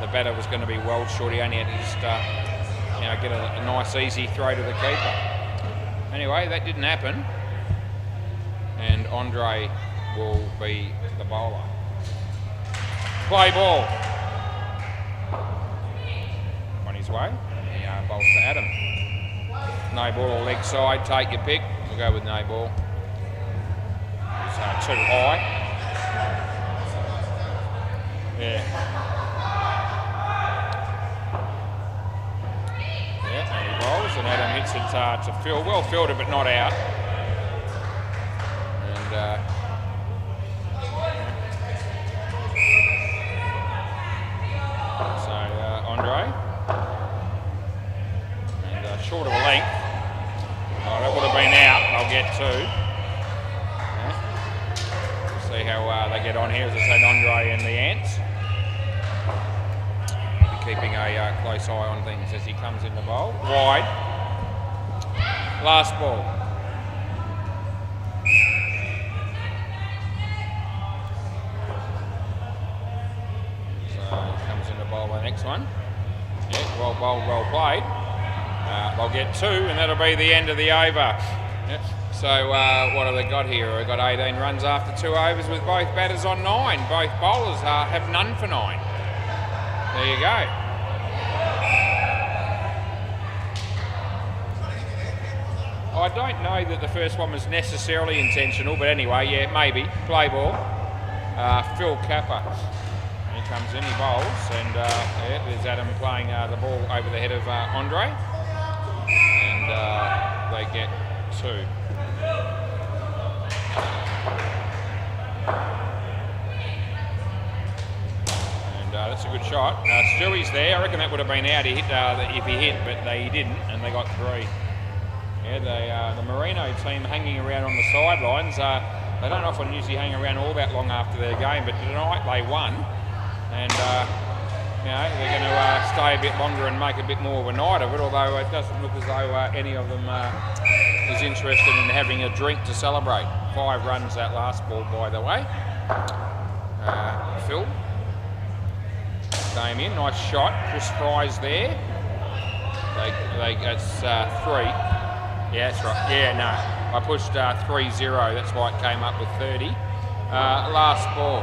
the batter was going to be well short. He only had to just get a nice easy throw to the keeper. Anyway, that didn't happen, and Andre will be the bowler. Play ball. On his way, he bowls to Adam. No ball or leg side, take your pick. We'll go with no ball. It's too high. Yeah. And he bowls, and Adam hits it to field. Well fielded, but not out. And Andre. And short of a length. Oh, that would have been out. They'll get 2. Yeah. We'll see how they get on here. As I said, Andre and the Ants. Keeping a close eye on things as he comes in the bowl. Wide. Last ball. So he comes in the bowl the next one. Yeah, well bowled, well played. They'll get 2 and that'll be the end of the over. Yeah. So what have they got here? We've got 18 runs after 2 overs with both batters on 9. Both bowlers have none for 9. There you go. I don't know that the first one was necessarily intentional, but anyway, yeah, maybe. Play ball. Phil Capper. He comes in, he bowls, and yeah, there's Adam playing the ball over the head of Andre. And they get 2. That's a good shot. Stewie's there. I reckon that would have been out if he hit, but he didn't, and they got 3. Yeah, the Merino team hanging around on the sidelines. They don't often usually hang around all that long after their game, but tonight they won, and they're going to stay a bit longer and make a bit more of a night of it. Although it doesn't look as though any of them is interested in having a drink to celebrate. 5 runs that last ball, by the way. Phil. Damien, nice shot. Chris Fry's there. It's 3. Yeah, that's right. Yeah, no. I pushed 3-0. That's why it came up with 30. Last ball.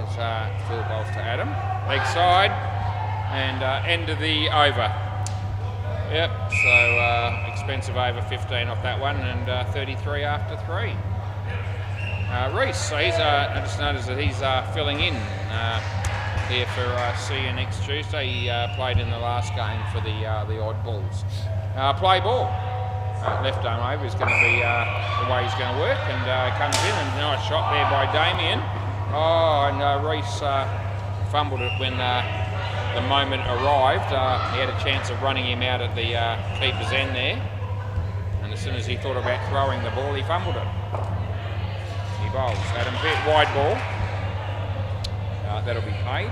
As Phil bowls to Adam. Leg side. And end of the over. Yep, so expensive over 15 off that one, and 33 after 3. Reese, so I just noticed that he's filling in here for see you next Tuesday. He played in the last game for the Oddballs. Play ball. Left arm over is going to be the way he's going to work, and comes in, and nice shot there by Damien. Oh, and Reese fumbled it when the moment arrived, he had a chance of running him out at the keeper's end there. And as soon as he thought about throwing the ball, he fumbled it. He bowls. Adam Pitt, wide ball. That'll be paid.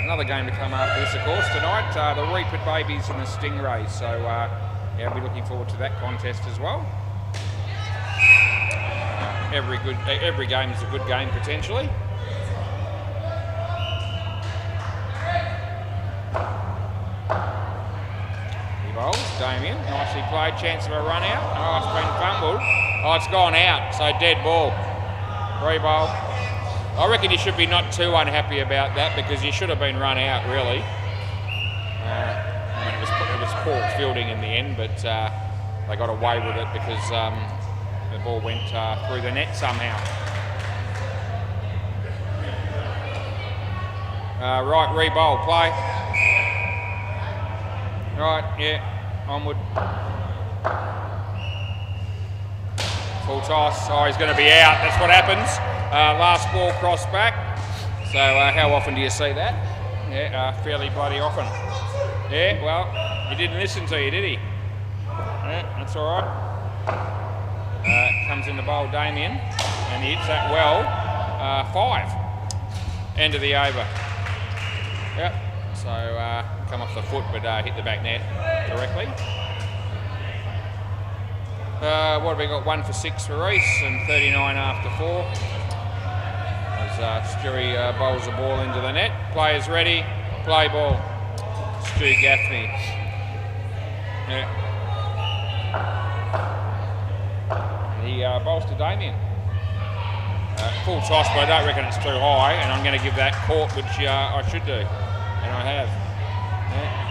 Another game to come after this, of course, tonight. The Reapert Babies and the Stingrays. So, yeah, I'll be looking forward to that contest as well. Every game is a good game, potentially. Damien, nicely played, chance of a run out. Oh, it's been fumbled. Oh, it's gone out, so dead ball. Free ball. I reckon you should be not too unhappy about that because you should have been run out, really. I mean, it was poor fielding in the end, but they got away with it because the ball went through the net somehow. Right, re-bowl, play. Right, yeah. Onward. Full toss. Oh, he's going to be out. That's what happens. Last ball cross back. So how often do you see that? Yeah, fairly bloody often. Yeah, well, he didn't listen to you, did he? Yeah, that's all right. Comes in the bowl, Damien, and he hits that well. 5. End of the over. Yep. So come off the foot, but hit the back net directly. What have we got? 1 for 6 for Reese and 39 after 4. As Stewie bowls the ball into the net. Players ready. Play ball. Stu Gaffney. Yeah. He bowls to Damien. Full toss, but I don't reckon it's too high, and I'm going to give that Court, which I should do. And I have. Yeah.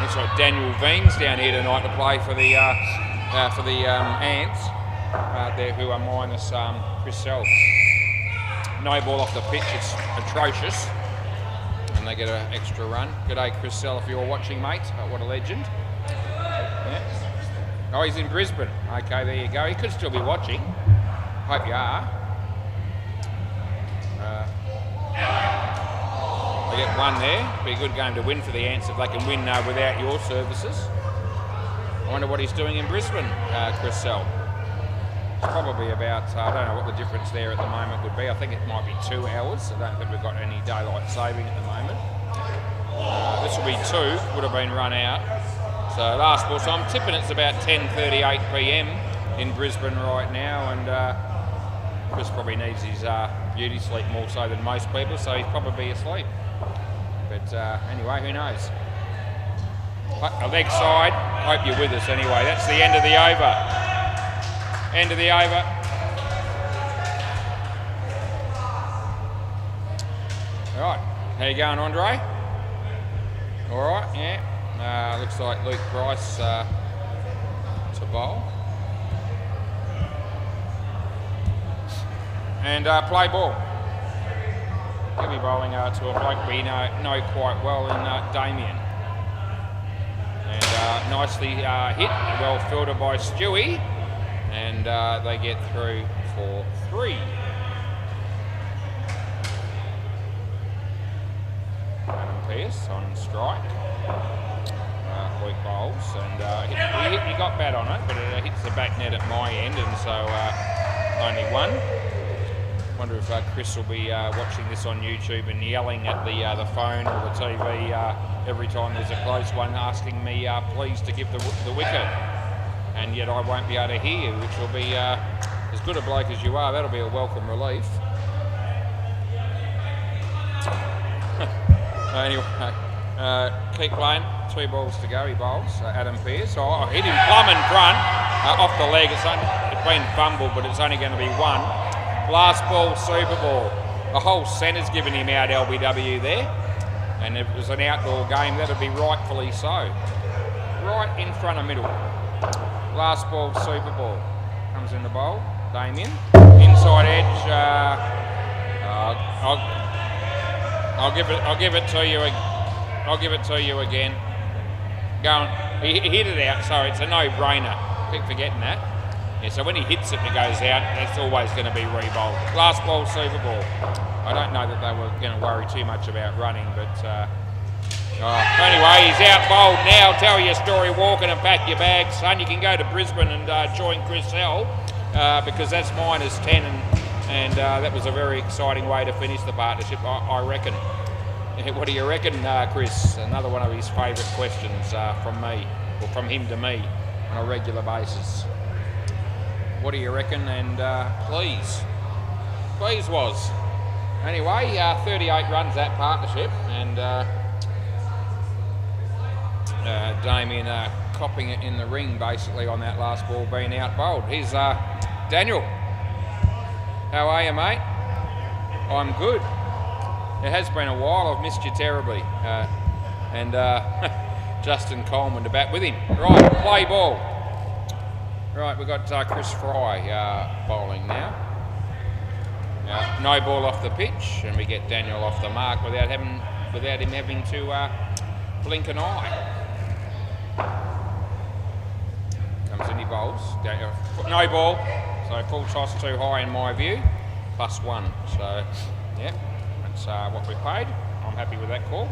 Looks like Daniel Veen's down here tonight to play for the Ants, there who are minus Chris Self. No ball off the pitch, it's atrocious, and they get an extra run. G'day, Chris Sell, if you're watching, mate. What a legend. Yeah. Oh, he's in Brisbane. Okay, there you go. He could still be watching. Hope you are. They get one there. Be a good game to win for the Ants if they can win without your services. I wonder what he's doing in Brisbane, Chris Sell. It's probably about, I don't know what the difference there at the moment would be. I think it might be 2 hours. I don't think we've got any daylight saving at the moment. This will be 2, would have been run out. So last ball, so I'm tipping it's about 10:38 p.m. in Brisbane right now, and Chris probably needs his beauty sleep more so than most people, so he's probably asleep. But anyway, who knows? A leg side, hope you're with us anyway. That's the end of the over. End of the over. All right, how you going, Andre? All right, yeah. Looks like Luke Price to bowl. And play ball. He'll be bowling to a bloke we know quite well in Damien. And nicely hit, well fielded by Stewie. And they get through for 3. Adam Pearce on strike. Luke bowls, and he got bad on it, but it hits the back net at my end, and so only 1. Wonder if Chris will be watching this on YouTube and yelling at the phone or the TV every time there's a close one, asking me please to give the wicket, and yet I won't be able to hear you, which will be as good a bloke as you are. That'll be a welcome relief. Anyway, keep playing. 2 balls to go. He bowls. Adam Pearce. Oh, hit him plumb in front, off the leg. It's been fumbled, but it's only going to be 1. Last ball, Super Ball. The whole centre's given him out LBW there. And if it was an outdoor game, that'd be rightfully so. Right in front of middle. Last ball, Super Ball. Comes in the bowl. Damien. Inside edge. I'll give it to you. I'll give it to you again. Going. He hit it out, so it's a no-brainer. Keep forgetting that. Yeah, so when he hits it and it goes out, that's always going to be re-bowled. Last ball, Super Ball. I don't know that they were going to worry too much about running, but anyway, he's out bowled now. Tell your story walking and pack your bags, son. You can go to Brisbane and join Chris L because that's -10, and that was a very exciting way to finish the partnership, I reckon. What do you reckon, Chris? Another one of his favourite questions from me, or from him to me on a regular basis. What do you reckon? And please was. Anyway, 38 runs that partnership, and Damien copping it in the ring basically on that last ball being out bowled. Here's Daniel. How are you, mate? I'm good. It has been a while. I've missed you terribly. And Justin Coleman to bat with him. Right, play ball. Right, we've got Chris Fry bowling now. No ball off the pitch, and we get Daniel off the mark without him having to blink an eye. Comes in, he bowls. No ball, so full toss too high in my view. +1. So, yeah, that's what we paid. I'm happy with that call.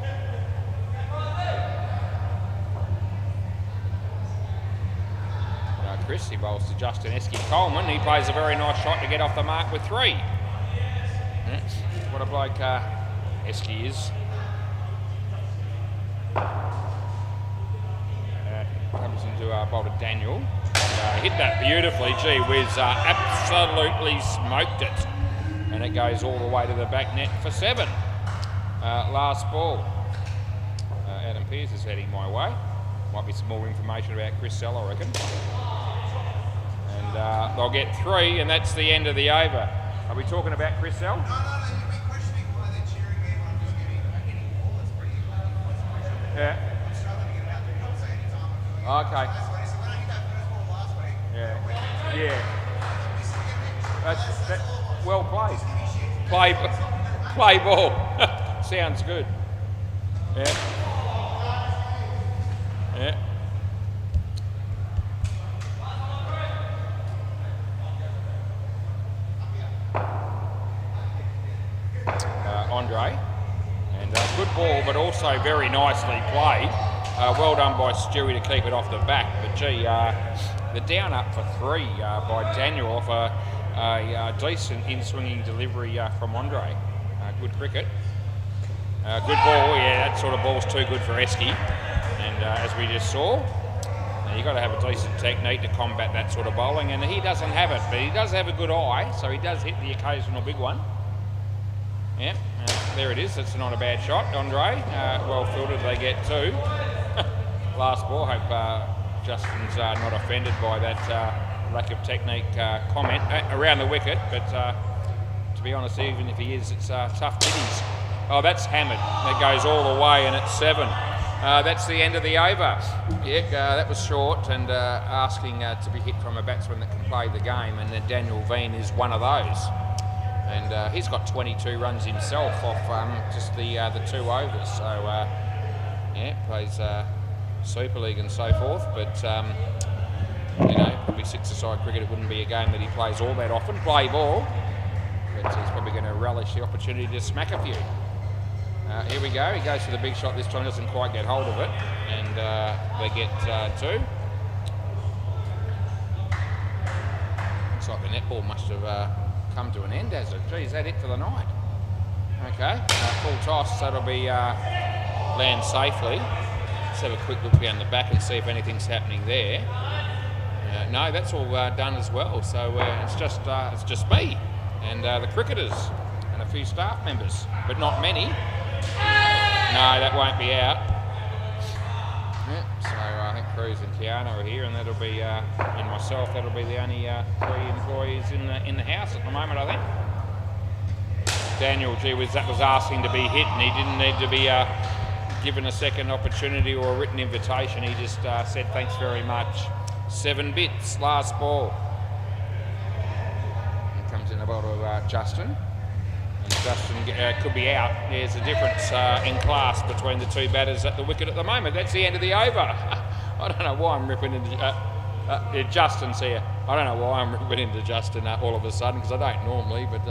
Chris, he bowls to Justin Esky Coleman. He plays a very nice shot to get off the mark with 3. Yeah, what a bloke Esky is. Comes into bowl to Daniel. Hit that beautifully. Gee whiz, absolutely smoked it. And it goes all the way to the back net for 7. Last ball. Adam Pearce is heading my way. Might be some more information about Chris Sell, I reckon. And they'll get 3, and that's the end of the over. Are we talking about Chris Sell? No, you've been questioning why they're cheering him. I'm just getting a hitting ball. That's pretty good. Yeah. I'm struggling to get out there. Not saying any time I'm doing it. Okay. So when I hit that first ball last week, Yeah. That's well played. Play ball. Sounds good. Yeah. Yeah. Andre, and good ball, but also very nicely played. Well done by Stewie to keep it off the back, but gee, the down up for 3 by Daniel off a decent in-swinging delivery from Andre. Good cricket. Good ball, yeah, that sort of ball's too good for Esky, and as we just saw, you've got to have a decent technique to combat that sort of bowling, and he doesn't have it, but he does have a good eye, so he does hit the occasional big one. Yeah, there it is. That's not a bad shot, Andre. Well fielded, they get 2. Last ball. Hope Justin's not offended by that lack of technique comment around the wicket. But to be honest, even if he is, it's tough biddies. Oh, that's hammered. That goes all the way, and it's 7. That's the end of the over. Yeah, that was short, and asking to be hit from a batsman that can play the game, and then Daniel Veen is one of those. And he's got 22 runs himself off just the 2 overs. So, yeah, plays Super League and so forth. But, you know, probably 6-a-side cricket, it wouldn't be a game that he plays all that often. Play ball. But he's probably going to relish the opportunity to smack a few. Here we go. He goes for the big shot this time, doesn't quite get hold of it. And they get 2. Looks like the netball must have... come to an end, has it? Gee, is that it for the night? Okay, full toss, that'll be land safely. Let's have a quick look down the back and see if anything's happening there. No, that's all done as well, so it's just me and the cricketers and a few staff members, but not many. No, that won't be out. Yeah, so I think Cruz and Keanu are here, and that'll be, and myself, that'll be the only 3 employees in the house at the moment, I think. Daniel, gee whiz, that was asking to be hit, and he didn't need to be given a second opportunity or a written invitation. He just said thanks very much. 7 bits, last ball. And comes in the ball to Justin. And Justin could be out. There's a difference in class between the 2 batters at the wicket at the moment. That's the end of the over. I don't know why I'm ripping into Justin's here. I don't know why I'm ripping into Justin all of a sudden, because I don't normally, but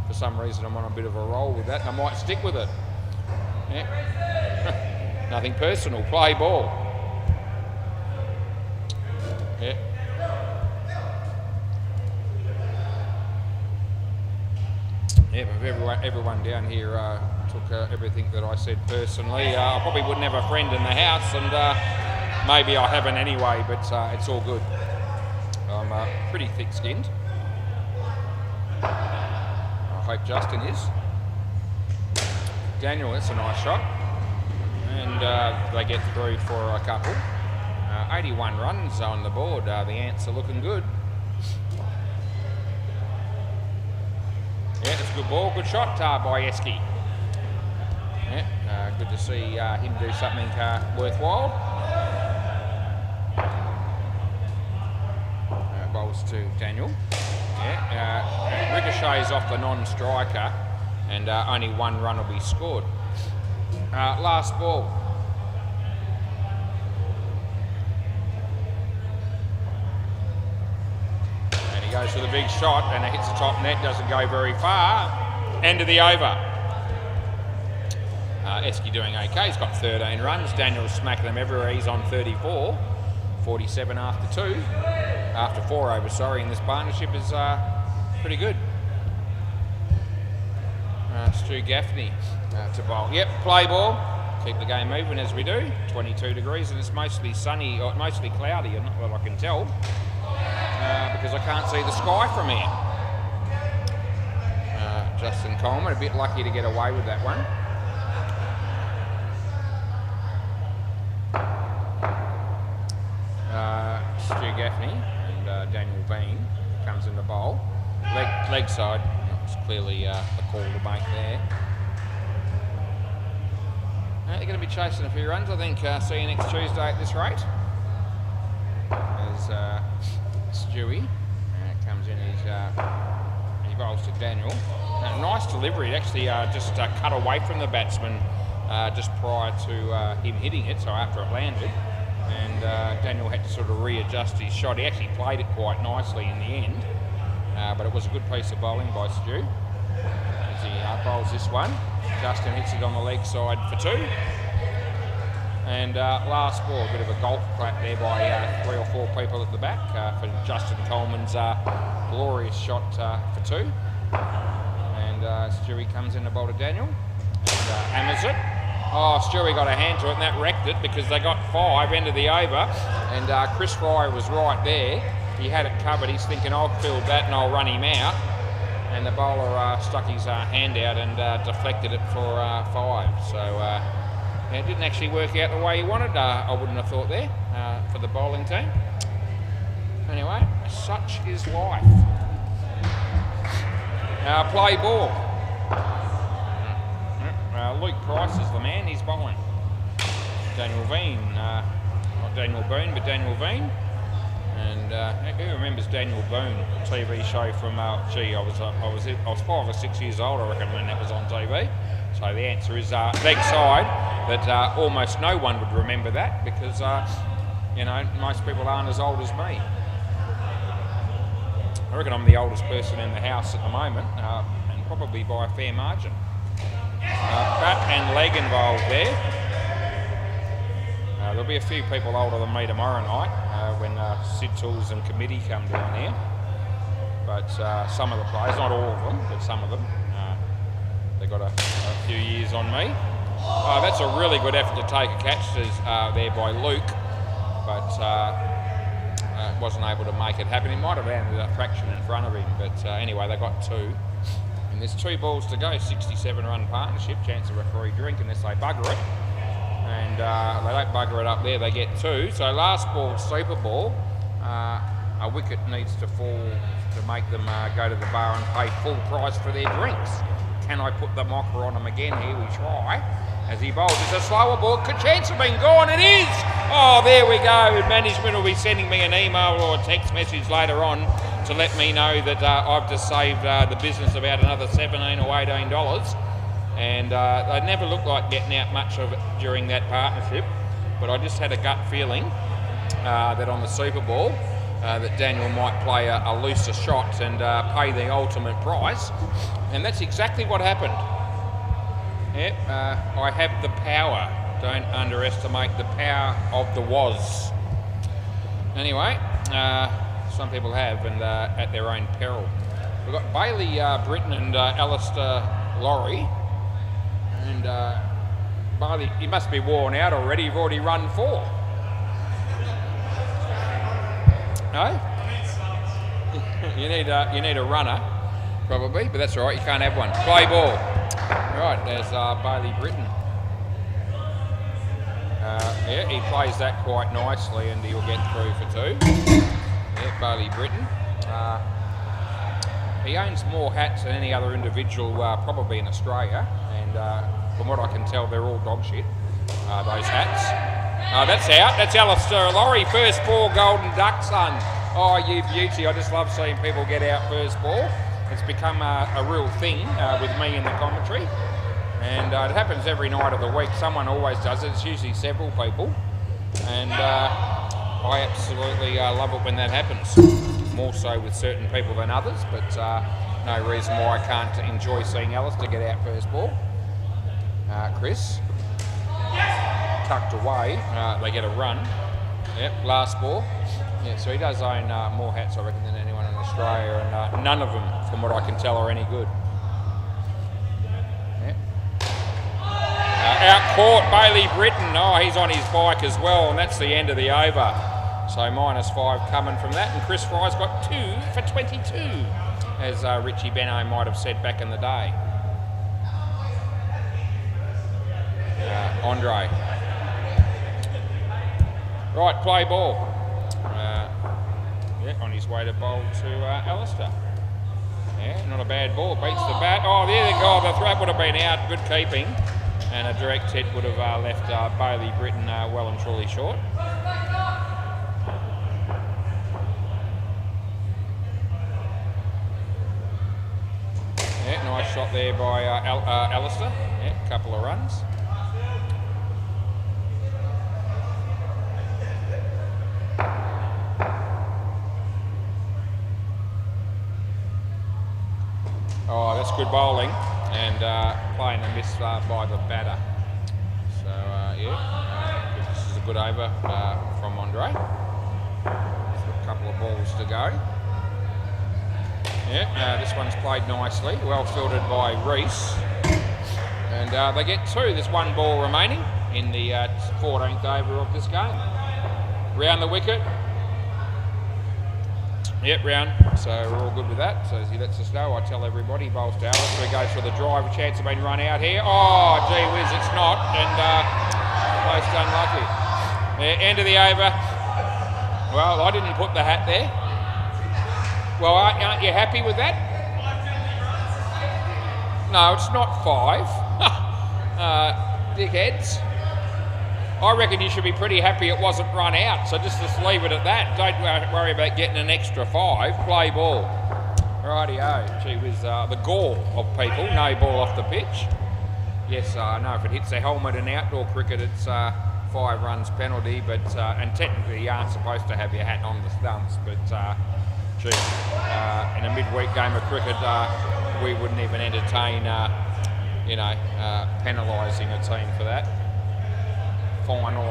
for some reason I'm on a bit of a roll with that, and I might stick with it. Yeah. Nothing personal. Play ball. Yeah. Yeah, but everyone down here took everything that I said personally. I probably wouldn't have a friend in the house, and maybe I haven't anyway, but it's all good. I'm pretty thick-skinned. I hope Justin is. Daniel, that's a nice shot. And they get through for a couple. 81 runs on the board. The Ants are looking good. Yeah, it's a good ball, good shot by Eski. Yeah, good to see him do something worthwhile. Bowls to Daniel. Yeah, ricochets off the non-striker, and only 1 run will be scored. Last ball. Goes for the big shot, and it hits the top net, doesn't go very far. End of the over. Eski doing okay, he's got 13 runs. Daniel's smacking them everywhere, he's on 34. 47 after 4 overs, sorry, and this partnership is pretty good. Stu Gaffney to bowl. Yep, play ball. Keep the game moving as we do. 22 degrees, and it's mostly sunny, or mostly cloudy, not what I can tell. Because I can't see the sky from here. Justin Coleman, a bit lucky to get away with that one. Stu Gaffney and Daniel Bean comes in the bowl. Leg side, it's clearly a call to make there. They're going to be chasing a few runs, I think. See you next Tuesday at this rate. As Stewie comes in, he bowls to Daniel. Nice delivery. It actually just cut away from the batsman just prior to him hitting it, so after it landed. And Daniel had to sort of readjust his shot. He actually played it quite nicely in the end, but it was a good piece of bowling by Stu. As he bowls this one, Justin hits it on the leg side for 2. And last ball, a bit of a golf clap there by 3 or 4 people at the back for Justin Coleman's glorious shot for 2. And Stewie comes in to bowl to Daniel and hammers it. Oh, Stewie got a hand to it, and that wrecked it because they got 5 end of the over. And Chris Fryer was right there. He had it covered. He's thinking, I'll field that and I'll run him out. And the bowler stuck his hand out and deflected it for 5. So it didn't actually work out the way he wanted, I wouldn't have thought there, for the bowling team. Anyway, such is life. Play ball. Luke Price is the man, he's bowling. Daniel Bean, not Daniel Boone, but Daniel Bean. And who remembers Daniel Boone TV show from, I was 5 or 6 years old, I reckon, when that was on TV. So the answer is leg side, but almost no one would remember that because, most people aren't as old as me. I reckon I'm the oldest person in the house at the moment, and probably by a fair margin. Bat and leg involved there. There'll be a few people older than me tomorrow night when Sid Tools and committee come down here. But some of the players, not all of them, but some of them, they've got a few years on me. That's a really good effort to take a catch there by Luke, but wasn't able to make it happen. He might have landed a fraction in front of him, but anyway, they got 2. And there's 2 balls to go, 67-run partnership, chance of a free drink unless they bugger it. And they don't bugger it up there, they get 2. So last ball, super ball, a wicket needs to fall to make them go to the bar and pay full price for their drinks. Can I put the mocker on them again? Here we try. As he bowls, it's a slower ball. Could chance have been gone. It is! Oh, there we go. Management will be sending me an email or a text message later on to let me know that I've just saved the business about another $17 or $18. And they never looked like getting out much of it during that partnership. But I just had a gut feeling that on the Super Bowl, that Daniel might play a looser shot and pay the ultimate price. And that's exactly what happened. Yep, I have the power. Don't underestimate the power of the was. Anyway, some people have, and at their own peril. We've got Bailey Britton and Alistair Laurie. And Bailey, he must be worn out already. You've already run 4. No? you need a runner, probably, but that's all right. You can't have one. Play ball. Right, there's Bailey Britton. Yeah, he plays that quite nicely, and he'll get through for 2. Yeah, Bailey Britton. He owns more hats than any other individual, probably in Australia, and from what I can tell, they're all dog shit. Those hats. That's out. That's Alistair Laurie. First ball, Golden Duck, son. Oh, you beauty. I just love seeing people get out first ball. It's become a real thing with me in the commentary. And it happens every night of the week. Someone always does it. It's usually several people. And I absolutely love it when that happens. More so with certain people than others. But no reason why I can't enjoy seeing Alistair get out first ball. Chris. Tucked away. They get a run. Yep, last ball. Yeah, so he does own more hats, I reckon, than anyone in Australia. And none of them, from what I can tell, are any good. Out court, Bailey Britton. Oh, he's on his bike as well, and that's the end of the over. So -5 coming from that, and Chris Fry's got 2 for 22, as Richie Benno might have said back in the day. Andre. Right, play ball. Yeah, on his way to bowl to Alistair. Yeah, not a bad ball. Beats the bat. Oh, there they go. The throw would have been out. Good keeping. And a direct hit would have left Bailey Britton well and truly short. Yeah, nice shot there by Alistair. Yeah, couple of runs. Oh, that's good bowling. And playing a miss by the batter. So, yeah, this is a good over from Andre. A couple of balls to go. Yeah, this one's played nicely, well fielded by Reese. And they get 2. There's 1 ball remaining in the 14th over of this game. Round the wicket. Yep, round. So we're all good with that. So as he lets us know, I tell everybody, bowls to Alistair, goes for the drive. A chance of being run out here. Oh, gee whiz, it's not. And most unlucky. Yeah, end of the over. Well, I didn't put the hat there. Well, aren't you happy with that? No, it's not 5. Dickheads. I reckon you should be pretty happy it wasn't run out, so just leave it at that. Don't worry about getting an extra 5. Play ball. Rightio. Gee whiz, the gall of people. No ball off the pitch. Yes, I know if it hits a helmet in outdoor cricket, it's 5 runs penalty, but and technically you aren't supposed to have your hat on the stumps, but gee, in a midweek game of cricket, we wouldn't even entertain, penalising a team for that. Final,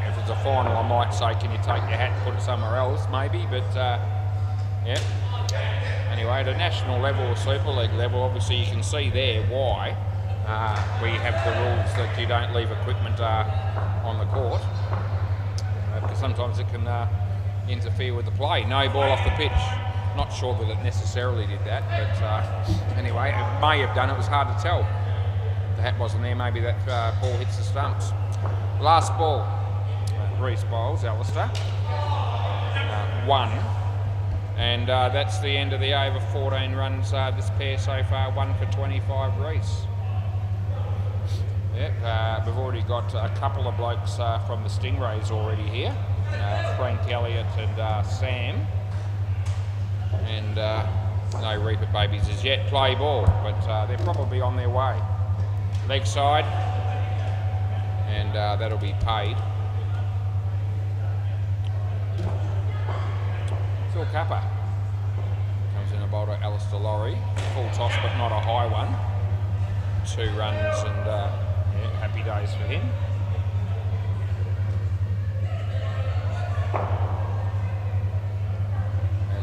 if it's a final, I might say, can you take your hat and put it somewhere else, maybe, but yeah. Anyway, at a national level or Super League level, obviously you can see there why we have the rules that you don't leave equipment on the court, because sometimes it can interfere with the play. No ball off the pitch. Not sure that it necessarily did that, but anyway, it may have done. It was hard to tell. The hat wasn't there, maybe that ball hits the stumps. Last ball, Reese bowls, Alistair. 1. And that's the end of the over. 14 runs this pair so far, 1 for 25 Reese. Yep, we've already got a couple of blokes from the Stingrays already here. Frank Elliott and Sam. And no Reaper babies as yet. Play ball, but they're probably on their way. Leg side. And that'll be paid. Phil Capper comes in a bowler Alistair Laurie. Full toss but not a high one. 2 runs and yeah, happy days for him.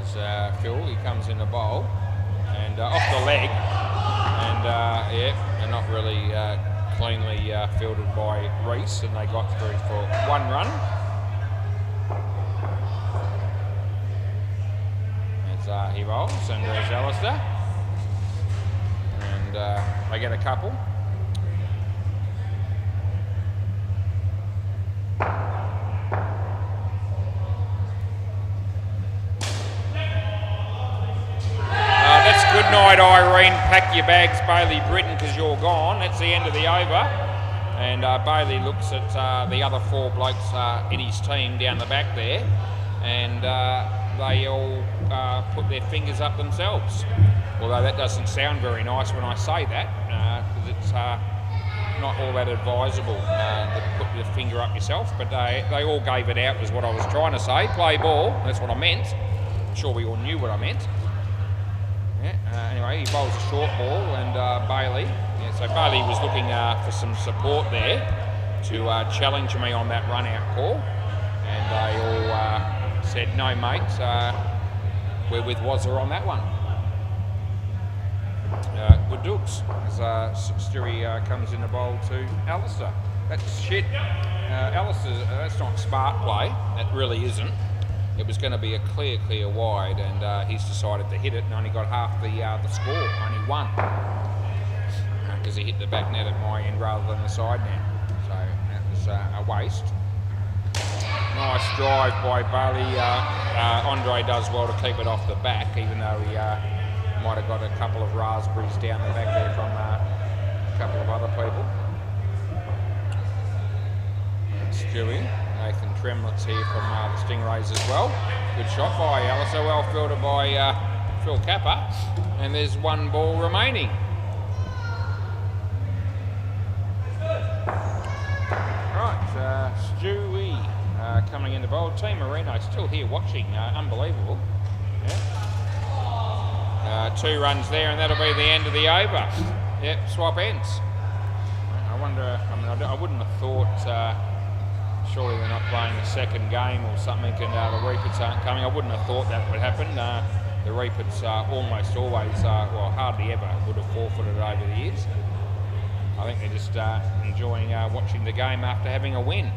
As Phil, he comes in the bowl and off the leg, and yeah, they're not really cleanly fielded by Reese, and they got through for 1 run. As he bowls, and there's Alistair, and they get a couple. Good night, Irene. Pack your bags, Bailey Britton, because you're gone. That's the end of the over. And Bailey looks at the other 4 blokes in his team down the back there, and they all put their fingers up themselves. Although that doesn't sound very nice when I say that, because it's not all that advisable to put your finger up yourself. But they all gave it out, was what I was trying to say. Play ball, that's what I meant. I'm sure we all knew what I meant. Yeah, anyway, he bowls a short ball, and Bailey. Yeah, so Bailey was looking for some support there to challenge me on that run-out call, and they all said, "No, mate, we're with Wazza on that one." Good dukes as Stewie comes in the bowl to Alistair. That's shit. Alistair, that's not smart play. That really isn't. It was going to be a clear wide, and he's decided to hit it and only got half the score, only 1. Because he hit the back net at my end rather than the side net. So that was a waste. Nice drive by Bailey. Andre does well to keep it off the back, even though he might have got a couple of raspberries down the back there from a couple of other people. Stewie. Nathan Tremlett's here from the Stingrays as well. Good shot by Alistair, well fielded by Phil Capper. And there's 1 ball remaining. Right, Stewie coming in the bowl. Team Marino still here watching, unbelievable. Yeah. 2 runs there, and that'll be the end of the over. Yep, swap ends. I wonder, I wouldn't have thought... surely they're not playing a second game or something, and the Reapers aren't coming. I wouldn't have thought that would happen. The Reapers almost always, well, hardly ever would have forfeited over the years. I think they're just enjoying watching the game after having a win.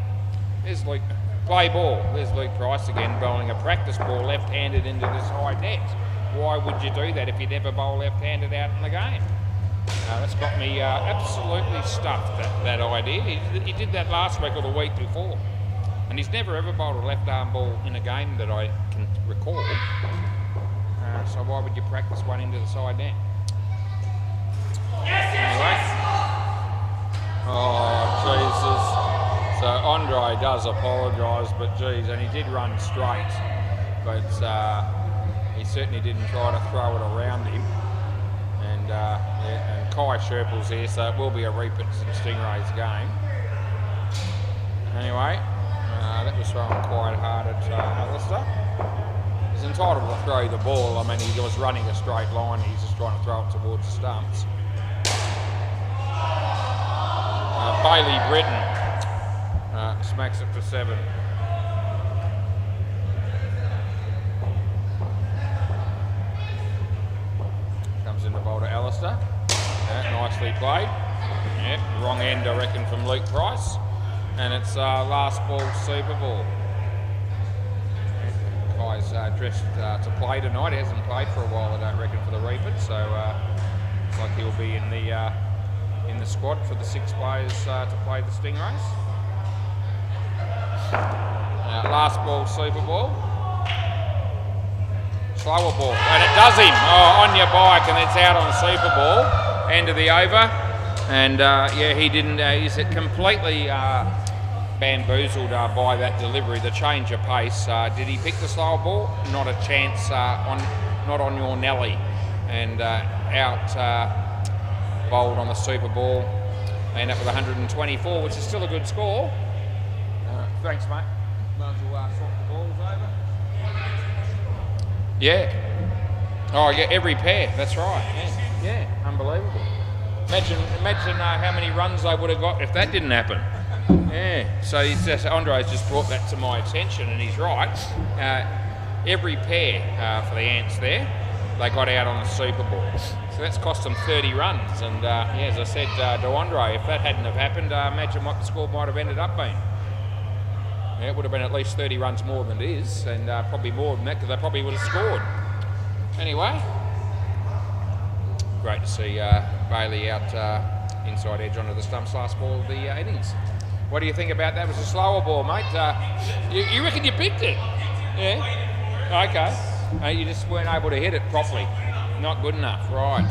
There's Luke, play ball. There's Luke Price again bowling a practice ball left-handed into this high net. Why would you do that if you never bowl left-handed out in the game? That's got me absolutely stuffed, that idea. He did that last week or the week before. And he's never ever bowled a left arm ball in a game that I can recall. So why would you practice one into the side net? Anyway. Oh, Jesus. So Andre does apologise, but geez, and he did run straight. But he certainly didn't try to throw it around him. And, yeah, and Kai Sherple's here, so it will be a Reapers and Stingrays game. Anyway, that was thrown quite hard at Alistair. He's entitled to throw the ball. I mean, he was running a straight line. He's just trying to throw it towards the stumps. Bailey Britton smacks it for 7. In the bowl to Alistair. Yeah, nicely played. Yeah, wrong end, I reckon, from Luke Price. And it's last ball, Super Ball. Kai's dressed to play tonight. He hasn't played for a while, I don't reckon, for the Reapers. So looks like he'll be in the squad for the 6 players to play the Stingrays. Last ball, Super Ball. Slower ball, and it does him. Oh, on your bike, and it's out on Super Ball. End of the over. And yeah, he didn't, he's completely bamboozled by that delivery, the change of pace. Did he pick the slower ball? Not a chance, not on your Nelly. And out bowled on the Super Ball. They end up with 124, which is still a good score. Thanks, mate. Might as well swap the balls over. Yeah. Oh, yeah, every pair. That's right. Yeah, unbelievable. Imagine how many runs they would have got if that didn't happen. Yeah. So Andre's just brought that to my attention, and he's right. Every pair for the Ants there, they got out on the Super Bowl. So that's cost them 30 runs. And yeah, as I said to Andre, if that hadn't have happened, imagine what the score might have ended up being. Yeah, it would have been at least 30 runs more than it is, and probably more than that because they probably would have scored. Anyway, great to see Bailey out inside edge onto the stumps last ball of the innings. What do you think about that? It was a slower ball, mate. You reckon you picked it? Yeah? Okay. You just weren't able to hit it properly. Not good enough, right.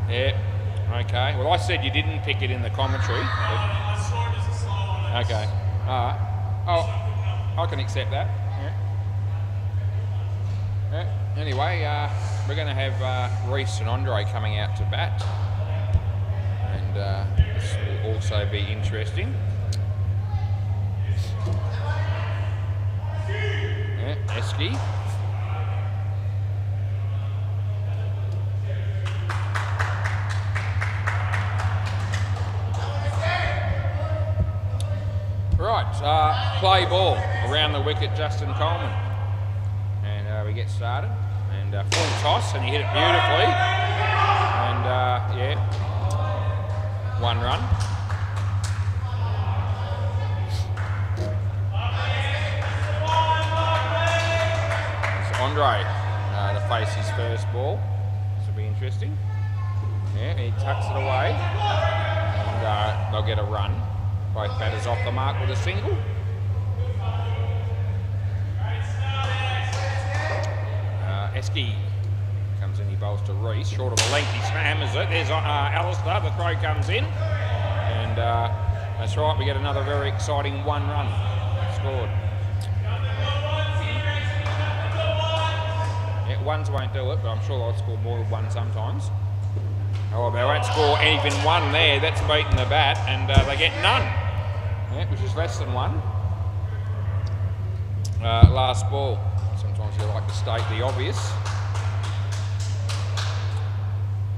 Yeah, okay. Well, I said you didn't pick it in the commentary. Okay, all right. Oh, I can accept that. Yeah. Anyway, we're going to have Reece and Andre coming out to bat. And this will also be interesting. Yeah, Esky. Right, play ball around the wicket, Justin Coleman. And we get started. And full toss, and he hit it beautifully. And yeah, 1 run. It's Andre to face his first ball. This will be interesting. Yeah, he tucks it away. And they'll get a run. Both batters off the mark with a single. Esky comes in, he bowls to Reece, short of a length, he hammers it. There's Alistair, the throw comes in. And that's right, we get another very exciting 1 run scored. Yeah, ones won't do it, but I'm sure they'll score more than 1 sometimes. Oh, they won't score even 1 there, that's beating the bat, and they get none. Yeah, which is less than 1. Last ball. Sometimes you like to state the obvious.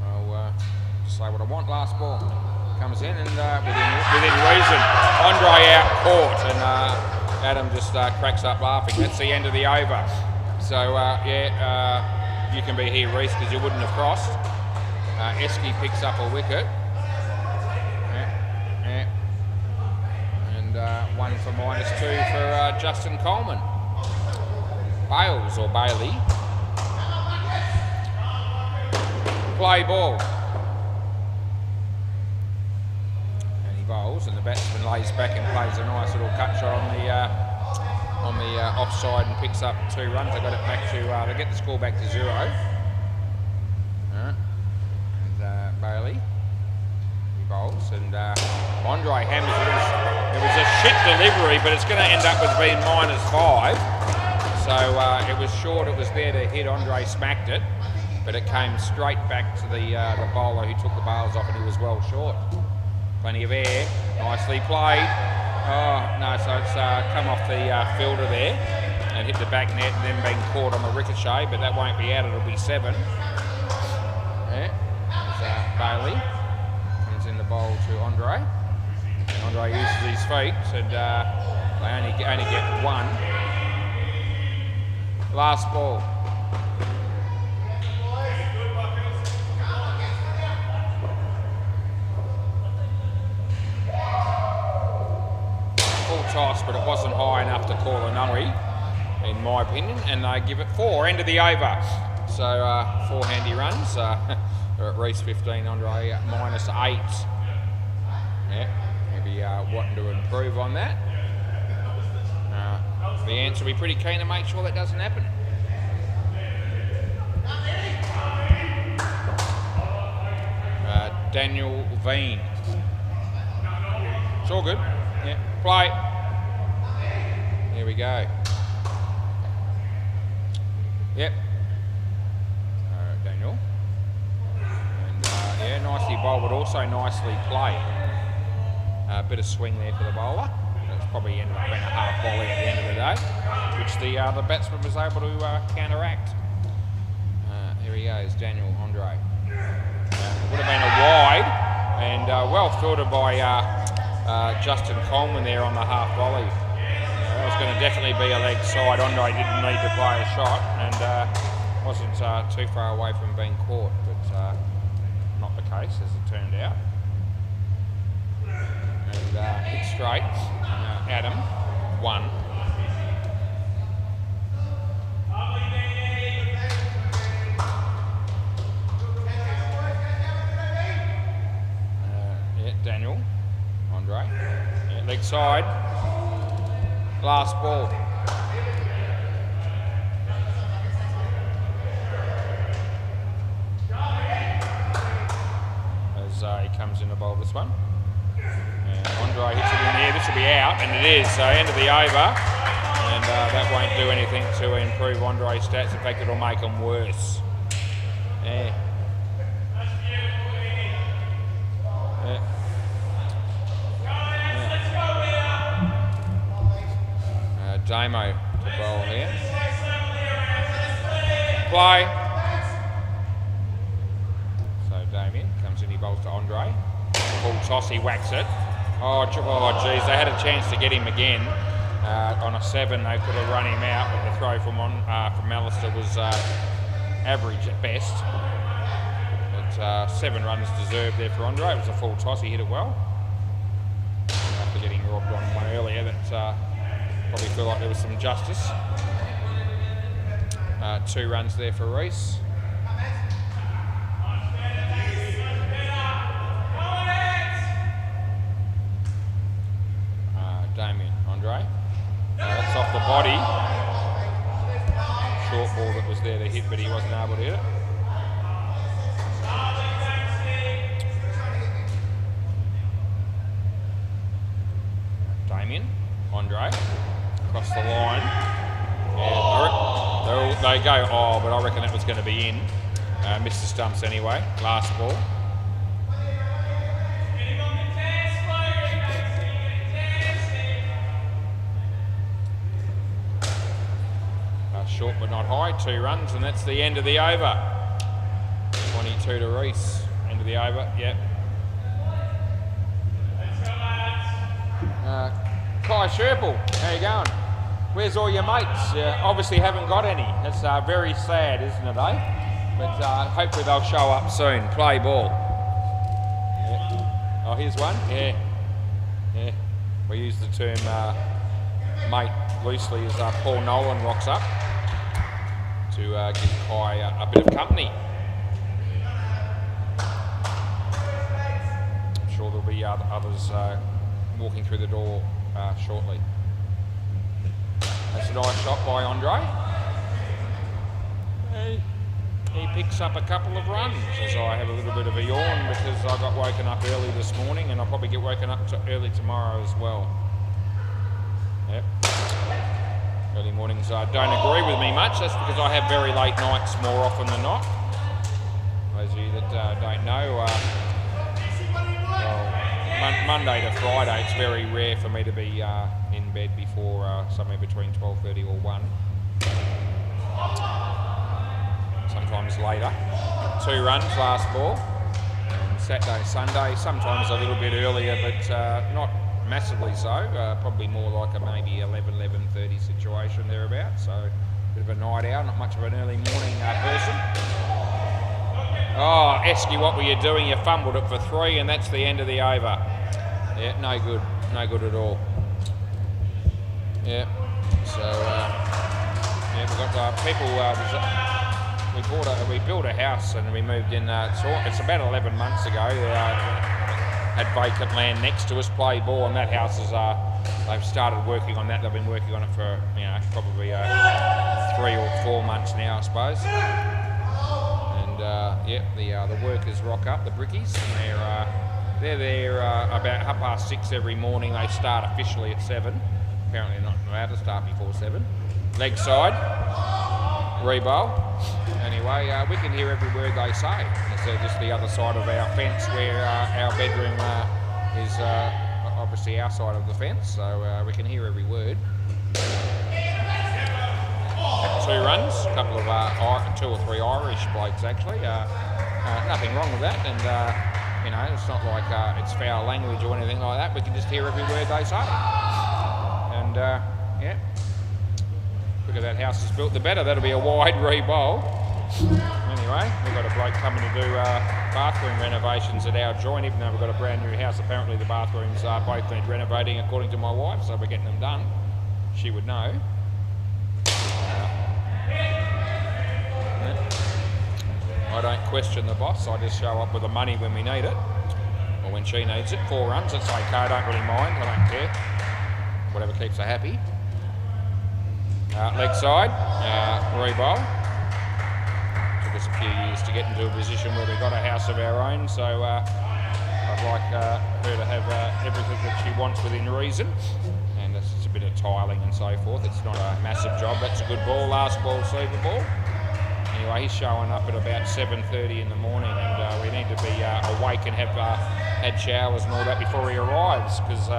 I'll just say what I want. Last ball comes in, and within reason, Andre out caught, and Adam just cracks up laughing. That's the end of the over. So yeah, you can be here, Reece, because you wouldn't have crossed. Esky picks up a wicket. And 1 for -2 for Justin Coleman. Bales or Bailey. Play ball. And he bowls, and the batsman lays back and plays a nice little cut shot on the offside and picks up 2 runs. They got it back to they get the score back to 0. And Bailey, he bowls, and Andre hammers it. It was a shit delivery, but it's going to end up with being -5. So it was short, it was there to hit. Andre smacked it, but it came straight back to the bowler who took the bails off, and he was well short. Plenty of air, nicely played. Oh, no, so it's come off the fielder there and hit the back net and then being caught on the ricochet, but that won't be out, it'll be 7. Yeah, there's Bailey. Comes in the bowl to Andre. And Andre uses his feet, and they only get 1. Last ball. Full toss, but it wasn't high enough to call a nully, in my opinion, and they give it 4. End of the over. So 4 handy runs. They're at Reece 15, Andre -8. Yeah, maybe wanting to improve on that. The Ants will be pretty keen to make sure that doesn't happen. Daniel Veen. It's all good. Yeah. Play. Here we go. Yep. Daniel. And yeah, nicely bowled, but also nicely played. A bit of swing there for the bowler. It's probably ended up being a half volley at the end of the day, which the batsman was able to counteract. Here he goes, Daniel Andre. Would have been a wide, and well filtered by Justin Coleman there on the half volley. That was going to definitely be a leg side. Andre didn't need to play a shot, and wasn't too far away from being caught, but not the case as it turned out. And hit straight, Adam, 1. Daniel, Andre, leg side, last ball. As he comes in to bowl this one. And Andre hits it in there, this will be out, and it is, so end of the over. And that won't do anything to improve Andre's stats, in fact it'll make them worse. Yeah. Damo to bowl here. Play. So Damien comes in, he bowls to Andre. Full toss, he whacks it. Oh geez, they had a chance to get him again. On a 7, they could have run him out, but the throw from Alistair was average at best. But 7 runs deserved there for Andre. It was a full toss, he hit it well. After getting robbed on one earlier, that probably feel like there was some justice. 2 runs there for Reese. Damien, Andre. That's off the body. Short ball that was there to hit, but he wasn't able to hit it. Damien, Andre. Across the line. Yeah, they go, oh, but I reckon that was going to be in. Missed the stumps anyway. Last ball. Short but not high, 2 runs, and that's the end of the over. 22 to Reese. End of the over, yep. Kai Sherple, how you going? Where's all your mates? Obviously haven't got any. That's very sad, isn't it, eh? But hopefully they'll show up soon. Play ball. Yeah. Oh, here's one. Yeah. We use the term mate loosely as Paul Nolan rocks up to give Kai a bit of company. I'm sure there'll be others walking through the door shortly. That's a nice shot by Andre. He picks up a couple of runs as I have a little bit of a yawn because I got woken up early this morning, and I'll probably get woken up early tomorrow as well. Yep. Early mornings don't agree with me much. That's because I have very late nights more often than not. Those of you that don't know, Monday to Friday, it's very rare for me to be in bed before somewhere between 12:30 or 1. Sometimes later. 2 runs, last ball. And Saturday, Sunday, sometimes a little bit earlier, but not massively so. Probably more like a maybe 11:30 situation thereabouts. So a bit of a night out, not much of an early morning person. Oh, Esky, what were you doing? You fumbled it for 3, and that's the end of the over. Yeah, no good at all. Yeah, so yeah, we've got people. We built a house and we moved in. It's about 11 months ago. Had vacant land next to us, play ball, and that house is. They've started working on that. They've been working on it for probably 3 or 4 months now, I suppose. The workers rock up, the brickies, and they're there about 6:30 every morning. They start officially at 7. Apparently not allowed to start before 7. Leg side, rebowl. Anyway, we can hear every word they say. It's just the other side of our fence where our bedroom is obviously our side of the fence, so we can hear every word. Had 2 runs, a couple of 2 or 3 Irish blokes actually. Nothing wrong with that, and you know, it's not like it's foul language or anything like that. We can just hear every word they say. And yeah, look at that house is built. The better, that'll be a wide re-bowl. Anyway, we've got a bloke coming to do bathroom renovations at our joint, even though we've got a brand new house. Apparently the bathrooms both need renovating according to my wife, so we're getting them done. She would know. I don't question the boss, I just show up with the money when we need it, or when she needs it. 4 runs, it's okay, I don't really mind, I don't care. Whatever keeps her happy. Leg side, re-bowl. Took us a few years to get into a position where we've got a house of our own, so I'd like her to have everything that she wants within reason. And it's just a bit of tiling and so forth. It's not a massive job. That's a good ball, last ball, super ball. Anyway, he's showing up at about 7:30 in the morning, and we need to be awake and have had showers and all that before he arrives, because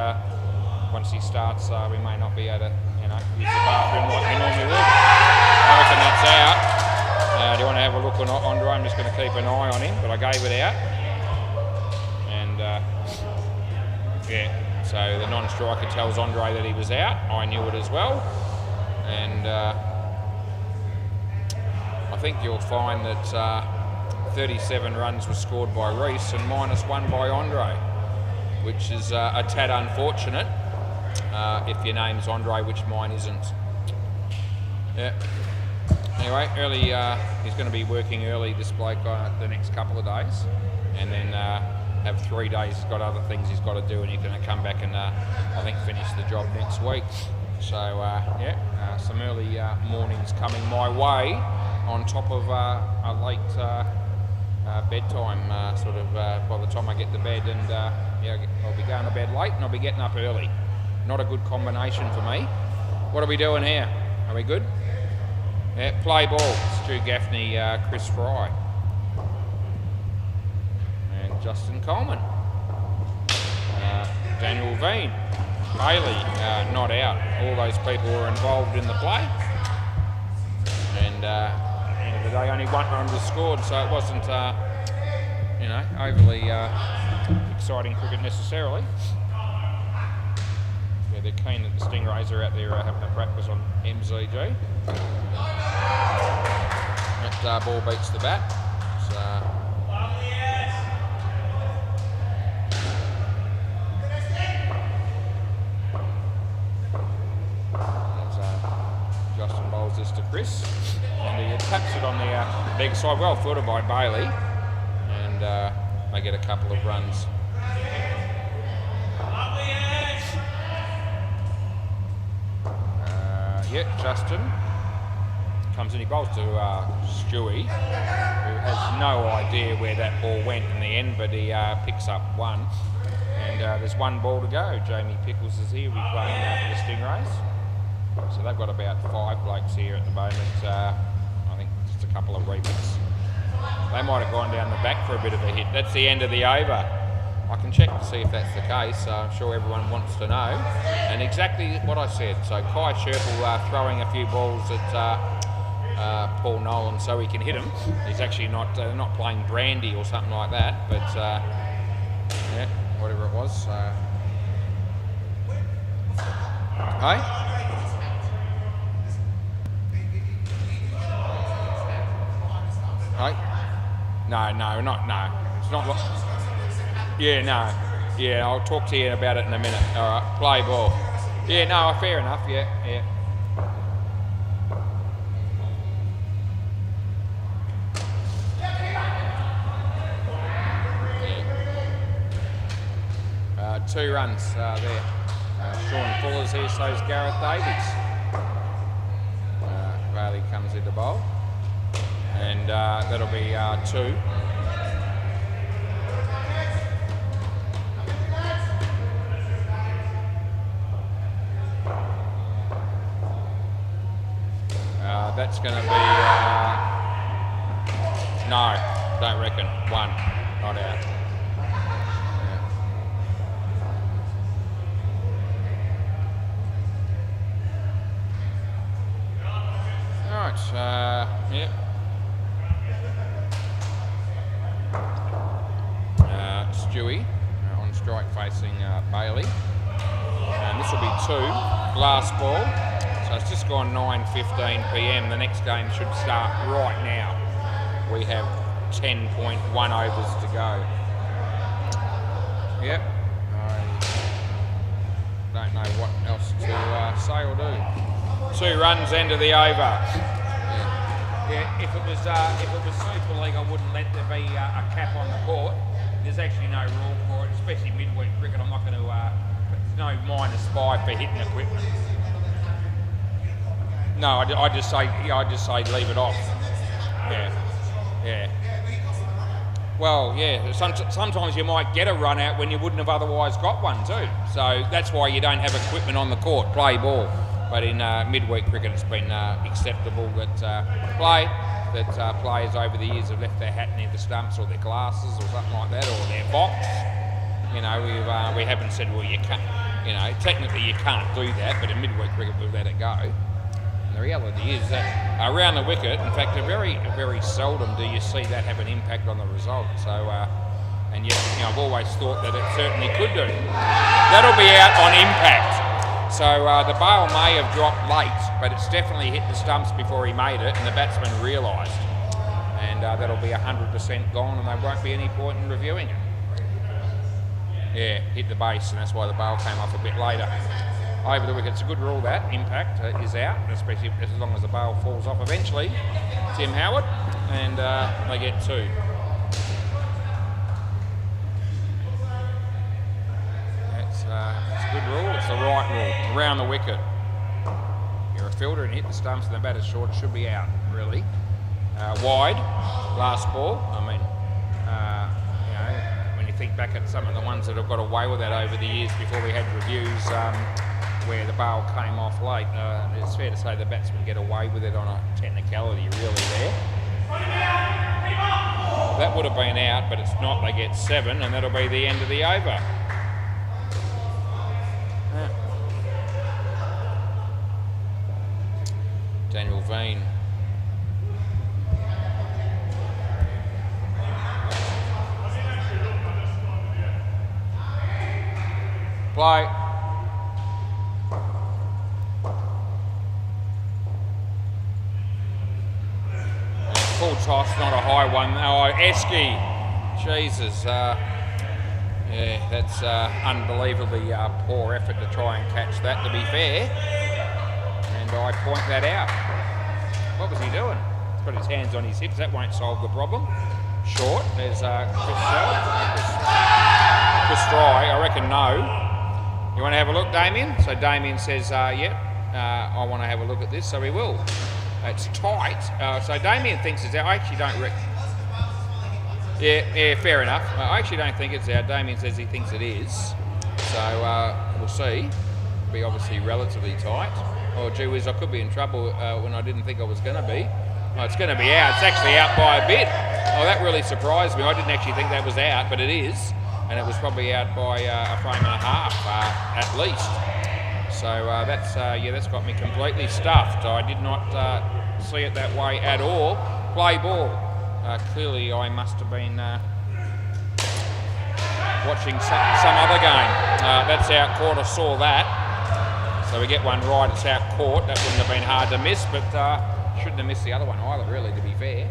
once he starts, we may not be able to, you know, use the bathroom like we normally would. I reckon that's out. Do you want to have a look on Andre? I'm just going to keep an eye on him, but I gave it out. And yeah, so the non-striker tells Andre that he was out. I knew it as well, and I think you'll find that 37 runs were scored by Reese and -1 by Andre, which is a tad unfortunate if your name's Andre, which mine isn't. Yeah. Anyway, early, he's going to be working early, this bloke, the next couple of days, and then have 3 days. He's got other things he's got to do, and he's going to come back and I think finish the job next week. So yeah, some early mornings coming my way, on top of a late bedtime, sort of by the time I get to bed, and yeah, I'll be going to bed late and I'll be getting up early. Not a good combination for me. What are we doing here? Are we good? Yeah, play ball. Stu Gaffney, Chris Fry, and Justin Coleman. Daniel Veen, Bailey, not out. All those people were involved in the play, and at the end of the day, only 1 run was scored, so it wasn't, you know, overly exciting cricket necessarily. Yeah, they're keen that the Stingrays are out there having a practice on MZG. That ball beats the bat. So, Justin bowls this to Chris, and he taps it on the leg side. Well footed by Bailey, and they get a couple of runs. Yeah, Justin comes in, he bowls to Stewie, who has no idea where that ball went in the end, but he picks up 1. And there's 1 ball to go. Jamie Pickles is here, we're playing for the Stingrays. So they've got about 5 blokes here at the moment. I think just a couple of repeats. They might have gone down the back for a bit of a hit. That's the end of the over. I can check to see if that's the case. I'm sure everyone wants to know. And exactly what I said. So Kai Sherple throwing a few balls at Paul Nolan so he can hit him. He's actually not playing brandy or something like that. But yeah, whatever it was. Hey? Hey? No. It's not. Yeah, no. Yeah, I'll talk to you about it in a minute. All right, play ball. Yeah, no, fair enough. Yeah. Yeah. 2 runs there. Sean Fuller's here, so is Gareth Davies. Bailey comes into bowl, and that'll be 2. That's going to be, no, don't reckon, 1, not out. Yeah. Yep. Stewie on strike facing Bailey. And this will be 2. Last ball. So it's just gone 9:15 p.m. The next game should start right now. We have 10.1 overs to go. Yep. I don't know what else to say or do. 2 runs, end of the over. Yeah, if it was Super League, I wouldn't let there be a cap on the court. There's actually no rule for it, especially midweek cricket. I'm not going to. There's no -5 for hitting equipment. No, I just say leave it off. Yeah. Well, yeah. Sometimes you might get a run out when you wouldn't have otherwise got one too. So that's why you don't have equipment on the court. Play ball. But in midweek cricket, it's been acceptable that players over the years have left their hat near the stumps or their glasses or something like that, or their box. You know, we haven't said, well, you can't. You know, technically you can't do that, but in midweek cricket we've let it go. And the reality is that around the wicket, in fact, very, very seldom do you see that have an impact on the result. So, and yet, you know, I've always thought that it certainly could do. That'll be out on impact. So the bail may have dropped late, but it's definitely hit the stumps before he made it, and the batsman realised. And that'll be 100% gone, and there won't be any point in reviewing it. Yeah, hit the base, and that's why the bail came off a bit later. Over the wicket, it's a good rule that impact is out, especially as long as the bail falls off eventually. Tim Howard, and they get 2. It's a good rule, it's the right rule. Around the wicket. You're a fielder and hit the stumps and the batter's short, it should be out, really. Wide, last ball. I mean, you know, when you think back at some of the ones that have got away with that over the years before we had reviews where the bail came off late, it's fair to say the batsmen get away with it on a technicality really there. That would have been out, but it's not. They get 7 and that'll be the end of the over. Daniel Veen. Play. Full toss, not a high one. Oh, Esky. Jesus. Yeah, that's unbelievably poor effort to try and catch that, to be fair. And I point that out. What was he doing? He's got his hands on his hips. That won't solve the problem. Short. There's Chris Stry. I reckon no. You want to have a look, Damien? So Damien says, yep, I want to have a look at this, so he will. It's tight. So Damien thinks it's out. I actually don't reckon. Yeah, fair enough. I actually don't think it's out. Damien says he thinks it is. So we'll see. It'll be obviously relatively tight. Oh, gee whiz, I could be in trouble when I didn't think I was going to be. Oh, it's going to be out. It's actually out by a bit. Oh, that really surprised me. I didn't actually think that was out, but it is. And it was probably out by a frame and a half, at least. So that's got me completely stuffed. I did not see it that way at all. Play ball. Clearly, I must have been watching some other game. That's out court. I saw that. So we get one right. It's out court. That wouldn't have been hard to miss, but shouldn't have missed the other one either, really, to be fair.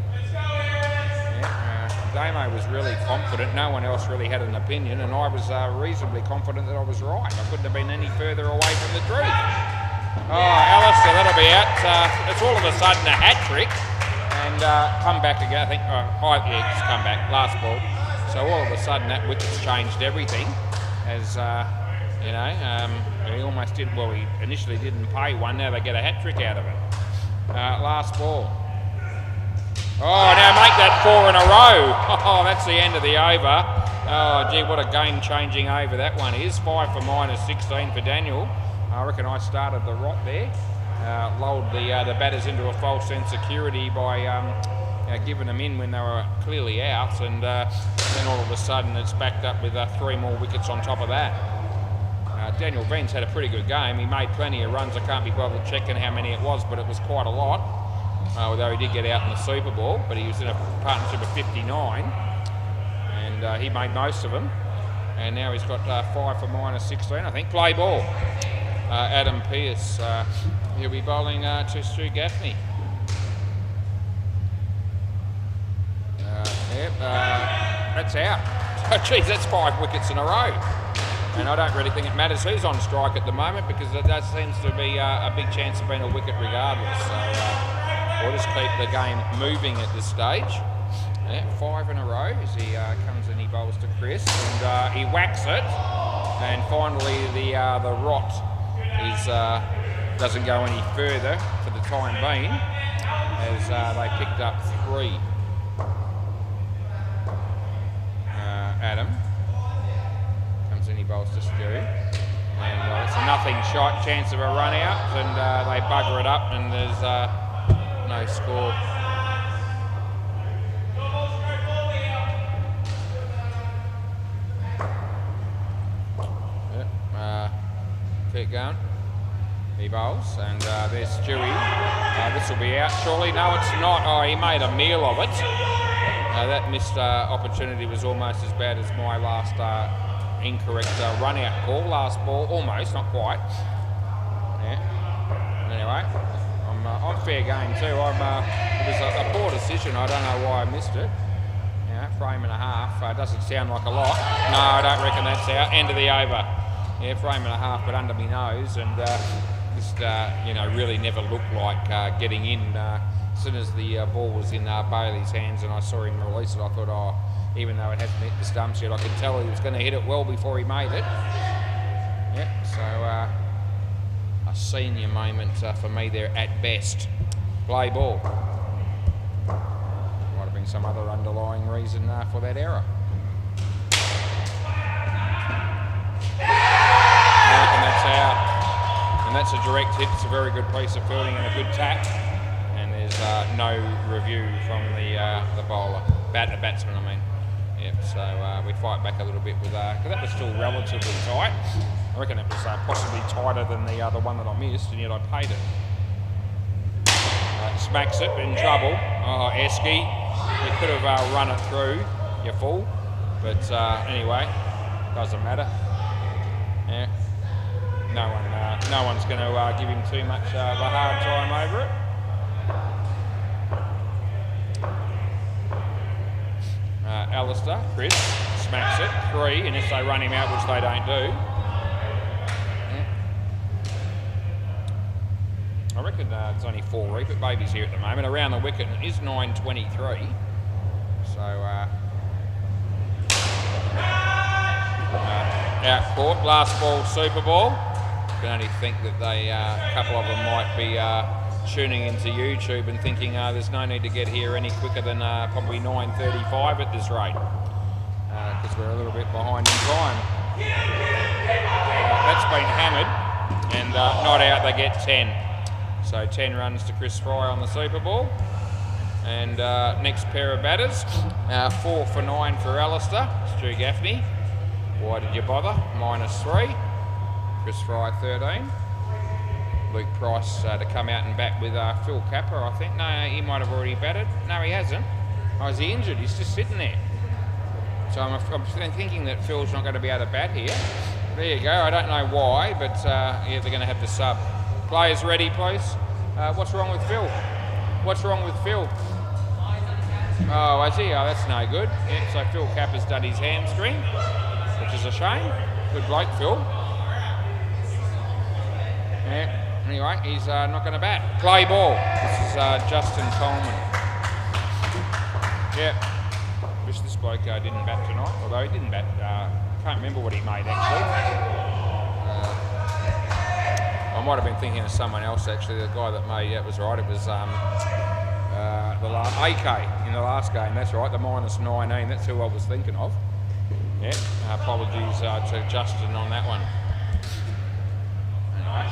Damo was really confident. No one else really had an opinion, and I was reasonably confident that I was right. I couldn't have been any further away from the truth. Oh, Alistair, that'll be out. It's all of a sudden a hat trick, and come back again. I think. Just come back. Last ball. So all of a sudden that wicket's changed everything. As you know, he almost did. Well, he initially didn't pay one. Now they get a hat trick out of it. Last ball. Oh, now make that 4 in a row. Oh, that's the end of the over. Oh, gee, what a game-changing over that one is. 5 for -16 for Daniel. I reckon I started the rot there. Lulled the batters into a false sense of security by giving them in when they were clearly out, and then all of a sudden it's backed up with 3 more wickets on top of that. Daniel Veen's had a pretty good game. He made plenty of runs. I can't be bothered checking how many it was, but it was quite a lot. although he did get out in the Super Bowl, but he was in a partnership of 59, and he made most of them. And now he's got 5 for -16, I think. Play ball. Adam Pearce, he'll be bowling to Stu Gaffney. That's out. Oh, geez, that's 5 wickets in a row. And I don't really think it matters who's on strike at the moment, because that seems to be a big chance of being a wicket regardless. So we'll just keep the game moving at this stage. Yeah, 5 in a row as he comes and he bowls to Chris, and he whacks it. And finally the rot doesn't go any further for the time being, as they picked up 3. Adam comes in, he bowls to Stu, and it's a nothing shot, chance of a run out, and they bugger it up, and there's no score. Keep going. He bowls, and there's Stewie. This will be out surely. No, it's not. Oh, he made a meal of it. That missed opportunity was almost as bad as my last incorrect run-out call. Last ball, almost, not quite. Yeah. Anyway, I'm fair game too. It was a poor decision. I don't know why I missed it. Frame and a half. Doesn't sound like a lot. No, I don't reckon that's out. End of the over. Yeah, frame and a half, but under my nose, and just really never looked like getting in. As soon as the ball was in Bailey's hands and I saw him release it, I thought, even though it hasn't hit the stumps yet, I could tell he was going to hit it well before he made it. Yeah, so a senior moment for me there at best. Play ball. Might have been some other underlying reason for that error. And that's out. And that's a direct hit. It's a very good piece of fielding and a good tap. No review from the bowler, batsman. I mean, yep. So we fight back a little bit with because that was still relatively tight. I reckon it was possibly tighter than the one that I missed, and yet I paid it. Smacks it, in trouble. Oh, Esky, you could have run it through. You're full, but anyway, doesn't matter. Yeah, no one's going to give him too much of a hard time over it. Alistair, Chris, smacks it, 3, unless they run him out, which they don't do. Yeah. I reckon there's only 4 repeat babies here at the moment. Around the wicket is 9:23. So, out court, last ball, Super Bowl. I can only think that a couple of them might be tuning into YouTube and thinking there's no need to get here any quicker than probably 9:35 at this rate, because we're a little bit behind in time. That's been hammered, and not out, they get 10. So 10 runs to Chris Fry on the Super Bowl. And next pair of batters, 4 for 9 for Alistair, Stu Gaffney. Why did you bother? -3. Chris Fry 13. Luke Price to come out and bat with Phil Capper, I think. No, he might have already batted. No, he hasn't. Oh, is he injured? He's just sitting there. So I'm thinking that Phil's not going to be able to bat here. There you go. I don't know why, but yeah, they're going to have the sub. Players ready, please. What's wrong with Phil? What's wrong with Phil? Oh, is he? Oh, that's no good. Yeah, so Phil Capper's done his hamstring, which is a shame. Good bloke, Phil. Yeah. Anyway, he's not going to bat. Play ball. This is Justin Coleman. Yeah. Wish this bloke didn't bat tonight, although he didn't bat. Can't remember what he made, actually. I might have been thinking of someone else, actually. The guy that made it was right. It was the last AK in the last game. That's right, the -19. That's who I was thinking of. Yeah. Apologies to Justin on that one. Anyway.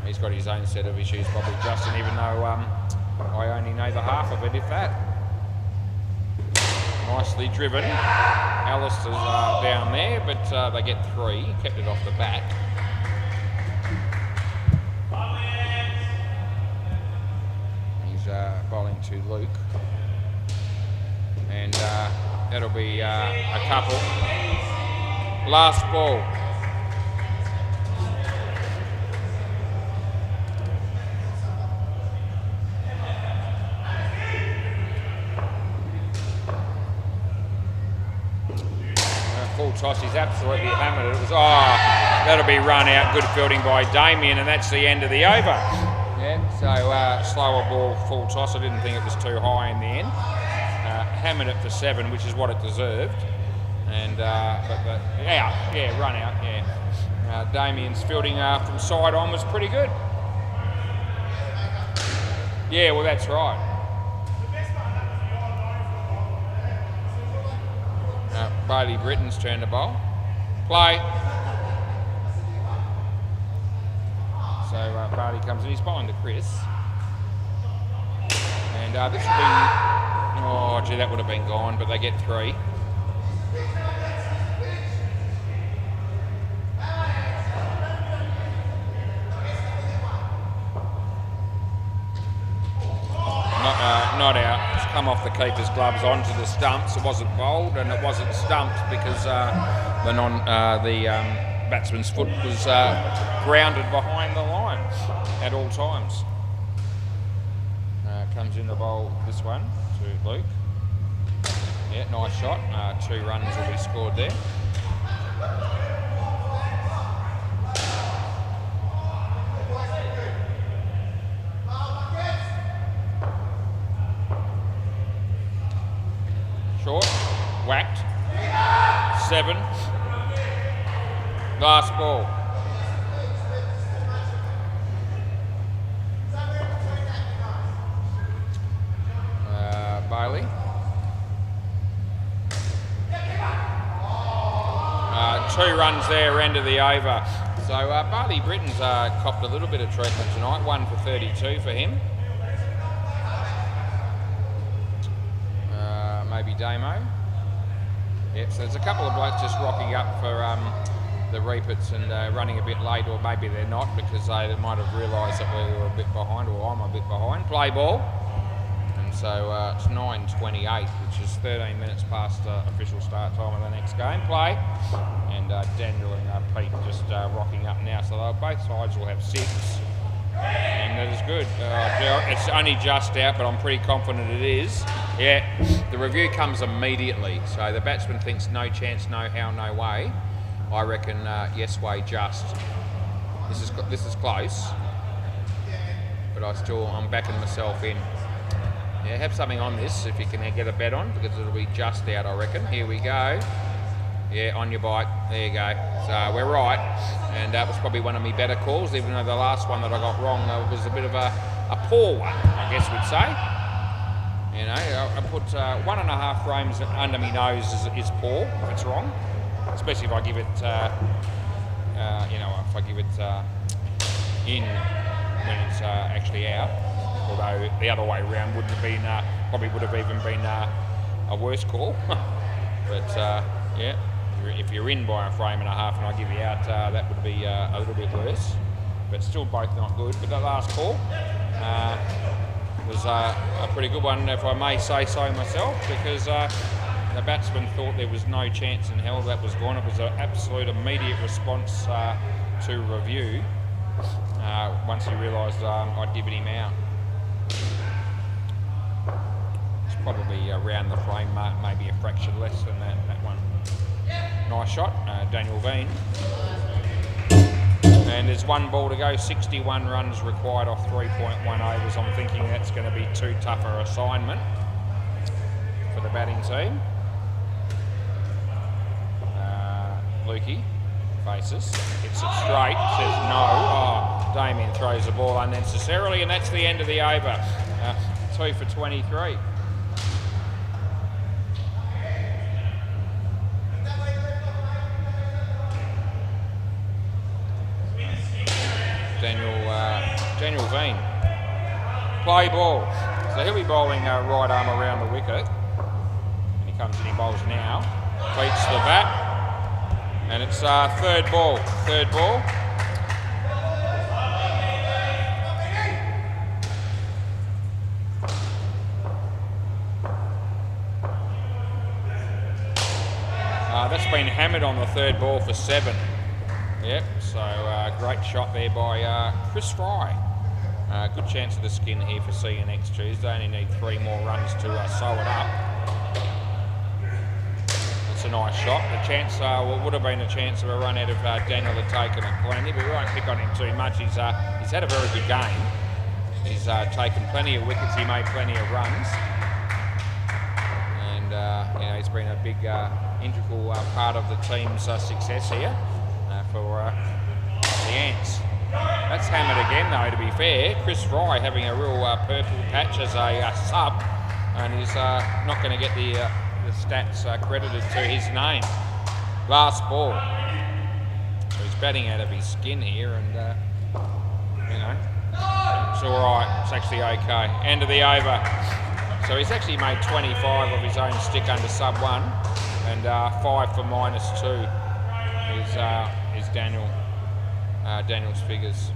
He's got his own set of issues, probably Justin, even though I only know the half of it, if that. Nicely driven. Alistair's down there, but they get 3. Kept it off the bat. bowling to Luke. And that'll be a couple. Last ball. Full toss, he's absolutely hammered it. It was, that'll be run out. Good fielding by Damien, and that's the end of the over. Yeah, so slower ball, full toss. I didn't think it was too high in the end. Hammered it for 7, which is what it deserved. And run out. Yeah, Damien's fielding from side on was pretty good. Yeah, well that's right. Bailey Britton's turn to bowl. Play. So Bailey comes in. He's bowling to Chris. And this will be... Oh, gee, that would have been gone, but they get 3. Not out. It's come off the keeper's gloves onto the stumps. It wasn't bowled, and it wasn't stumped because the batsman's foot was grounded behind the line at all times. Comes in the bowl this one to Luke. Yeah, nice shot. 2 runs will be scored there. Short, whacked, 7, last ball. Bailey. 2 runs there, end of the over. So Bailey Britton's copped a little bit of treatment tonight, 1 for 32 for him. Maybe Damo. Yep, so there's a couple of blokes just rocking up for the repeats and running a bit late, or maybe they're not because they might have realised that we were a bit behind, or I'm a bit behind. Play ball. And so it's 9:28, which is 13 minutes past official start time of the next game. Play. And Daniel and Pete just rocking up now, so both sides will have 6. And that is good. It's only just out, but I'm pretty confident it is. Yeah, the review comes immediately. So the batsman thinks no chance, no how, no way. I reckon yes way, just. This is close, but I'm backing myself in. Yeah, have something on this if you can get a bet on, because it'll be just out, I reckon. Here we go. Yeah, on your bike. There you go. So we're right. And that was probably one of my better calls, even though the last one that I got wrong was a bit of a poor one, I guess we'd say. You know, I put 1.5 frames under my nose is poor if it's wrong, especially if I give it, if I give it in when it's actually out. Although the other way around wouldn't have been, probably would have even been a worse call. But yeah. If you're in by 1.5 frames and I give you out, that would be a little bit worse. But still both not good. But that last call was a pretty good one, if I may say so myself, because the batsman thought there was no chance in hell that was gone. It was an absolute immediate response to review once he realised I'd given him out. It's probably around the frame mark, maybe a fraction less than that one. Nice shot, Daniel Veen. And there's 1 ball to go, 61 runs required off 3.1 overs. I'm thinking that's going to be too tough an assignment for the batting team. Lukey faces, hits it straight, says no. Oh, Damien throws the ball unnecessarily, and that's the end of the over. 2 for 23. Daniel Veen. Play ball. So he'll be bowling right arm around the wicket. And he comes in, he bowls now. Beats the bat. And it's third ball. Third ball. been hammered on the third ball for 7. Yep, so great shot there by Chris Fry. Good chance of the skin here for C next Tuesday. Only need 3 more runs to sew it up. It's a nice shot. The chance would have been a chance of a run out of Daniel had taken it plenty, but we won't pick on him too much. He's had a very good game. He's taken plenty of wickets. He made plenty of runs, and you know, he's been a big integral part of the team's success here for the Ants. That's hammered again, though. To be fair, Chris Fry having a real purple patch as a sub, and he's not going to get the stats credited to his name. Last ball. So he's batting out of his skin here, and you know, it's all right. It's actually okay. End of the over. So he's actually made 25 of his own stick under sub 1, and 5 for -2 is Daniel's figures.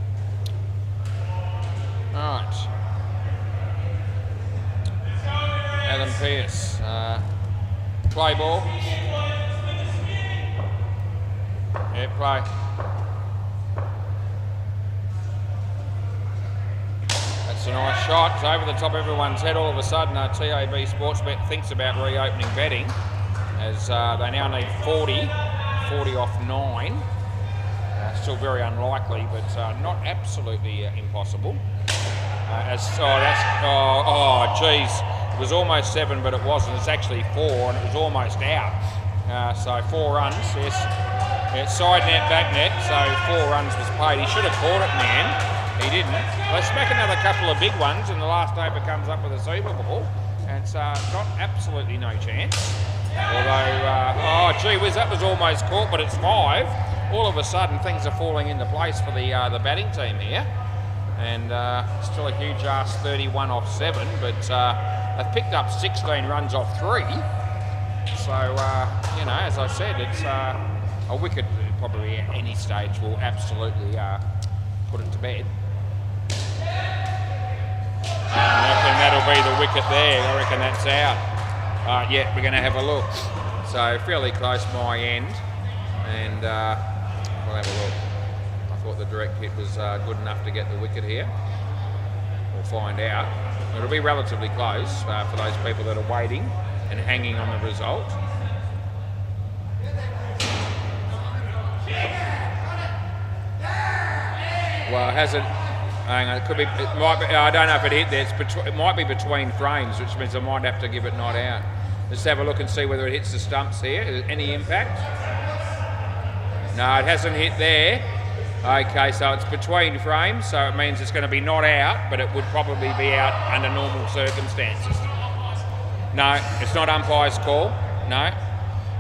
All right. Adam Pearce. Play ball. Yeah, play. That's a nice shot. It's over the top of everyone's head. All of a sudden, TAB Sportsbet thinks about reopening betting, as they now need 40 off 9. Still very unlikely, but not absolutely impossible. Geez. It was almost 7, but it wasn't. It's actually 4, and it was almost out. So 4 runs, yes. Yeah, side net, back net, so 4 runs was paid. He should have caught it in the end. He didn't. They smack another couple of big ones, and the last over comes up with a Super Ball, and it's got absolutely no chance. Although, gee whiz, that was almost caught, but it's 5. All of a sudden, things are falling into place for the batting team here, and still a huge ass 31 off 7, but they've picked up 16 runs off 3. So, you know, as I said, it's a wicket probably at any stage will absolutely put it to bed. I reckon that'll be the wicket there. I reckon that's out. Yeah, we're going to have a look. So, fairly close my end, and we'll have a look. I thought the direct hit was good enough to get the wicket here. We'll find out. It'll be relatively close for those people that are waiting and hanging on the result. Well, has it? Hang on, it could be. It might be. I don't know if it hit there. It might be between frames, which means I might have to give it not out. Let's have a look and see whether it hits the stumps here. Any impact? No, it hasn't hit there. Okay, so it's between frames, so it means it's going to be not out, but it would probably be out under normal circumstances. No, it's not umpire's call. No.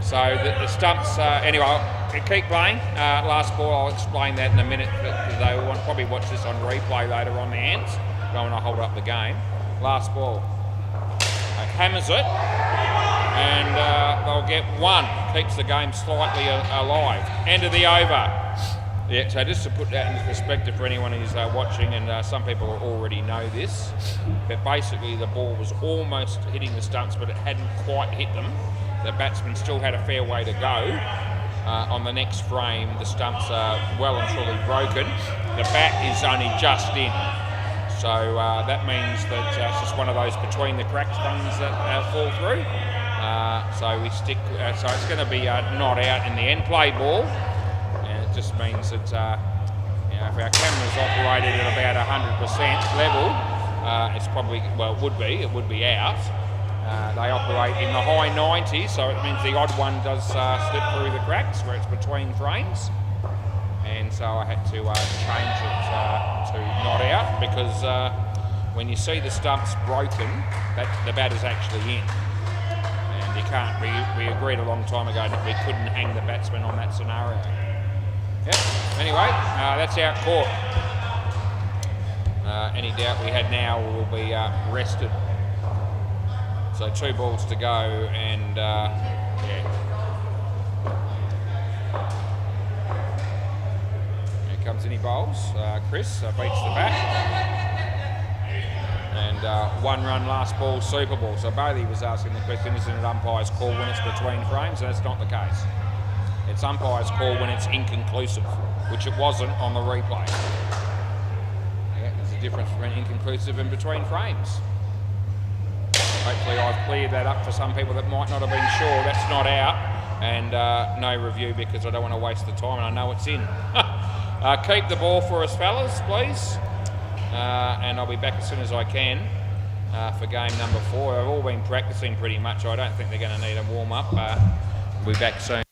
So the stumps. Anyway, keep playing. Last ball, I'll explain that in a minute, because they will probably watch this on replay later on the Ants. Don't want to hold up the game. Last ball. It hammers it, and they'll get 1. Keeps the game slightly alive. End of the over. Yeah, so just to put that into perspective for anyone who's watching, and some people already know this, but basically the ball was almost hitting the stumps, but it hadn't quite hit them. The batsman still had a fair way to go. On the next frame, the stumps are well and truly broken. The bat is only just in. So that means that it's just one of those between the cracks ones that fall through. So we stick. So it's going to be not out in the end. Play ball. It just means that you know, if our camera's operated at about 100% level, it's probably, well, it would be out. They operate in the high 90s, so it means the odd one does slip through the cracks where it's between frames. And so I had to change it to not out, because when you see the stumps broken, the bat is actually in. And you can't, we agreed a long time ago that we couldn't hang the batsman on that scenario. Yep. Anyway, that's out court. Any doubt we had now will be rested. So 2 balls to go, and yeah. Here comes any bowls. Chris beats the bat. And 1 run last ball, Super Ball. So Bailey was asking the question, isn't it umpire's call when it's between frames? And that's not the case. It's umpire's call when it's inconclusive, which it wasn't on the replay. Yeah, there's a difference between inconclusive and between frames. Hopefully I've cleared that up for some people that might not have been sure. That's not out, and no review because I don't want to waste the time, and I know it's in. Keep the ball for us, fellas, please. And I'll be back as soon as I can for game number 4. I've all been practicing pretty much. I don't think they're going to need a warm-up. We'll be back soon.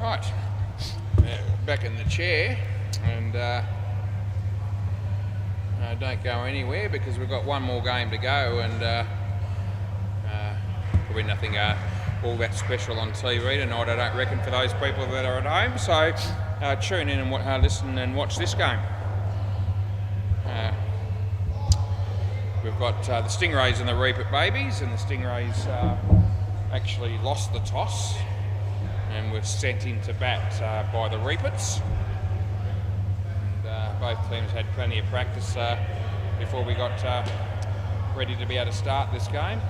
Right, back in the chair, and don't go anywhere because we've got one more game to go, and probably nothing all that special on TV tonight, I don't reckon, for those people that are at home. So tune in and listen and watch this game. We've got the Stingrays and the Reapit Babies, and the Stingrays actually lost the toss and were sent into bat by the Reapers. And both teams had plenty of practice before we got ready to be able to start this game.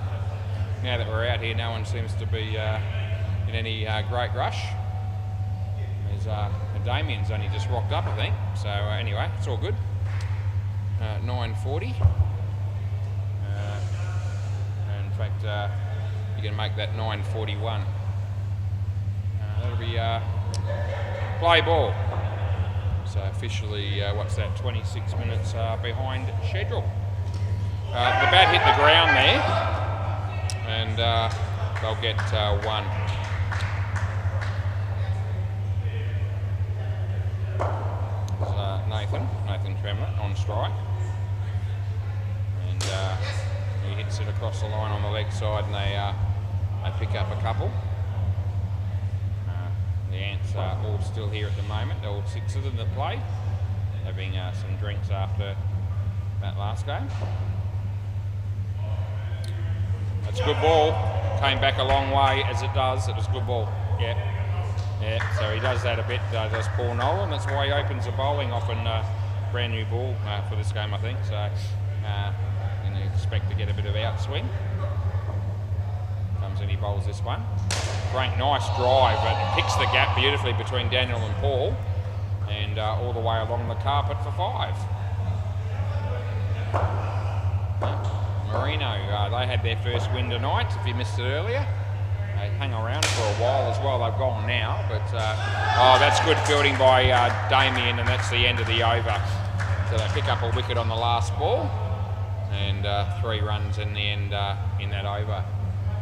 Now that we're out here, no one seems to be in any great rush. Damien's only just rocked up, I think. So anyway, it's all good. 9:40. In fact, you can make that 9:41. That'll be play ball. So officially, what's that? 26 minutes behind schedule. The bat hit the ground there, and they'll get one. Nathan Tremlett on strike, and he hits it across the line on the leg side, and they pick up a couple. The Ants are all still here at the moment. They're all 6 of them that play, having some drinks after that last game. That's a good ball. Came back a long way, as it does. It was a good ball. Yeah, so he does that a bit, does Paul Nolan. That's why he opens the bowling often. Brand new ball for this game, I think. So you expect to get a bit of outswing. Comes in, he bowls this one. Frank, nice drive, but picks the gap beautifully between Daniel and Paul, and all the way along the carpet for 5. Marino, they had their first win tonight, if you missed it earlier. They hang around for a while as well. They've gone now, but that's good fielding by Damien, and that's the end of the over. So they pick up a wicket on the last ball, and 3 runs in the end in that over.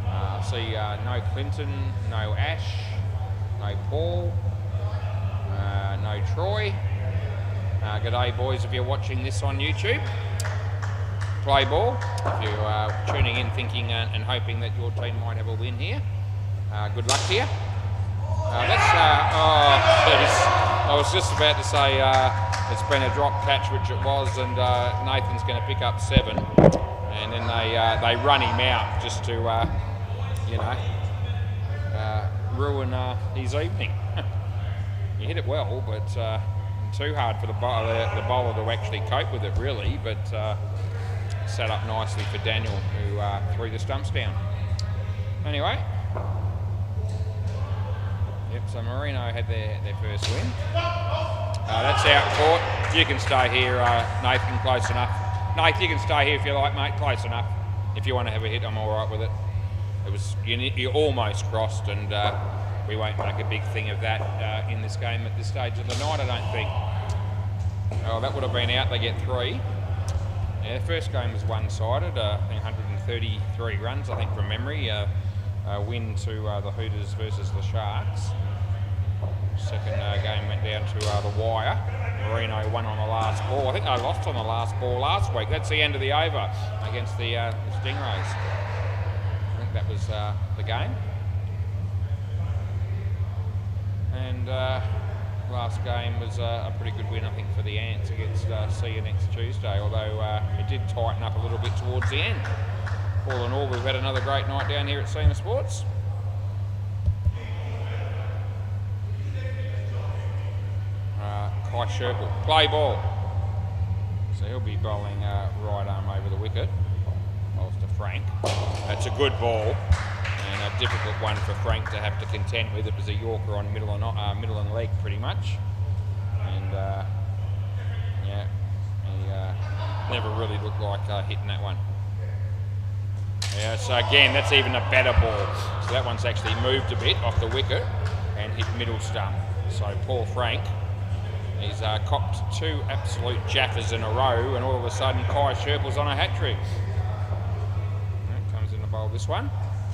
I see no Clinton, no Ash, no Paul, no Troy. G'day boys, if you're watching this on YouTube. Play ball. If you're tuning in thinking and hoping that your team might have a win here, good luck to you. I was just about to say it's been a drop catch, which it was, and Nathan's going to pick up 7, and then they run him out just to ruin his evening. He hit it well, but too hard for the bowler to actually cope with it, really. But set up nicely for Daniel, who threw the stumps down. Anyway. Yep, so Marino had their first win. That's out court. You can stay here, Nathan, close enough. Nathan, you can stay here if you like, mate, close enough. If you want to have a hit, I'm all right with it. It was you almost crossed, and we won't make a big thing of that in this game at this stage of the night, I don't think. Oh, that would have been out. They get 3. Yeah, the first game was one-sided. I think 133 runs, I think, from memory. Win to the Hooters versus the Sharks. Second game went down to the wire. Marino won on the last ball. I think they lost on the last ball last week. That's the end of the over against the Stingrays. I think that was the game. And last game was a pretty good win, I think, for the Ants against See You next Tuesday, although it did tighten up a little bit towards the end. All in all, we've had another great night down here at Senior Sports. Kai Sherple, play ball. So he'll be bowling right arm over the wicket. Bowls to Frank. That's a good ball, and a difficult one for Frank to have to contend with. It was a Yorker on middle and leg, pretty much. And yeah, he never really looked like hitting that one. Yeah, so again, that's even a better ball. So that one's actually moved a bit off the wicket and hit middle stump. So Paul Frank, he's copped 2 absolute jaffers in a row, and all of a sudden Kai Sherple's on a hat-trick. Comes in to bowl this one,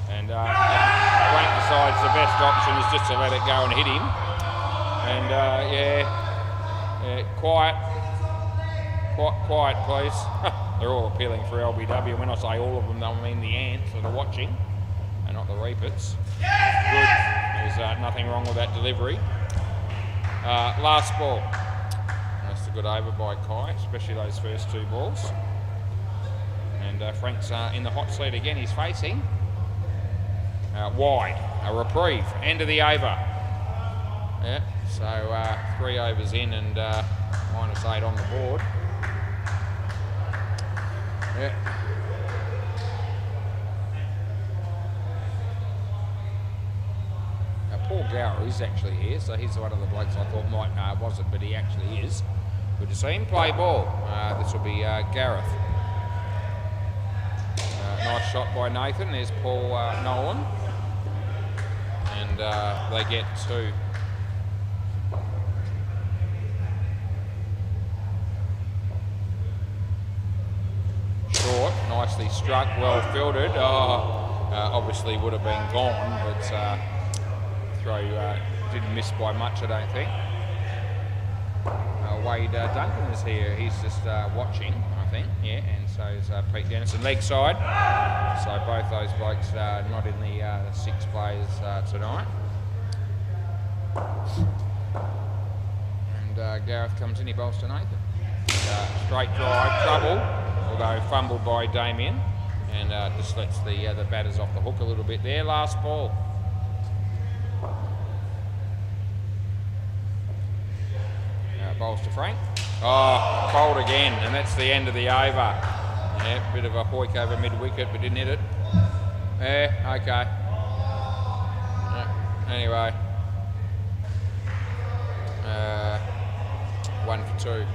and Frank decides the best option is just to let it go and hit him. And quiet, please. They're all appealing for LBW. When I say all of them, I mean the Ants that are watching, and not the Reapers. Good. There's nothing wrong with that delivery. Last ball. That's a good over by Kai, especially those first 2 balls. And Frank's in the hot seat again. He's facing wide. A reprieve. End of the over. Yeah, so 3 overs in and -8 on the board. Yeah. Paul Gower is actually here, so he's one of the blokes I thought wasn't, but he actually is. Good to see him play ball. This will be Gareth. Nice shot by Nathan. There's Paul Nolan. And they get 2. Short, nicely struck, well fielded. Obviously would have been gone, but throw didn't miss by much, I don't think. Wade Duncan is here. He's just watching, I think. Yeah, and so is Pete Dennison, leg side. So both those blokes not in the 6 players tonight. And Gareth comes in, he bowls to Nathan. Straight drive, trouble, although fumbled by Damien, and just lets the batters off the hook a little bit there. Last ball. Bowls to Frank. Oh, cold again, and that's the end of the over. Yeah, bit of a hoik over mid-wicket, but didn't hit it. Yeah, okay. Anyway. 1 for 2.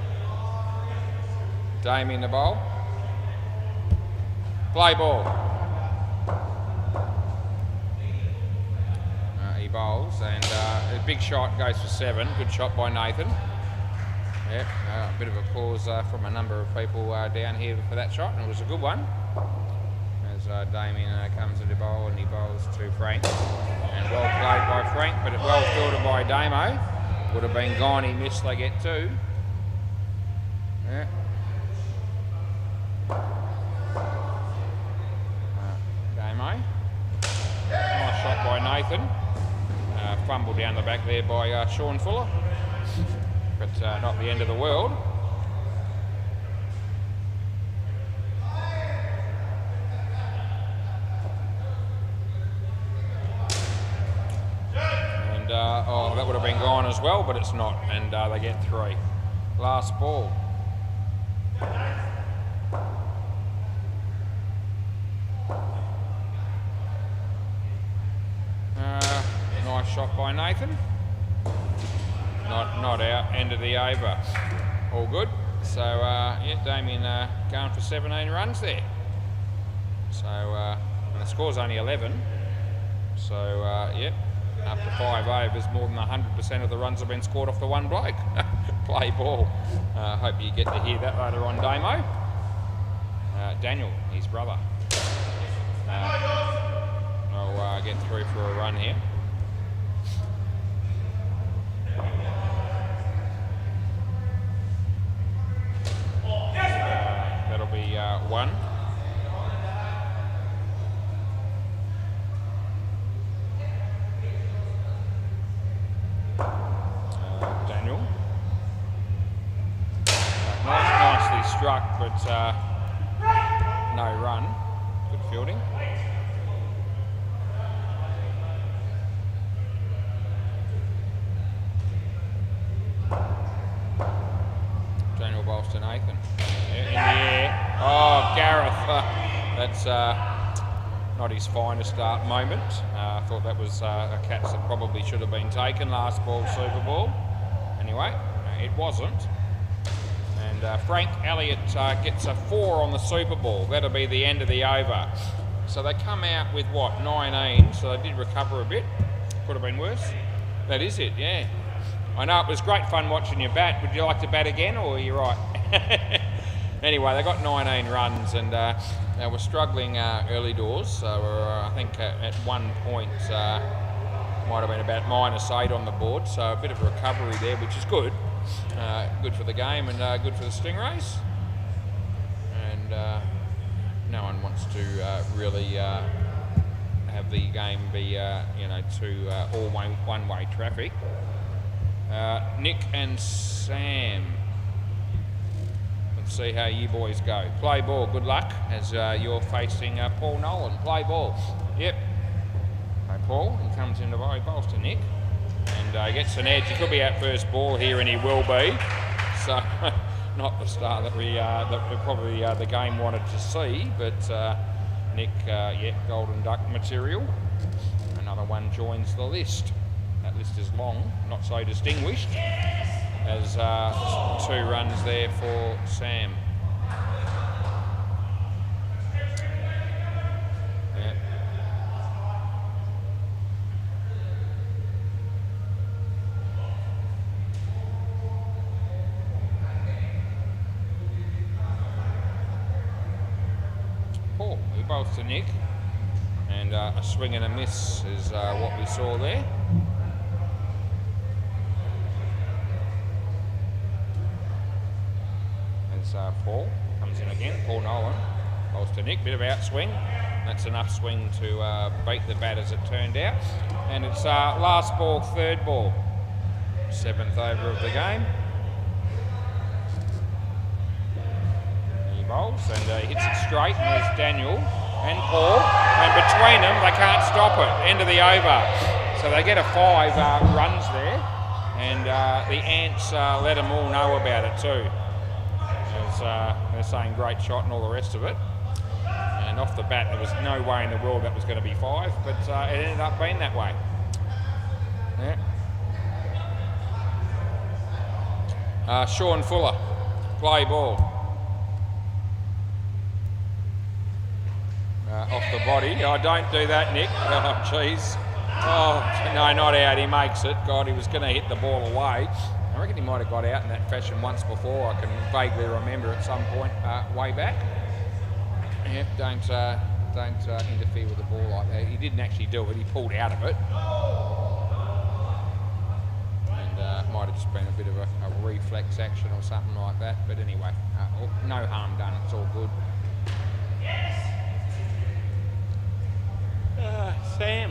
Damien the bowl. Play ball. He bowls, and a big shot goes for 7. Good shot by Nathan. Yeah, a bit of applause from a number of people down here for that shot, and it was a good one. As Damien comes into bowl, and he bowls to Frank. And well played by Frank, but well fielded by Damo. Would have been gone, he missed, they get 2. Yeah. Damo. Nice shot by Nathan. Fumble down the back there by Sean Fuller. But not the end of the world. And that would have been gone as well, but it's not, and they get 3. Last ball. Nice shot by Nathan. Not out, end of the over. All good. So, yeah, Damien going for 17 runs there. So, and the score's only 11. So, yeah, up to 5 overs, more than 100% of the runs have been scored off the one bloke. Play ball. Hope you get to hear that later on, Damo. Daniel, his brother. I'll get through for a run here. That'll be 1. Daniel. Nicely struck, but no run. Good fielding. Daniel bowls to Nathan. In the air. Oh, Gareth. That's not his finest start moment. I thought that was a catch that probably should have been taken. Last ball, Super Ball. Anyway, it wasn't. And Frank Elliott gets a 4 on the Super Ball. That'll be the end of the over. So they come out with what, 19? So they did recover a bit. Could have been worse. That is it, yeah. I know it was great fun watching you bat. Would you like to bat again, or are you right? Anyway, they got 19 runs, and they were struggling early doors. So I think at one point might have been about -8 on the board. So a bit of a recovery there, which is good. Good for the game and good for the Stingrays. And no one wants to really have the game be, all one-way traffic. Nick and Sam. Let's see how you boys go. Play ball, good luck, as you're facing Paul Nolan. Play ball. Yep. Hey, Paul, he comes into bowls to Nick. And and he gets an edge. He could be at first ball here, and he will be. So not the start that probably the game wanted to see, but Nick, golden duck material. Another one joins the list. That list is long, not so distinguished, as 2 runs there for Sam. Paul, we both to Nick, and a swing and a miss is what we saw there. As Paul comes in again, Paul Nolan, bowls to Nick, bit of outswing. That's enough swing to beat the bat as it turned out. And it's last ball, 3rd ball, 7th over of the game. Bowls and he hits it straight, and there's Daniel and Paul, and between them they can't stop it. End of the over, so they get a 5 runs there, and the Ants let them all know about it too. As they're saying great shot and all the rest of it, and off the bat there was no way in the world that was going to be 5, but it ended up being that way. Yeah. Sean Fuller, play ball. Off the body. Oh, don't do that, Nick. Oh, jeez. Oh, no, not out. He makes it. God, he was going to hit the ball away. I reckon he might have got out in that fashion once before. I can vaguely remember at some point way back. Yep, don't interfere with the ball like that. He didn't actually do it. He pulled out of it. And might have just been a bit of a reflex action or something like that. But anyway, no harm done. It's all good. Sam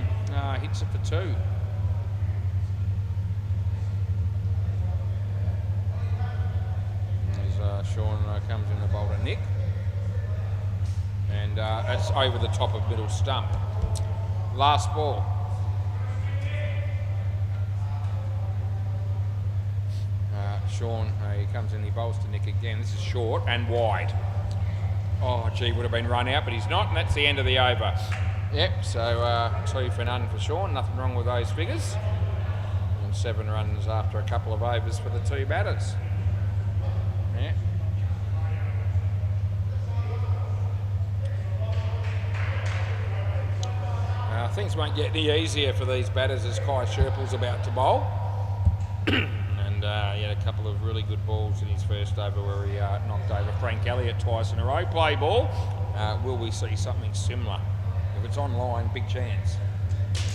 hits it for 2. As Sean comes in the bowl to Nick, and it's over the top of middle stump. Last ball. Sean, he comes in, he bowls to Nick again. This is short and wide. Oh, gee, would have been run out, but he's not, and that's the end of the over. Yep, so 2 for none for Sean, nothing wrong with those figures. And 7 runs after a couple of overs for the 2 batters. Yeah. Things won't get any easier for these batters as Kai Sherple's about to bowl. And he had a couple of really good balls in his first over where he knocked over Frank Elliott twice in a row. Play ball. Will we see something similar? If it's online, big chance.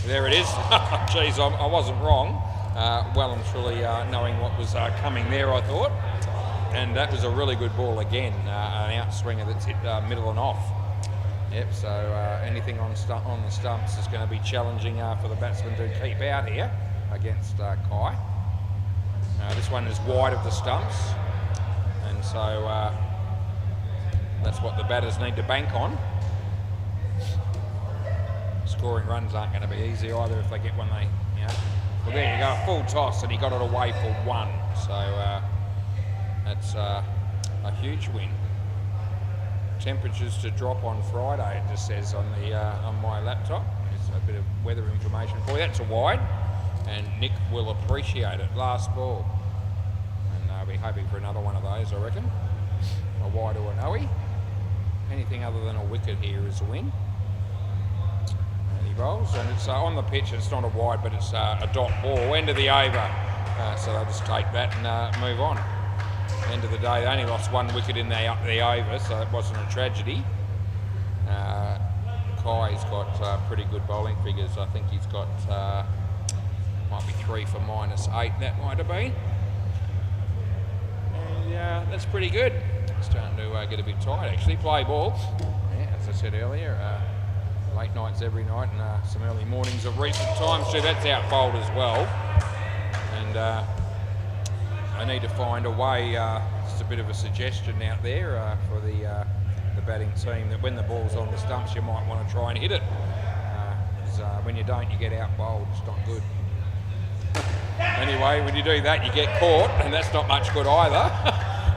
There it is. Geez, I wasn't wrong. Well and truly knowing what was coming there, I thought. And that was a really good ball again. An outswinger that's hit middle and off. Yep, so anything on the stumps is going to be challenging for the batsman to keep out here against Kai. This one is wide of the stumps. And so that's what the batters need to bank on. Scoring runs aren't going to be easy either if they get one they, Well, there you go, full toss, and he got it away for 1. So that's a huge win. Temperatures to drop on Friday, it just says on the on my laptop. There's a bit of weather information for you. That's a wide, and Nick will appreciate it. Last ball, and I'll be hoping for another one of those, I reckon. A wide or an OE. Anything other than a wicket here is a win. Rolls, and it's on the pitch. It's not a wide, but it's a dot ball. End of the over, so they'll just take that and move on. End of the day, they only lost 1 wicket in the over, so it wasn't a tragedy. Kai's got pretty good bowling figures. I think he's got might be 3 for -8. That might have been. And that's pretty good. Starting to get a bit tired actually. Play ball. Yeah, as I said earlier. Late nights every night and some early mornings of recent times too. That's out bowled as well, and I need to find a way. Just a bit of a suggestion out there for the batting team that when the ball's on the stumps, you might want to try and hit it. When you don't, you get out bowled. It's not good. Anyway, when you do that, you get caught, and that's not much good either.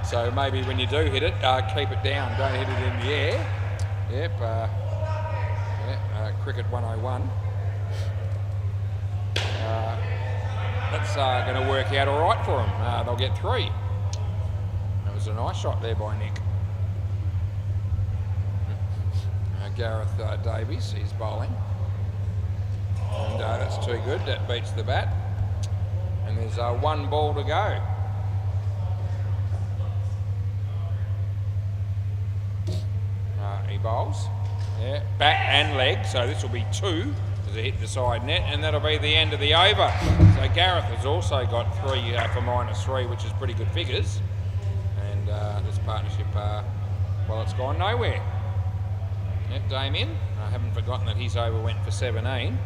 So maybe when you do hit it, keep it down. Don't hit it in the air. Yep. Cricket 101. That's going to work out all right for them. They'll get 3. That was a nice shot there by Nick. Gareth Davies, he's bowling. And that's too good. That beats the bat. And there's 1 ball to go. He bowls. Yeah, bat and leg. So this will be 2 as it hit the side net, and that'll be the end of the over. So Gareth has also got 3 for -3, which is pretty good figures. And this partnership, well, it's gone nowhere. Yep, Damien. I haven't forgotten that his over went for 17.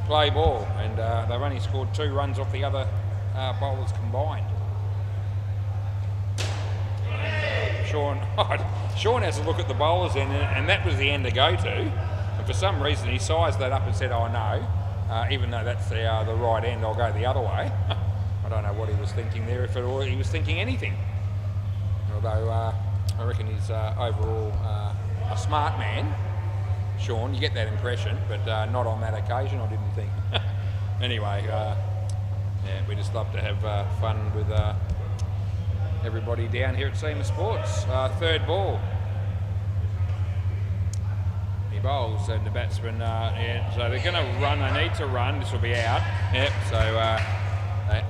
Play ball, and they've only scored 2 runs off the other bowlers combined. Sean has a look at the bowlers end, and that was the end to go to. And for some reason, he sized that up and said, "Oh no," even though that's the right end, I'll go the other way. I don't know what he was thinking there, if he was thinking anything. Although I reckon he's overall a smart man. Sean, you get that impression, but not on that occasion, I didn't think. Anyway, yeah, we just love to have fun with everybody down here at SEMA Sports. 3rd ball. He bowls, and the batsman, yeah, so they're going to run, they need to run, this will be out. Yep, so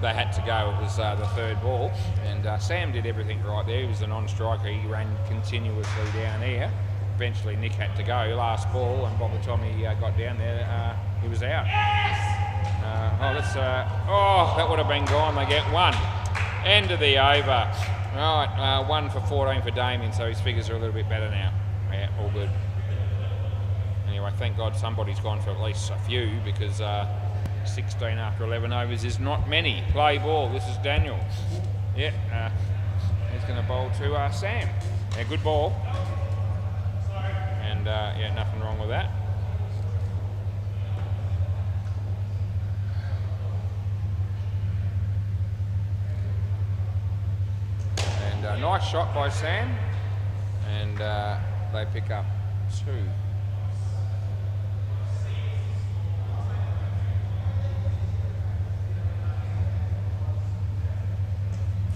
they had to go, it was the 3rd ball. And Sam did everything right there, he was a non-striker, he ran continuously down here. Eventually Nick had to go, last ball, and by the time he got down there, he was out. That would have been gone, they get 1. End of the over. Right, 1 for 14 for Damien, so his figures are a little bit better now. Yeah, all good. Anyway, thank God somebody's gone for at least a few, because 16 after 11 overs is not many. Play ball, this is Daniel. Yeah, he's going to bowl to Sam. Yeah, good ball. And yeah, nothing wrong with that. And nice shot by Sam, and they pick up 2.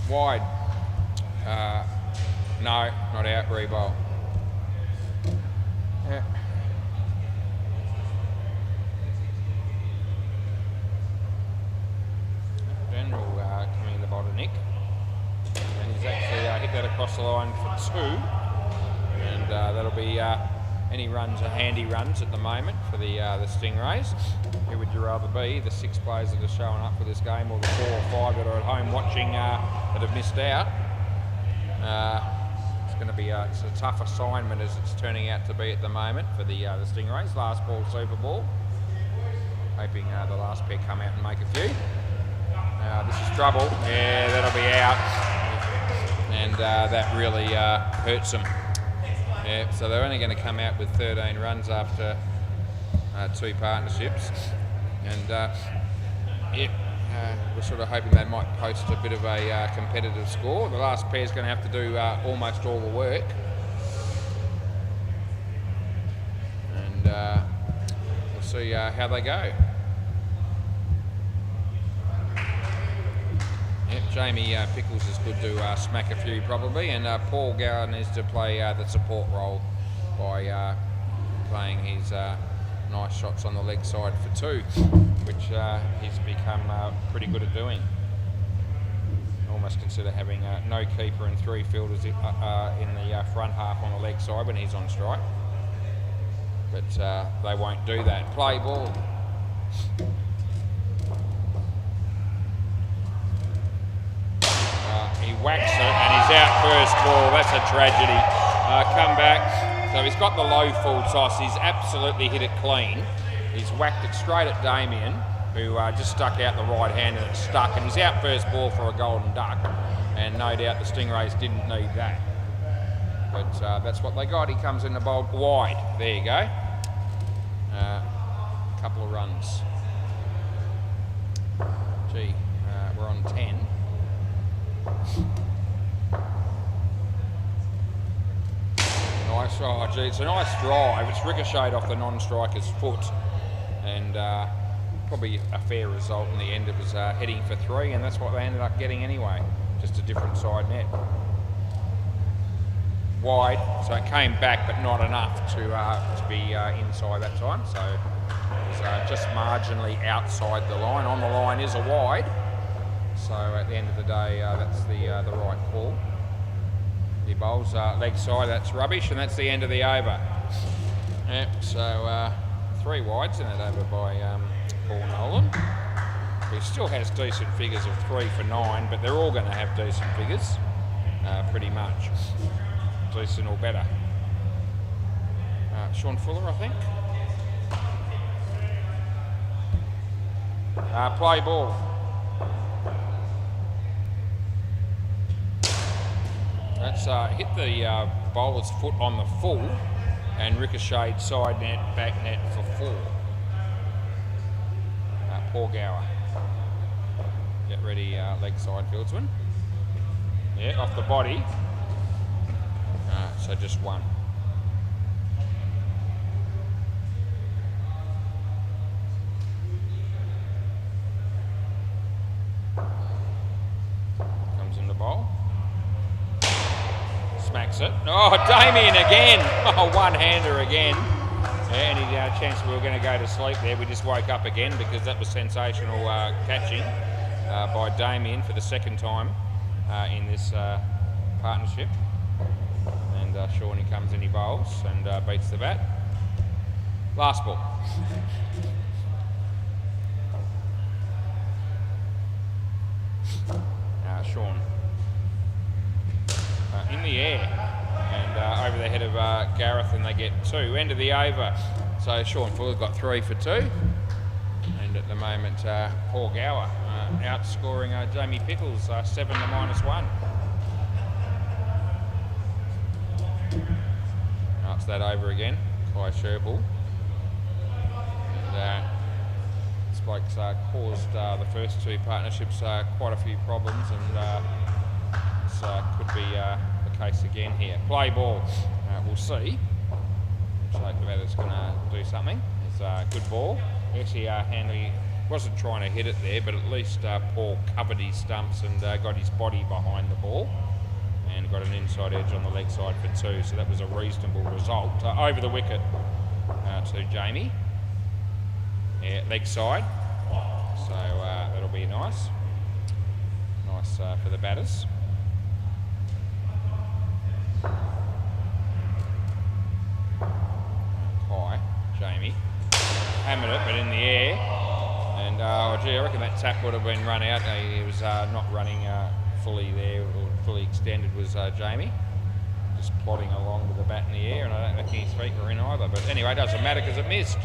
Wide. No, not out, re-bowl. Yeah. General coming in the bottom, Nick. And he's actually hit that across the line for 2. And that'll be any runs are handy runs at the moment for the Stingrays. Who would you rather be? The 6 players that are showing up for this game, or the 4 or 5 that are at home watching that have missed out? It's going to be it's a tough assignment as it's turning out to be at the moment for the Stingrays. Last ball, Super Ball. Hoping the last pair come out and make a few. This is trouble. Yeah, that'll be out. And that really hurts them. Yeah, so they're only going to come out with 13 runs after 2 partnerships. And yeah, we're sort of hoping they might post a bit of a competitive score. The last pair's going to have to do almost all the work. And we'll see how they go. Yep, Jamie Pickles is good to smack a few probably, and Paul Gower needs to play the support role by playing his nice shots on the leg side for 2, which he's become pretty good at doing. Almost consider having no keeper and 3 fielders in the front half on the leg side when he's on strike. But they won't do that. Play ball. He whacks it and he's out first ball. That's a tragedy. Come back. So he's got the low full toss. He's absolutely hit it clean. He's whacked it straight at Damien, who just stuck out the right hand and it stuck. And he's out first ball for a golden duck. And no doubt the Stingrays didn't need that. But that's what they got. He comes in the bowl wide. There you go. Couple of runs. Gee, we're on 10. Nice, oh gee, it's a nice drive. It's ricocheted off the non-striker's foot, and probably a fair result in the end. It was heading for 3, and that's what they ended up getting anyway. Just a different side net. Wide, so it came back, but not enough to be inside that time. So it was just marginally outside the line. On the line is a wide. So at the end of the day, that's the right call. He bowls leg side, that's rubbish, and that's the end of the over. Yep, so 3 wides in it over by Paul Nolan. He still has decent figures of 3 for 9, but they're all going to have decent figures, pretty much. Decent or better. Sean Fuller, I think. Play ball. That's hit the bowler's foot on the full and ricocheted side net, back net for 4. Paul Gower. Get ready, leg side fieldsman. Yeah, off the body. So just 1. Comes in the bowl. Smacks it. Oh, Damien again. Oh, one-hander again. Yeah, any chance we were going to go to sleep there. We just woke up again because that was sensational catching by Damien for the 2nd time in this partnership. And Shawnee comes in, he bowls and beats the bat. Last ball. Sean. In the air and over the head of Gareth, and they get 2. End of the over. So Sean Fuller's got 3 for 2. And at the moment, Paul Gower outscoring Jamie Pickles 7 to -1. It's that over again, Kai Sherbull. And this bloke's caused the first 2 partnerships quite a few problems, and this could be the case again here. Play ball. We'll see. Looks like the batter's going to do something. It's a good ball. Actually, Hanley wasn't trying to hit it there, but at least Paul covered his stumps and got his body behind the ball. And got an inside edge on the leg side for 2, so that was a reasonable result. Over the wicket to Jamie. Yeah, leg side. So that'll be nice. Nice for the batters. Kai, Jamie. Hammered it, but in the air. And gee, I reckon that tap would have been run out. He was not running fully there, or fully extended, was Jamie. Just plodding along with the bat in the air, and I don't think his feet were in either. But anyway, it doesn't matter because it missed.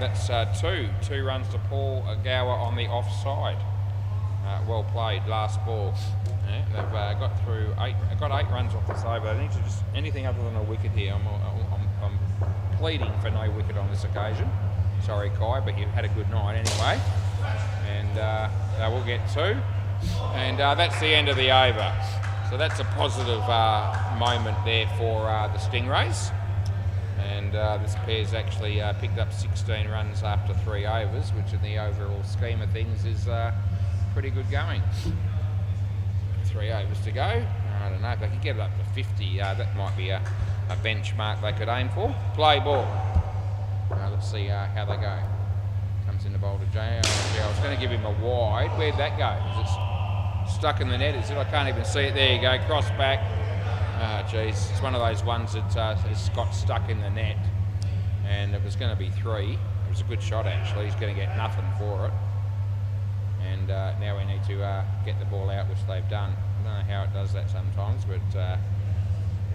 That's 2. 2 runs to Paul Gower on the offside. Well played, last ball. Yeah, they've got through 8. Got 8 runs off this over. They need to just anything other than a wicket here. I'm pleading for no wicket on this occasion. Sorry, Kai, but you've had a good night anyway. And they will get 2. And that's the end of the over. So that's a positive moment there for the Stingrays. And this pair's actually picked up 16 runs after 3 overs, which in the overall scheme of things is pretty good going. 3 overs to go. I don't know if they could get it up to 50. That might be a benchmark they could aim for. Play ball. Let's see how they go. Comes in the bowl to Jay. I was going to give him a wide. Where'd that go? Is it stuck in the net? Is it? I can't even see it. There you go. Cross back. Geez, it's one of those ones that has got stuck in the net, and it was going to be 3. It was a good shot actually. He's going to get nothing for it. And now we need to get the ball out, which they've done. I don't know how it does that sometimes, but it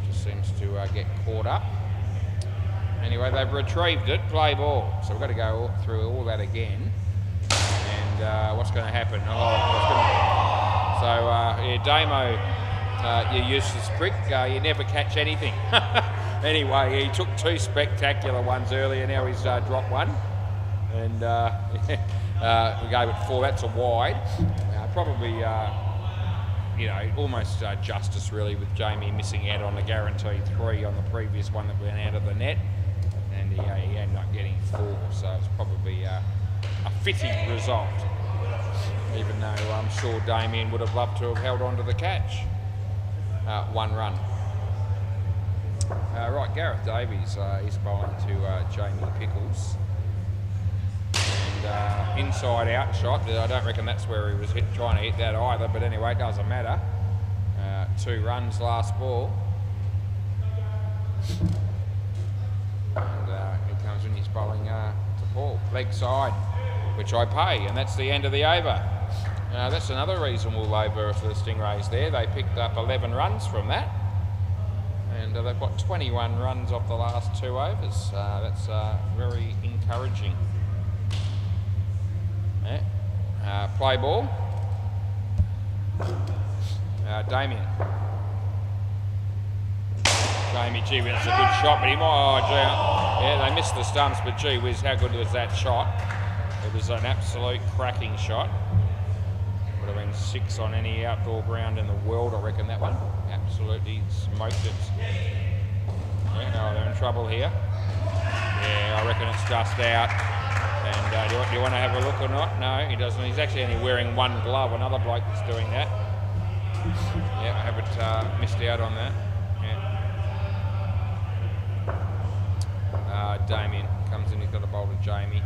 just seems to get caught up. Anyway, they've retrieved it. Play ball. So we've got to go through all that again. And what's going to happen? Yeah, Damo, you useless prick. You never catch anything. Anyway, he took 2 spectacular ones earlier. Now he's dropped 1. And We gave it 4. That's a wide. Probably, you know, almost justice really with Jamie missing out on the guaranteed 3 on the previous one that went out of the net, and he ended up getting 4. So it's probably a fitting result, even though I'm sure Damien would have loved to have held on to the catch. 1 run. Right, Gareth Davies is bowling to Jamie Pickles. And inside out shot. I don't reckon that's where he was trying to hit that either, but anyway, it doesn't matter. 2 runs last ball. And he comes in, he's bowling to Paul. Leg side, which I pay, and that's the end of the over. That's another reasonable over for the Stingrays there. They picked up 11 runs from that. And they've got 21 runs off the last 2 overs. That's very encouraging. Play ball. Damien. Jamie, gee, that's a good shot, but he might. Oh, gee, yeah, they missed the stumps, but gee whiz, how good was that shot? It was an absolute cracking shot. Would have been 6 on any outdoor ground in the world, I reckon, that one. Absolutely smoked it. Yeah, they're in trouble here. Yeah, I reckon it's just out. And do you want to have a look or not? No, he doesn't. He's actually only wearing 1 glove. Another bloke that's doing that. Yeah, I haven't missed out on that. Yeah. Damien comes in. He's got a bowl to Jamie.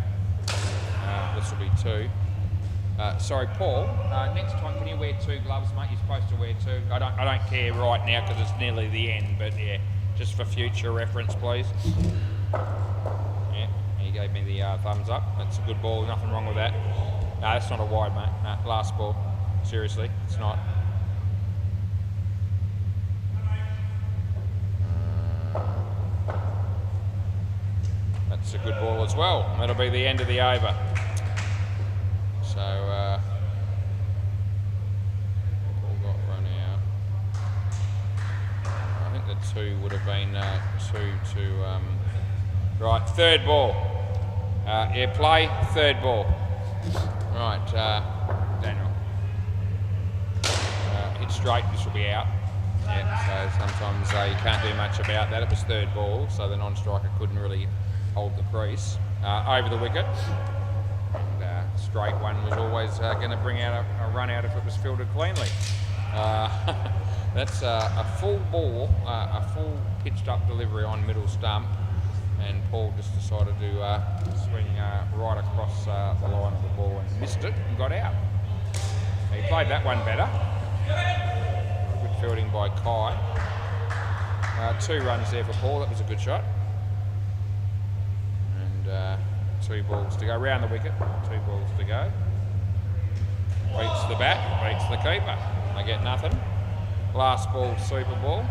This will be 2. Sorry, Paul. Next time, can you wear 2 gloves, mate? You're supposed to wear 2. I don't care right now because it's nearly the end, but yeah, just for future reference, please. Yeah, he gave me the thumbs up. That's a good ball. Nothing wrong with that. No, that's not a wide, mate. No, last ball. Seriously, it's not. That's a good ball as well. That'll be the end of the over. So, ball got run out. I think the 2 would have been 2 to... right, 3rd ball. Yeah, play, 3rd ball. Right, Daniel. Hit straight, this will be out. Yeah, so sometimes you can't do much about that. It was 3rd ball, so the non-striker couldn't really hold the crease. Over the wicket. Straight one was always going to bring out a run out if it was fielded cleanly. That's a full ball, a full pitched up delivery on middle stump, and Paul just decided to swing right across the line of the ball and missed it and got out. He played that one better. Good fielding by Kai. 2 runs there for Paul. That was a good shot. And 2 balls to go round the wicket. 2 balls to go. Beats the bat, beats the keeper. They get nothing. Last ball, super ball.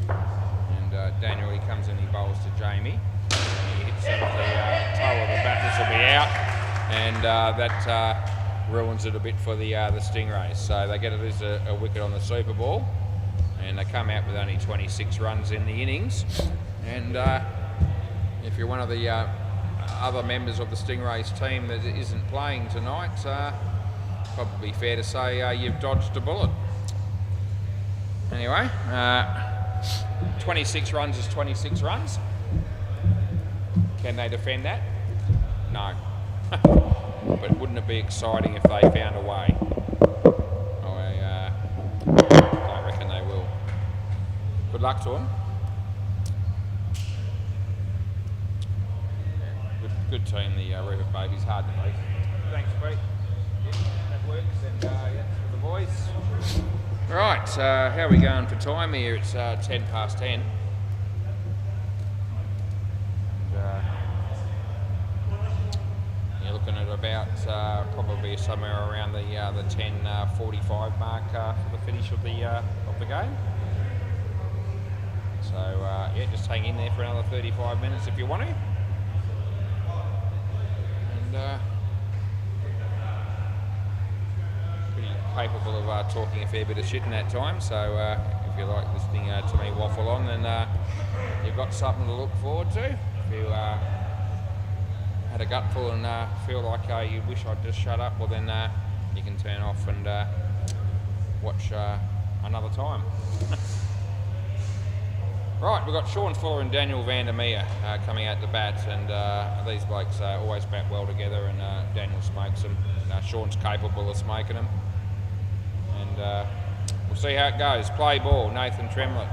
And Daniel, he comes in, he bowls to Jamie. And he hits it at the toe of the bat. This will be out, and that ruins it a bit for the Stingrays. So they get it as a wicket on the super ball. And they come out with only 26 runs in the innings. And if you're one of the other members of the Stingrays team that isn't playing tonight, probably fair to say you've dodged a bullet. Anyway, 26 runs is 26 runs. Can they defend that? No. But wouldn't it be exciting if they found a way? Good luck to them. Good team, the Revit Babies. Hard to beat. Thanks, Pete. Yeah, that works, and yeah, for the boys. Right, how are we going for time here? It's 10 past 10. And, you're looking at about probably somewhere around the 10:45 mark for the finish of the game. So, yeah, just hang in there for another 35 minutes if you want to. And pretty capable of talking a fair bit of shit in that time. So, if if you like listening to me waffle on, then you've got something to look forward to. If you had a gutful and feel like you wish I'd just shut up, well then you can turn off and watch another time. Right, we've got Sean Fuller and Daniel Vandermeer coming out to bat, and these blokes always bat well together, and Daniel smokes them. Sean's capable of smoking them, and we'll see how it goes. Play ball, Nathan Tremlett.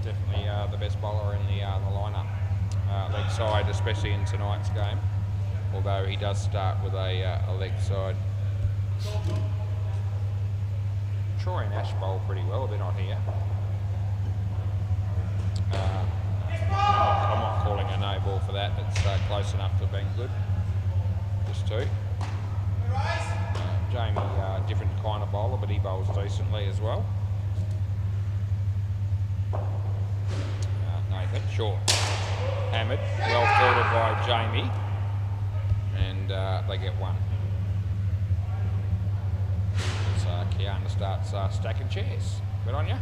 Definitely the best bowler in the lineup, leg side, especially in tonight's game, although he does start with a leg side. Troy and Ash bowl pretty well, they're not here. I'm not calling a no ball for that, it's close enough to being good. Just two. Jamie, different kind of bowler, but he bowls decently as well. Nathan, short. Hammered, well fielded by Jamie, and they get one. Kiana starts stacking chairs. Good on you.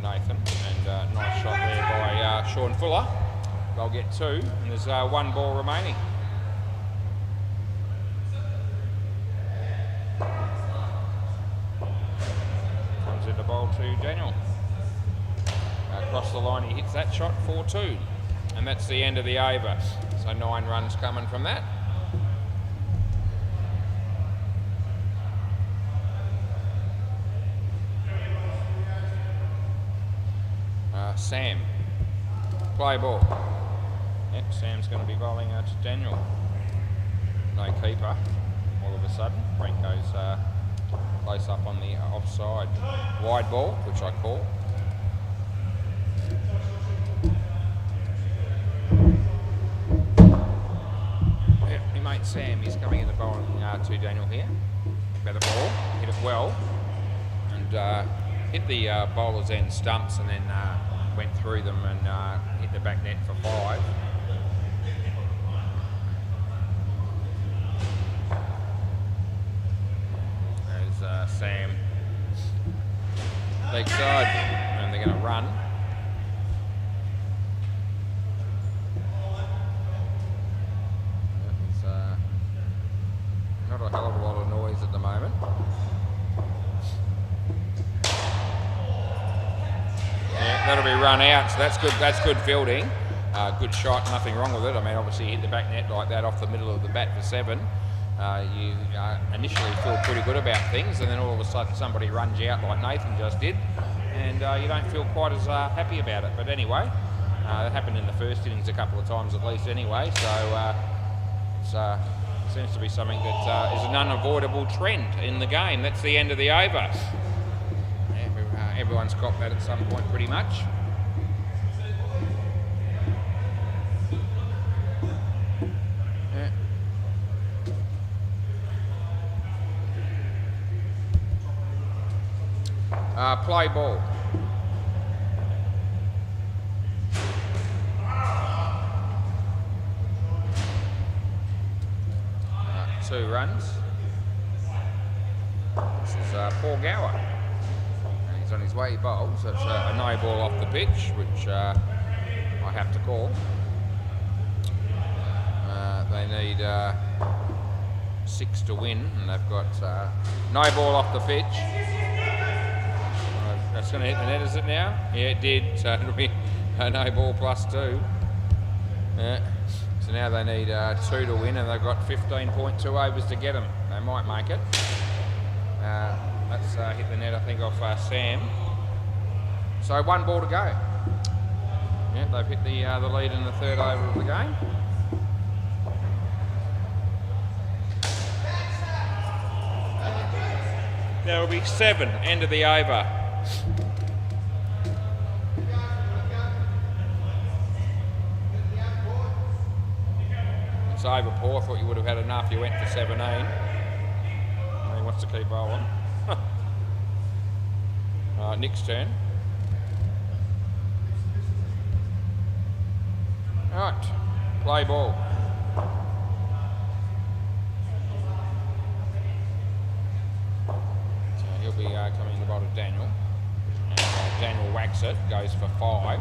Nathan, and nice shot there by Sean Fuller. They'll get two, and there's one ball remaining. Comes into bowl to Daniel. Across the line, he hits that shot, 4-2. And that's the end of the over. So 9 runs coming from that. Sam, play ball. Yep, Sam's going to be bowling to Daniel. No keeper. All of a sudden, Brent goes close up on the offside. Wide ball, which I call. Yep, my mate Sam is coming in the bowling to Daniel here. Better ball, hit it well, and hit the bowler's end stumps, and then went through them and hit the back net for 5. There's Sam, leg side, and they're going to run. There's not a hell of a lot of noise at the moment. Yeah, that'll be run out, so that's good. That's good fielding. Good shot, nothing wrong with it. I mean, obviously you hit the back net like that off the middle of the bat for 7. You initially feel pretty good about things, and then all of a sudden somebody runs you out like Nathan just did, and you don't feel quite as happy about it. But anyway, that happened in the first innings a couple of times at least anyway, so it seems to be something that is an unavoidable trend in the game. That's the end of the over. Everyone's copped that at some point pretty much. Play ball. Two runs. This is Paul Gower. He's on his way, he bowls. That's a no ball off the pitch, which I have to call. They need 6 to win, and they've got no ball off the pitch. That's going to hit the net, is it now? Yeah, it did. So it'll be a no ball plus 2. Yeah. So now they need 2 to win, and they've got 15.2 overs to get them. They might make it. Let's hit the net, I think, off Sam. So 1 ball to go. Yeah, they've hit the lead in the 3rd over of the game. There will be 7, end of the over. It's over, Paul. I thought you would have had enough. You went for 17. He wants to keep bowling. Nick's turn. Right, play ball. ball to Daniel. And Daniel whacks it, goes for 5.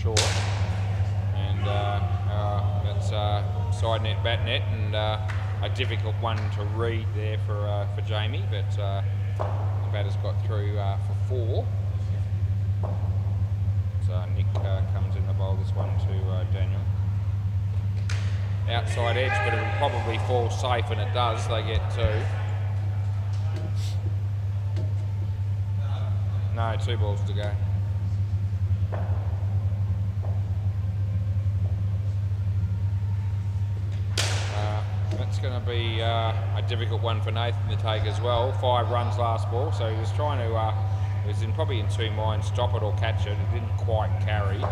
Short, and that's side net, bat net, and a difficult one to read there for Jamie, but the batter's got through for 4. So Nick comes in the bowl this one to Daniel. Outside edge, but it'll probably fall safe, and it does. They get 2. No, 2 balls to go. That's going to be a difficult one for Nathan to take as well. 5 runs last ball, so he was trying to, he was probably in 2 minds, stop it or catch it. It didn't quite carry,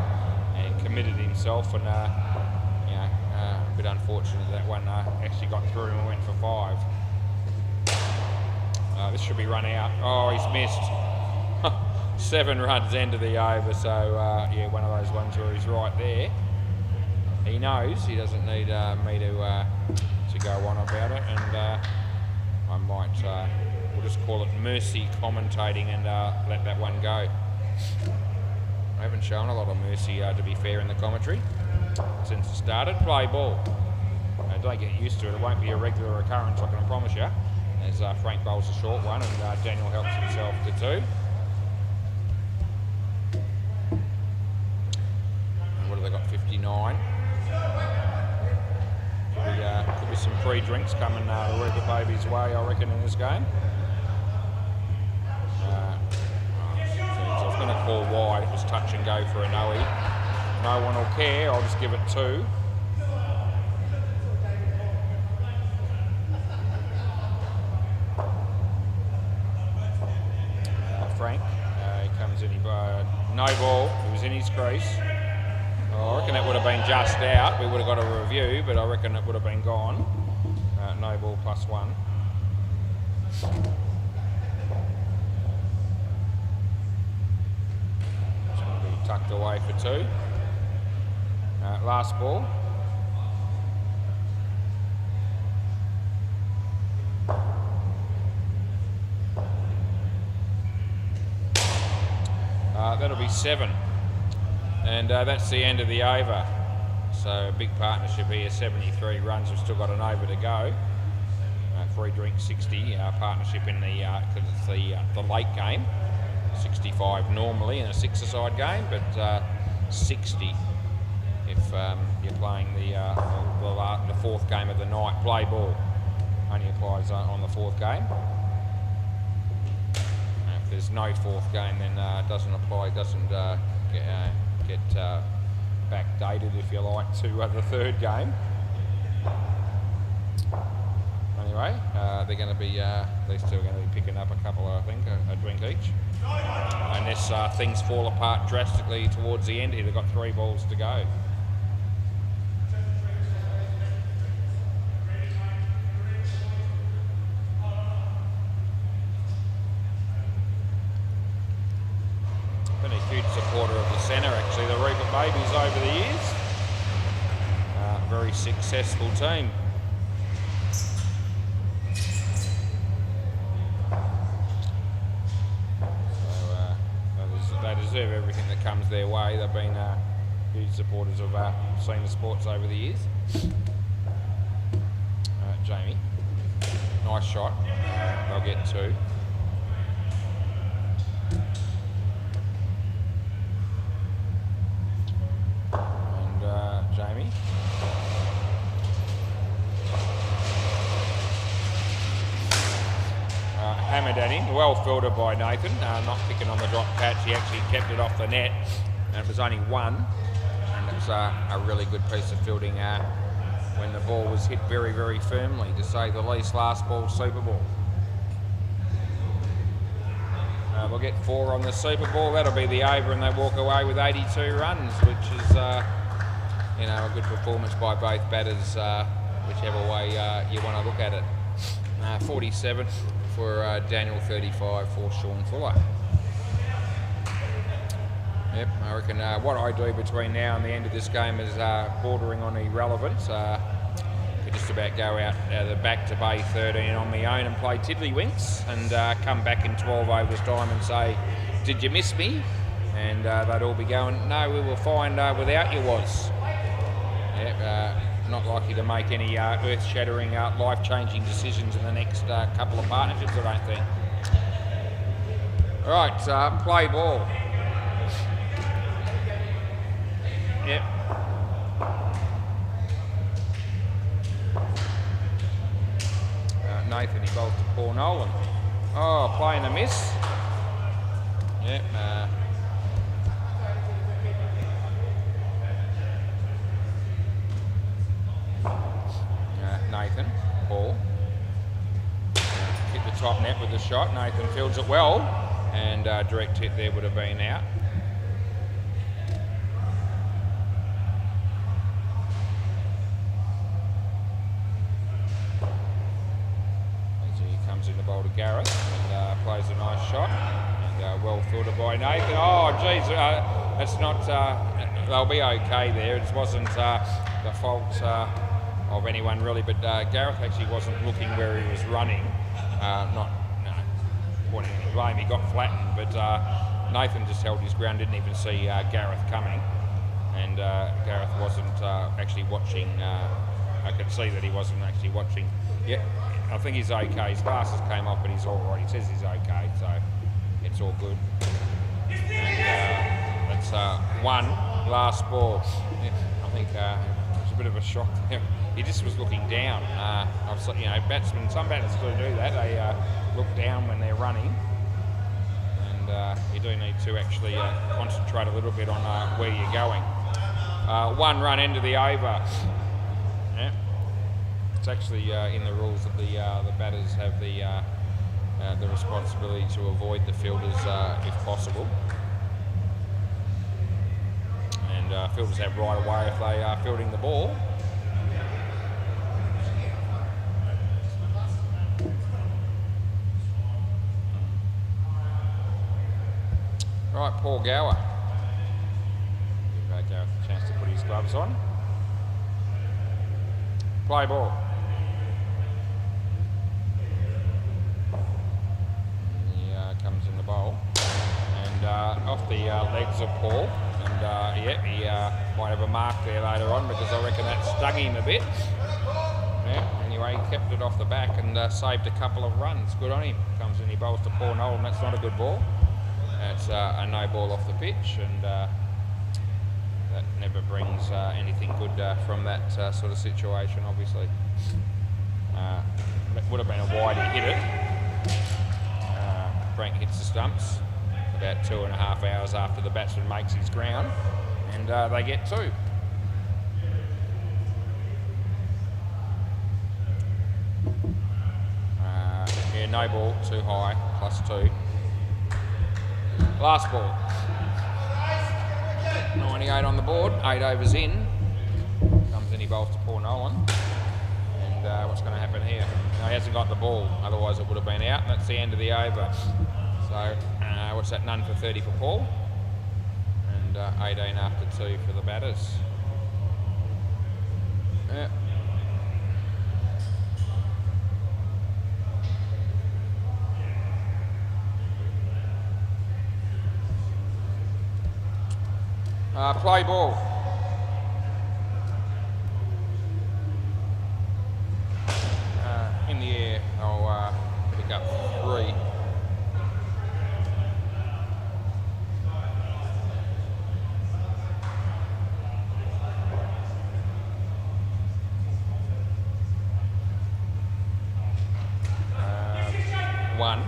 and committed himself, and a bit unfortunate that one actually got through and went for 5. This should be run out. Oh, he's missed. 7 runs end of the over, so yeah, one of those ones where he's right there. He knows he doesn't need me to go on about it, and I might, we'll just call it mercy commentating and let that one go. I haven't shown a lot of mercy, to be fair, in the commentary since it started. Play ball. Don't get used to it. It won't be a regular occurrence, I can promise you, as Frank bowls a short one, and Daniel helps himself to 2. And what have they got? 59. Could be some free drinks coming the Rupa Baby's way, I reckon, in this game. I was going to call wide. It was touch and go for a no-e. No one will care. I'll just give it 2. Frank, he comes in. No ball. He was in his crease. I reckon that would have been just out. We would have got a review, but I reckon it would have been gone. No ball +1. It's going to be tucked away for 2. Last ball. That'll be 7. And that's the end of the over. So a big partnership here, 73 runs. We've still got an over to go. Free drink 60. Partnership in the, because it's the late game. 65 normally in a 6-a-side game, but 60 if you're playing the 4th game of the night. Play ball only applies on the 4th game. If there's no 4th game, then it doesn't apply. It doesn't get backdated, if you like, to the 3rd game. Anyway, they're going to be, these two are going to be picking up a couple, I think, a drink each. Unless things fall apart drastically towards the end here. They've got 3 balls to go. Been a huge supporter of the centre, actually, the Reaper Babies over the years. Very successful team. So they deserve everything that comes their way. They've been huge supporters of senior sports over the years. Jamie, nice shot. They'll get 2. Jamie. Hammered at him, well fielded by Nathan, not picking on the drop catch. He actually kept it off the net, and it was only 1, and it was a really good piece of fielding when the ball was hit very, very firmly, to say the least. Last ball, Super Ball. We'll get 4 on the Super Ball. That'll be the over, and they walk away with 82 runs, which is a good performance by both batters, whichever way you want to look at it. 47 for Daniel, 35 for Sean Fuller. Yep, I reckon what I do between now and the end of this game is bordering on irrelevant. Could just about go out the back to bay 13 on my own and play tiddlywinks and come back in 12 overs time and say, did you miss me? And they'd all be going, no, we were fine without you was. Yep, not likely to make any earth-shattering, life-changing decisions in the next couple of partnerships, I don't think. Right, play ball. Yep. Nathan, he bowls to Paul Nolan. Oh, playing a miss. Yep. Nathan, Paul. Hit the top net with the shot. Nathan fields it well, and direct hit there would have been out. In the bowl to Gareth and plays a nice shot and well filtered by Nathan. Oh geez, that's not, they'll be okay there. It wasn't the fault of anyone really, but Gareth actually wasn't looking where he was running. Not pointing any blame, he got flattened, but Nathan just held his ground, didn't even see Gareth coming, and Gareth wasn't actually watching. I could see that he wasn't actually watching. Yeah, I think he's okay. His glasses came off, but he's all right. He says he's okay, so it's all good. And that's one last ball. Yeah, I think it was a bit of a shock there. He just was looking down. Batsmen, some batsmen still do that. They look down when they're running, and you do need to actually concentrate a little bit on where you're going. 1 run into the over. Yeah. It's actually in the rules that the batters have the responsibility to avoid the fielders if possible, and fielders have right away if they are fielding the ball. Right, Paul Gower. Give Gareth a chance to put his gloves on. Play ball. He comes in the bowl and off the legs of Paul, and he might have a mark there later on because I reckon that stung him a bit. Yeah, anyway, he kept it off the back and saved a couple of runs. Good on him. Comes in, he bowls to Paul Nolan. That's not a good ball. That's a no ball off the pitch, and that never brings anything good from that sort of situation, obviously. It would have been a wide, he hit it. Frank hits the stumps about 2.5 hours after the batsman makes his ground, and they get 2. Yeah, no ball, too high, +2. Last ball. 98 on the board, 8 overs in. Comes in, he bowls to Paul Nolan. And what's going to happen here? No, he hasn't got the ball, otherwise it would have been out. And that's the end of the over. So, what's that? None for 30 for Paul. And 18 after 2 for the batters. Yeah. Play ball. In the air, I'll pick up 3. One.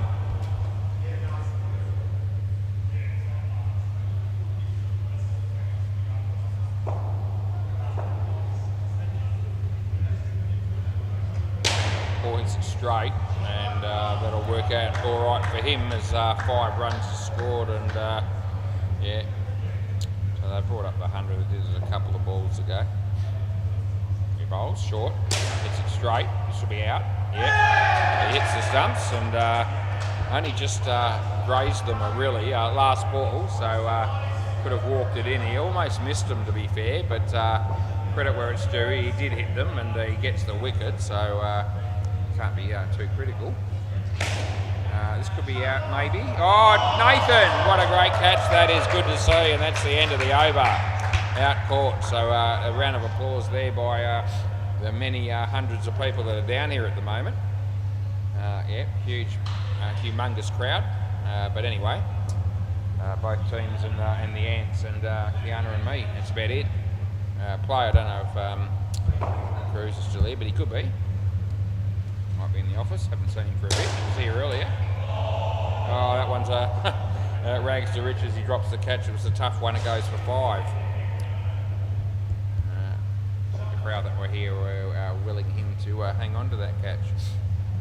Straight, and that'll work out all right for him as 5 runs are scored, and yeah, so they brought up the 100. This is a couple of balls ago. He bowls short, hits it straight. This will be out. Yeah, he hits the stumps and only just grazed them really last ball, so could have walked it in. He almost missed them, to be fair, but credit where it's due, he did hit them and he gets the wicket, so can't be too critical. This could be out maybe. Oh, Nathan, what a great catch that is, good to see, and that's the end of the over. Out caught, so a round of applause there by the many hundreds of people that are down here at the moment. Yeah, huge, humongous crowd, but anyway, both teams and the Ants and Kiana and me, that's about it. Player, I don't know if Cruz is still here, but he could be. Might be in the office, haven't seen him for a bit, he was here earlier. Oh, that one's rags to riches, he drops the catch, it was a tough one, it goes for 5. The crowd that were here were willing him to hang on to that catch.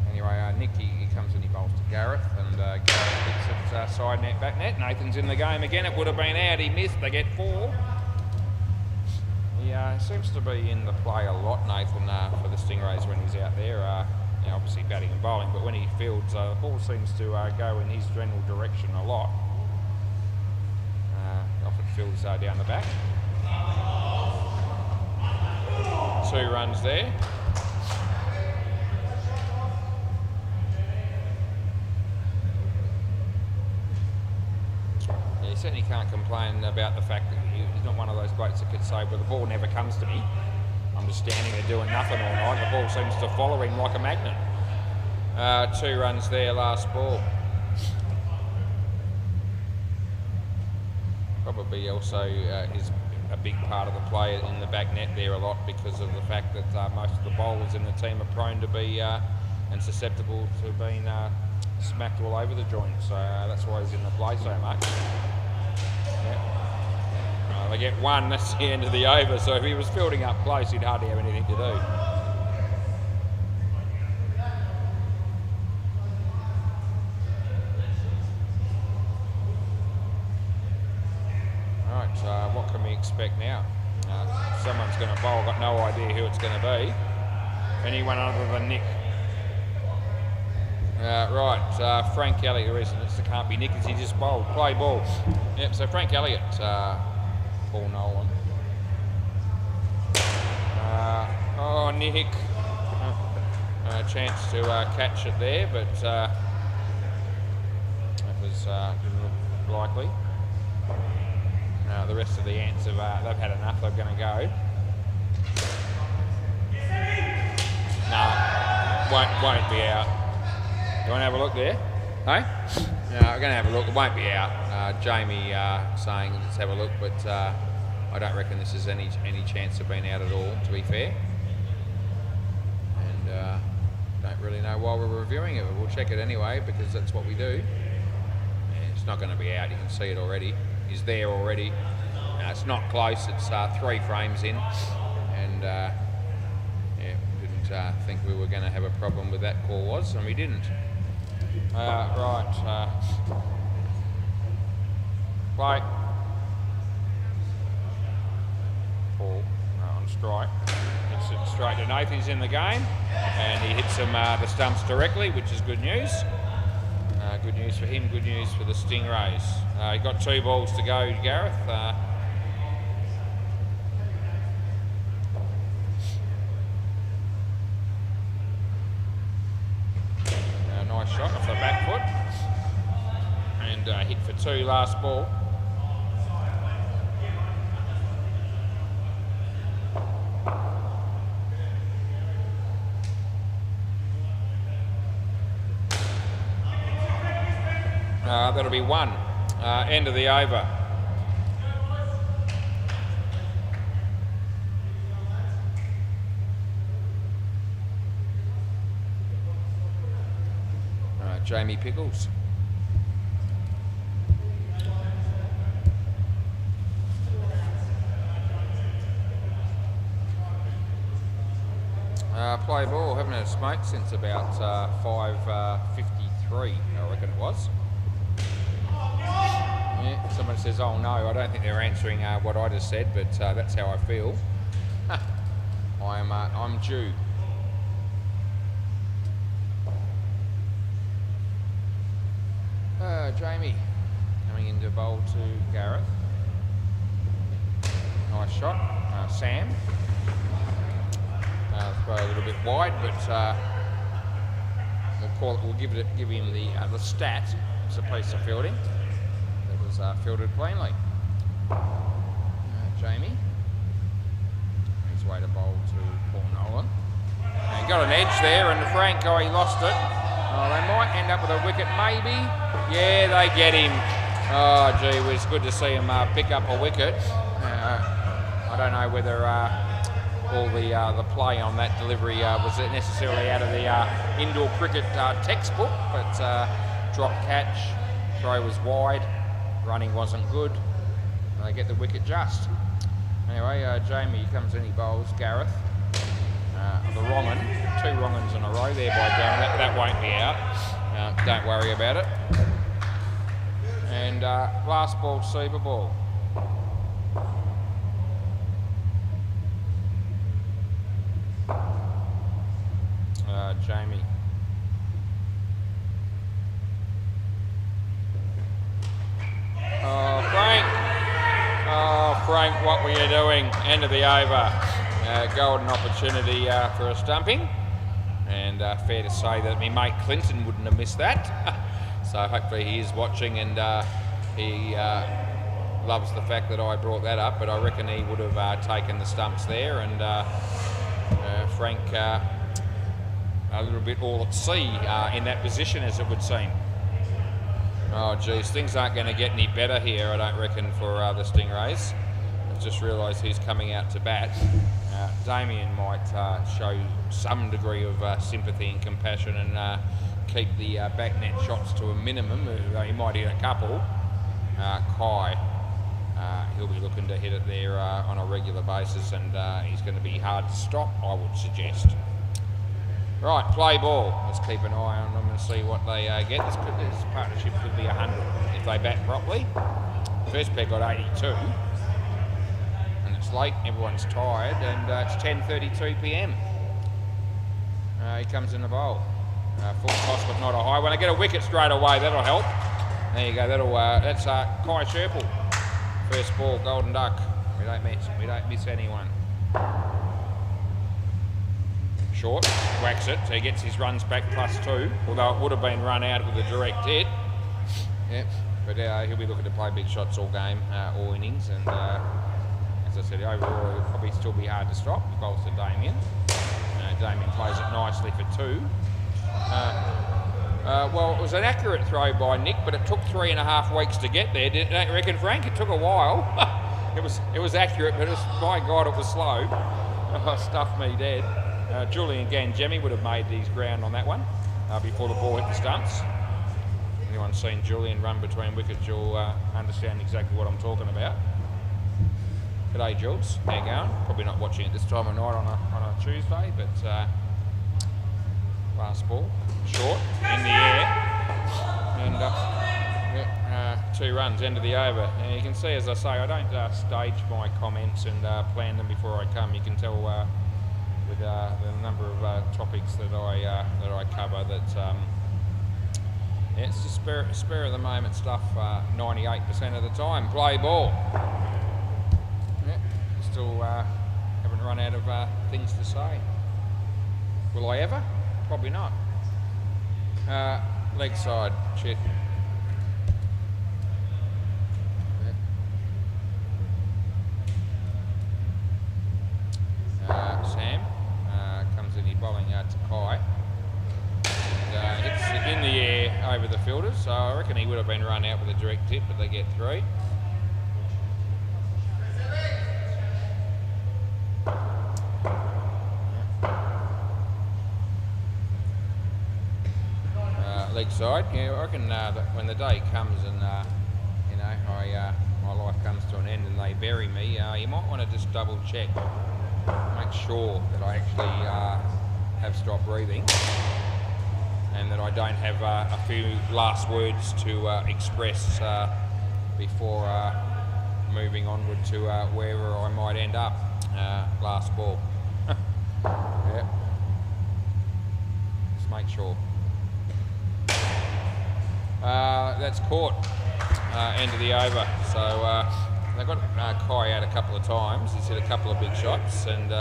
Anyway, Nick, he comes and he bowls to Gareth, and Gareth hits it side net, back net. Nathan's in the game again, it would have been out, he missed, they get 4. He seems to be in the play a lot, Nathan, for the Stingrays when he's out there. Obviously batting and bowling, but when he fields, the ball seems to go in his general direction a lot. Often fields down the back. 2 runs there. Yeah, he certainly can't complain about the fact that he's not one of those blokes that could say, well, the ball never comes to me. I'm just standing there doing nothing all night. The ball seems to follow him like a magnet. 2 runs there, last ball. Probably also is a big part of the play in the back net there a lot because of the fact that most of the bowlers in the team are prone to be and susceptible to being smacked all over the joint. So that's why he's in the play so much. Yeah. They get 1, that's the end of the over, so if he was fielding up close, he'd hardly have anything to do. Alright, what can we expect now? Someone's going to bowl, I've got no idea who it's going to be. Anyone other than Nick. Frank Elliott, the reason it can't be Nick is he just bowled. Play ball. Yep, so Frank Elliott. Paul Nolan. Nick. Chance to catch it there, but that was didn't look likely. The rest of the Ants have they've had enough. They're going to go. No, won't be out. You want to have a look there? Hey? No, we're going to have a look. It won't be out. Jamie saying let's have a look, but I don't reckon this is any chance of being out at all, to be fair. And don't really know why we're reviewing it, but we'll check it anyway because that's what we do. And it's not going to be out. You can see it already. He's there already. It's not close. It's 3 frames in, and didn't think we were going to have a problem with that call was, and we didn't. Play. Paul on strike. Hits it straight to Nathan. He's in the game, and he hits him the stumps directly, which is good news. Good news for him, good news for the Stingrays. He got 2 balls to go, Gareth. Nice shot off the back foot. And hit for 2 last ball. That'll be 1. End of the over. Jamie Pickles. Play ball, haven't had a smoke since about 5:53, I reckon it was. Yeah, someone says, oh no, I don't think they're answering what I just said, but that's how I feel. I'm due. Jamie coming into bowl to Gareth. Nice shot. Sam. Throw a little bit wide, but we'll give him the stat as a piece of fielding. That was fielded cleanly. Jamie. His way to bowl to Paul Nolan. And he got an edge there, and Frank, he lost it. Oh, they might end up with a wicket, maybe. Yeah, they get him. Oh, gee, it was good to see him pick up a wicket. I don't know whether all the play on that delivery was necessarily out of the indoor cricket textbook, but drop catch, throw was wide, running wasn't good. They get the wicket just. Anyway, Jamie comes in, he bowls Gareth. The wrong one, 2 wrong ones in a row there by Jamie. That won't be out. Don't worry about it. And last ball, Super Ball. Jamie. Oh, Frank. Oh, Frank, what were you doing? End of the over. Golden opportunity for a stumping. And fair to say that my mate Clinton wouldn't have missed that. So hopefully he is watching, and he loves the fact that I brought that up, but I reckon he would have taken the stumps there, and Frank a little bit all at sea in that position, as it would seem. Oh geez, things aren't going to get any better here, I don't reckon, for the Stingrays. I've just realised who's coming out to bat. Damien might show some degree of sympathy and compassion and keep the back net shots to a minimum, though he might hit a couple. Kai, he'll be looking to hit it there on a regular basis, and he's going to be hard to stop, I would suggest. Right, play ball. Let's keep an eye on them and see what they get. This partnership could be 100 if they bat properly. First pair got 82. And it's late, everyone's tired, and it's 10:32 p.m. He comes in the bowl. Full toss, but not a high one. I get a wicket straight away, that'll help. There you go, that's Kai Sherple. First ball, Golden Duck. We don't miss anyone. Short, whacks it, so he gets his runs back +2, although it would have been run out with a direct hit. Yep, but he'll be looking to play big shots all game, all innings, and as I said, overall it'll probably still be hard to stop. He bowls to Damien. Damien plays it nicely for 2. Well, it was an accurate throw by Nick, but it took 3.5 weeks to get there. Don't you reckon, Frank? It took a while. It was accurate, but by God, it was slow. Stuffed me dead. Julian Gangemi would have made his ground on that one before the ball hit the stumps. Anyone seen Julian run between wickets, you'll understand exactly what I'm talking about. G'day, Jules. How you going? Probably not watching it this time of night on a Tuesday, but last ball, short, in the air, and 2 runs, end of the over. And you can see, as I say, I don't stage my comments and plan them before I come. You can tell with the number of topics that I cover that it's just spur of the moment stuff 98% of the time. Play ball. Still haven't run out of things to say. Will I ever? Probably not. Leg side, Chet. Sam comes in, he's bowling to Kai. And hits in the air over the fielders, so I reckon he would have been run out with a direct hit, but they get 3. Leg side, yeah, I reckon that when the day comes and my life comes to an end and they bury me, you might want to just double check, make sure that I actually have stopped breathing and that I don't have a few last words to express before moving onward to wherever I might end up. Last ball. Yeah. Just make sure. That's caught, end of the over. So they got Kai out a couple of times. He's hit a couple of big shots, and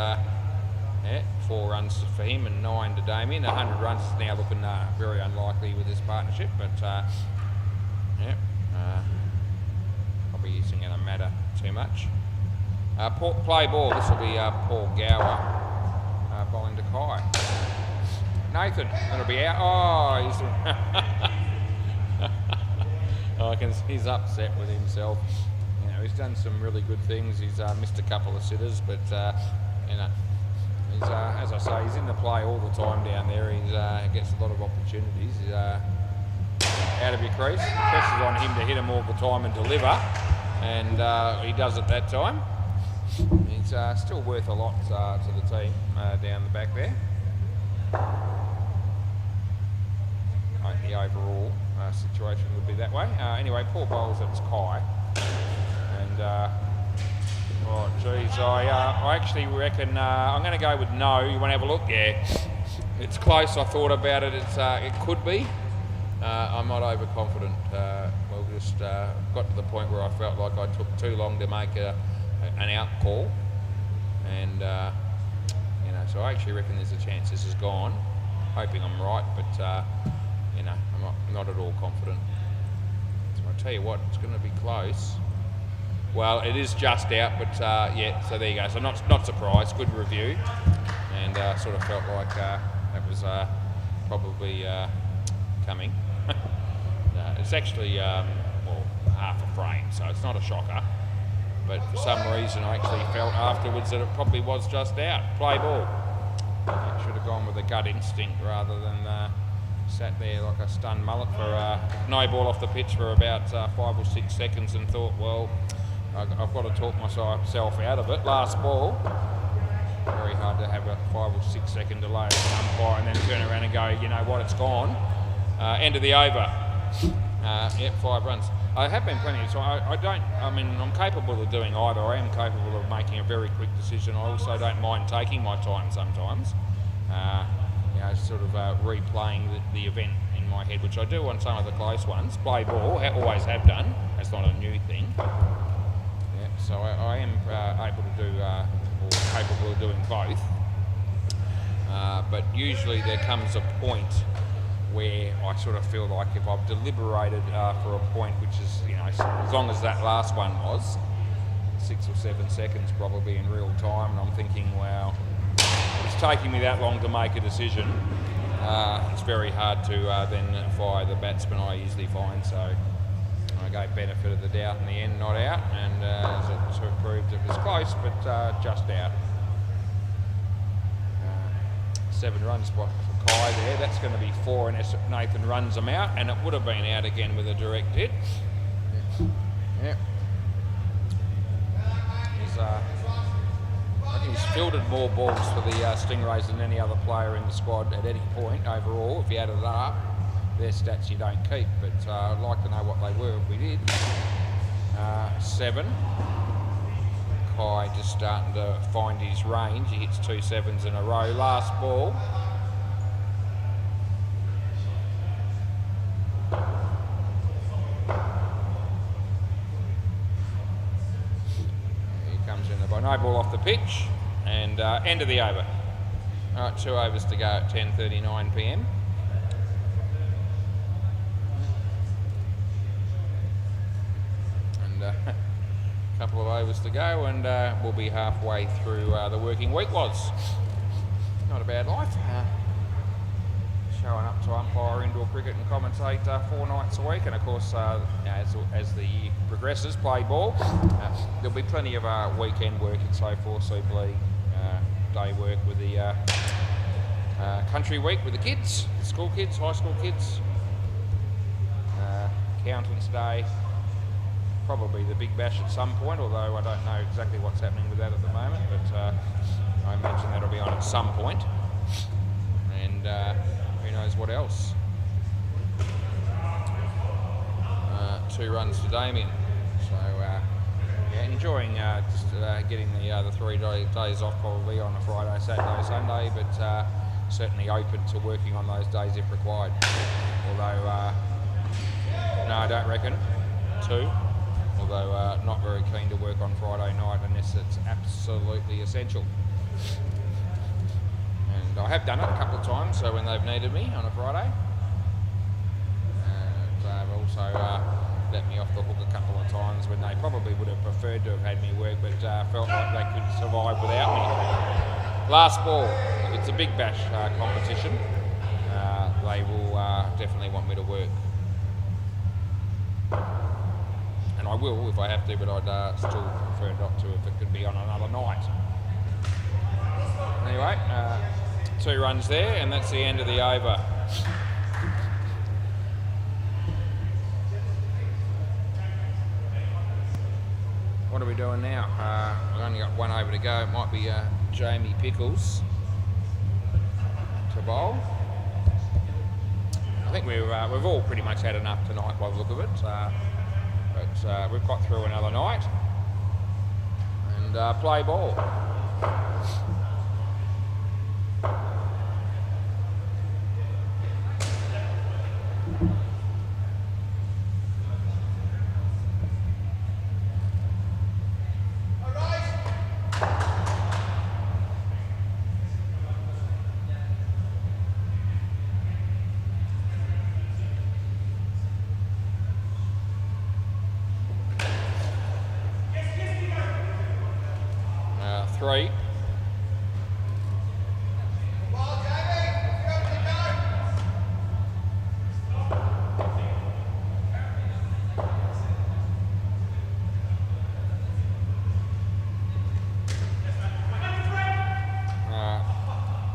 4 runs for him and 9 to Damien. 100 runs is now looking very unlikely with this partnership, but probably isn't going to matter too much. Play ball. This will be Paul Gower bowling to Kai. Nathan, that'll be out. Oh, he's upset with himself. You know, he's done some really good things. He's missed a couple of sitters, but you know, he's as I say, he's in the play all the time down there. He gets a lot of opportunities. He's out of your crease. Pressure's on him to hit him all the time and deliver, and he does it that time. He's still worth a lot to the team down the back there. The overall situation would be that way. Anyway, poor bowls, it's Kai. And, oh geez, I actually reckon I'm going to go with no. You want to have a look? Yeah. It's close. I thought about it. It could be. I'm not overconfident. We'll just got to the point where I felt like I took too long to make an out call. And, you know, so I actually reckon there's a chance this is gone. Hoping I'm right, but you know, I'm not at all confident. So I'll tell you what, it's going to be close. Well, it is just out, but yeah, so there you go. So not surprised, good review. And sort of felt like that was probably coming. It's actually, well, half a frame, so it's not a shocker. But for some reason, I actually felt afterwards that it probably was just out. Play ball. I should have gone with a gut instinct rather than sat there like a stunned mullet for no ball off the pitch for about 5 or 6 seconds and thought, well, I've got to talk myself out of it. Last ball. Very hard to have a 5 or 6 second delay as an umpire and then turn around and go, you know what, it's gone. End of the over. Yep, 5 runs. I have been plenty of time. I'm capable of doing either. I am capable of making a very quick decision. I also don't mind taking my time sometimes. You know, sort of replaying the event in my head, which I do on some of the close ones. Play ball, always have done. That's not a new thing. Yeah, so I am able to do, or capable of doing both. But usually there comes a point where I sort of feel like if I've deliberated for a point, which is, you know, as long as that last one was, 6 or 7 seconds probably in real time, and I'm thinking, wow, it's taking me that long to make a decision. It's very hard to then fire the batsman I usually find, so I gave benefit of the doubt in the end, not out, and as it sort of proved, it was close, but just out. 7 runs for Kai there. That's going to be 4 unless Nathan runs them out, and it would have been out again with a direct hit. Yeah. I think he's fielded more balls for the Stingrays than any other player in the squad at any point overall. If you added it up, their stats you don't keep, but I'd like to know what they were if we did. 7. Kai just starting to find his range. He hits 2 7s in a row. Last ball. Here comes in the ball. No ball off the pitch, and end of the over. All right, 2 overs to go at 10:39 p.m. And couple of overs to go, and we'll be halfway through the working week. Was not a bad life. Showing up to umpire indoor cricket and commentate 4 nights a week, and of course, as the year progresses, play ball. There'll be plenty of weekend work and so forth. Super League day work with the country week with the kids, school kids, high school kids. Accountants Day. Probably the Big Bash at some point, although I don't know exactly what's happening with that at the moment, but I imagine that'll be on at some point. And who knows what else. 2 runs to Damien. So, yeah, enjoying just getting the 3 days off probably on a Friday, Saturday, Sunday, but certainly open to working on those days if required. Although, no, I don't reckon. 2. although not very keen to work on Friday night unless it's absolutely essential. And I have done it a couple of times, so when they've needed me on a Friday. And they've also let me off the hook a couple of times when they probably would have preferred to have had me work, but felt like they could survive without me. Last ball. If it's a big bash competition, they will definitely want me to work. And I will if I have to, but I'd still prefer not to if it could be on another night. Anyway, 2 runs there, and that's the end of the over. What are we doing now? We've only got 1 over to go. It might be Jamie Pickles to bowl. I think we've all pretty much had enough tonight by the look of it. But we've got through another night. And play ball. Three.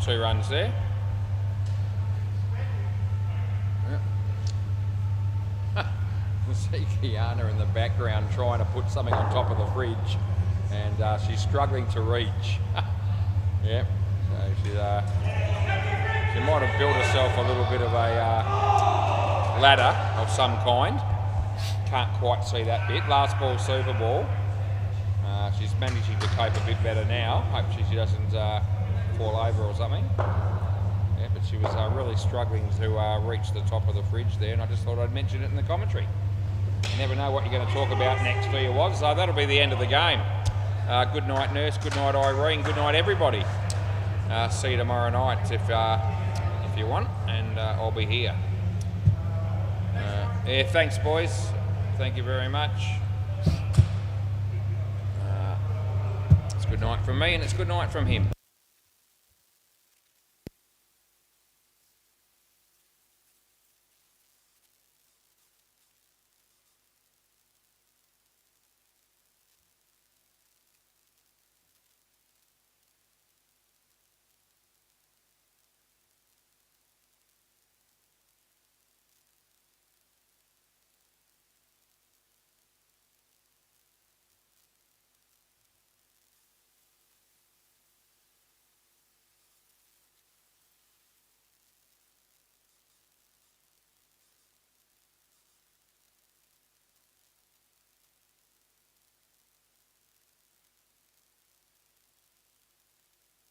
Two runs there. Yeah. You see Kiana in the background trying to put something on top of the fridge. And she's struggling to reach. Yep, so she might have built herself a little bit of a ladder of some kind. Can't quite see that bit. Last ball, super ball. She's managing to cope a bit better now. Hope she doesn't fall over or something. Yeah, but she was really struggling to reach the top of the fridge there, and I just thought I'd mention it in the commentary. You never know what you're going to talk about next, do you, Woz? So that'll be the end of the game. Good night, Nurse. Good night, Irene. Good night, everybody. See you tomorrow night if you want, and I'll be here. Yeah, thanks, boys. Thank you very much. It's good night from me, and it's good night from him.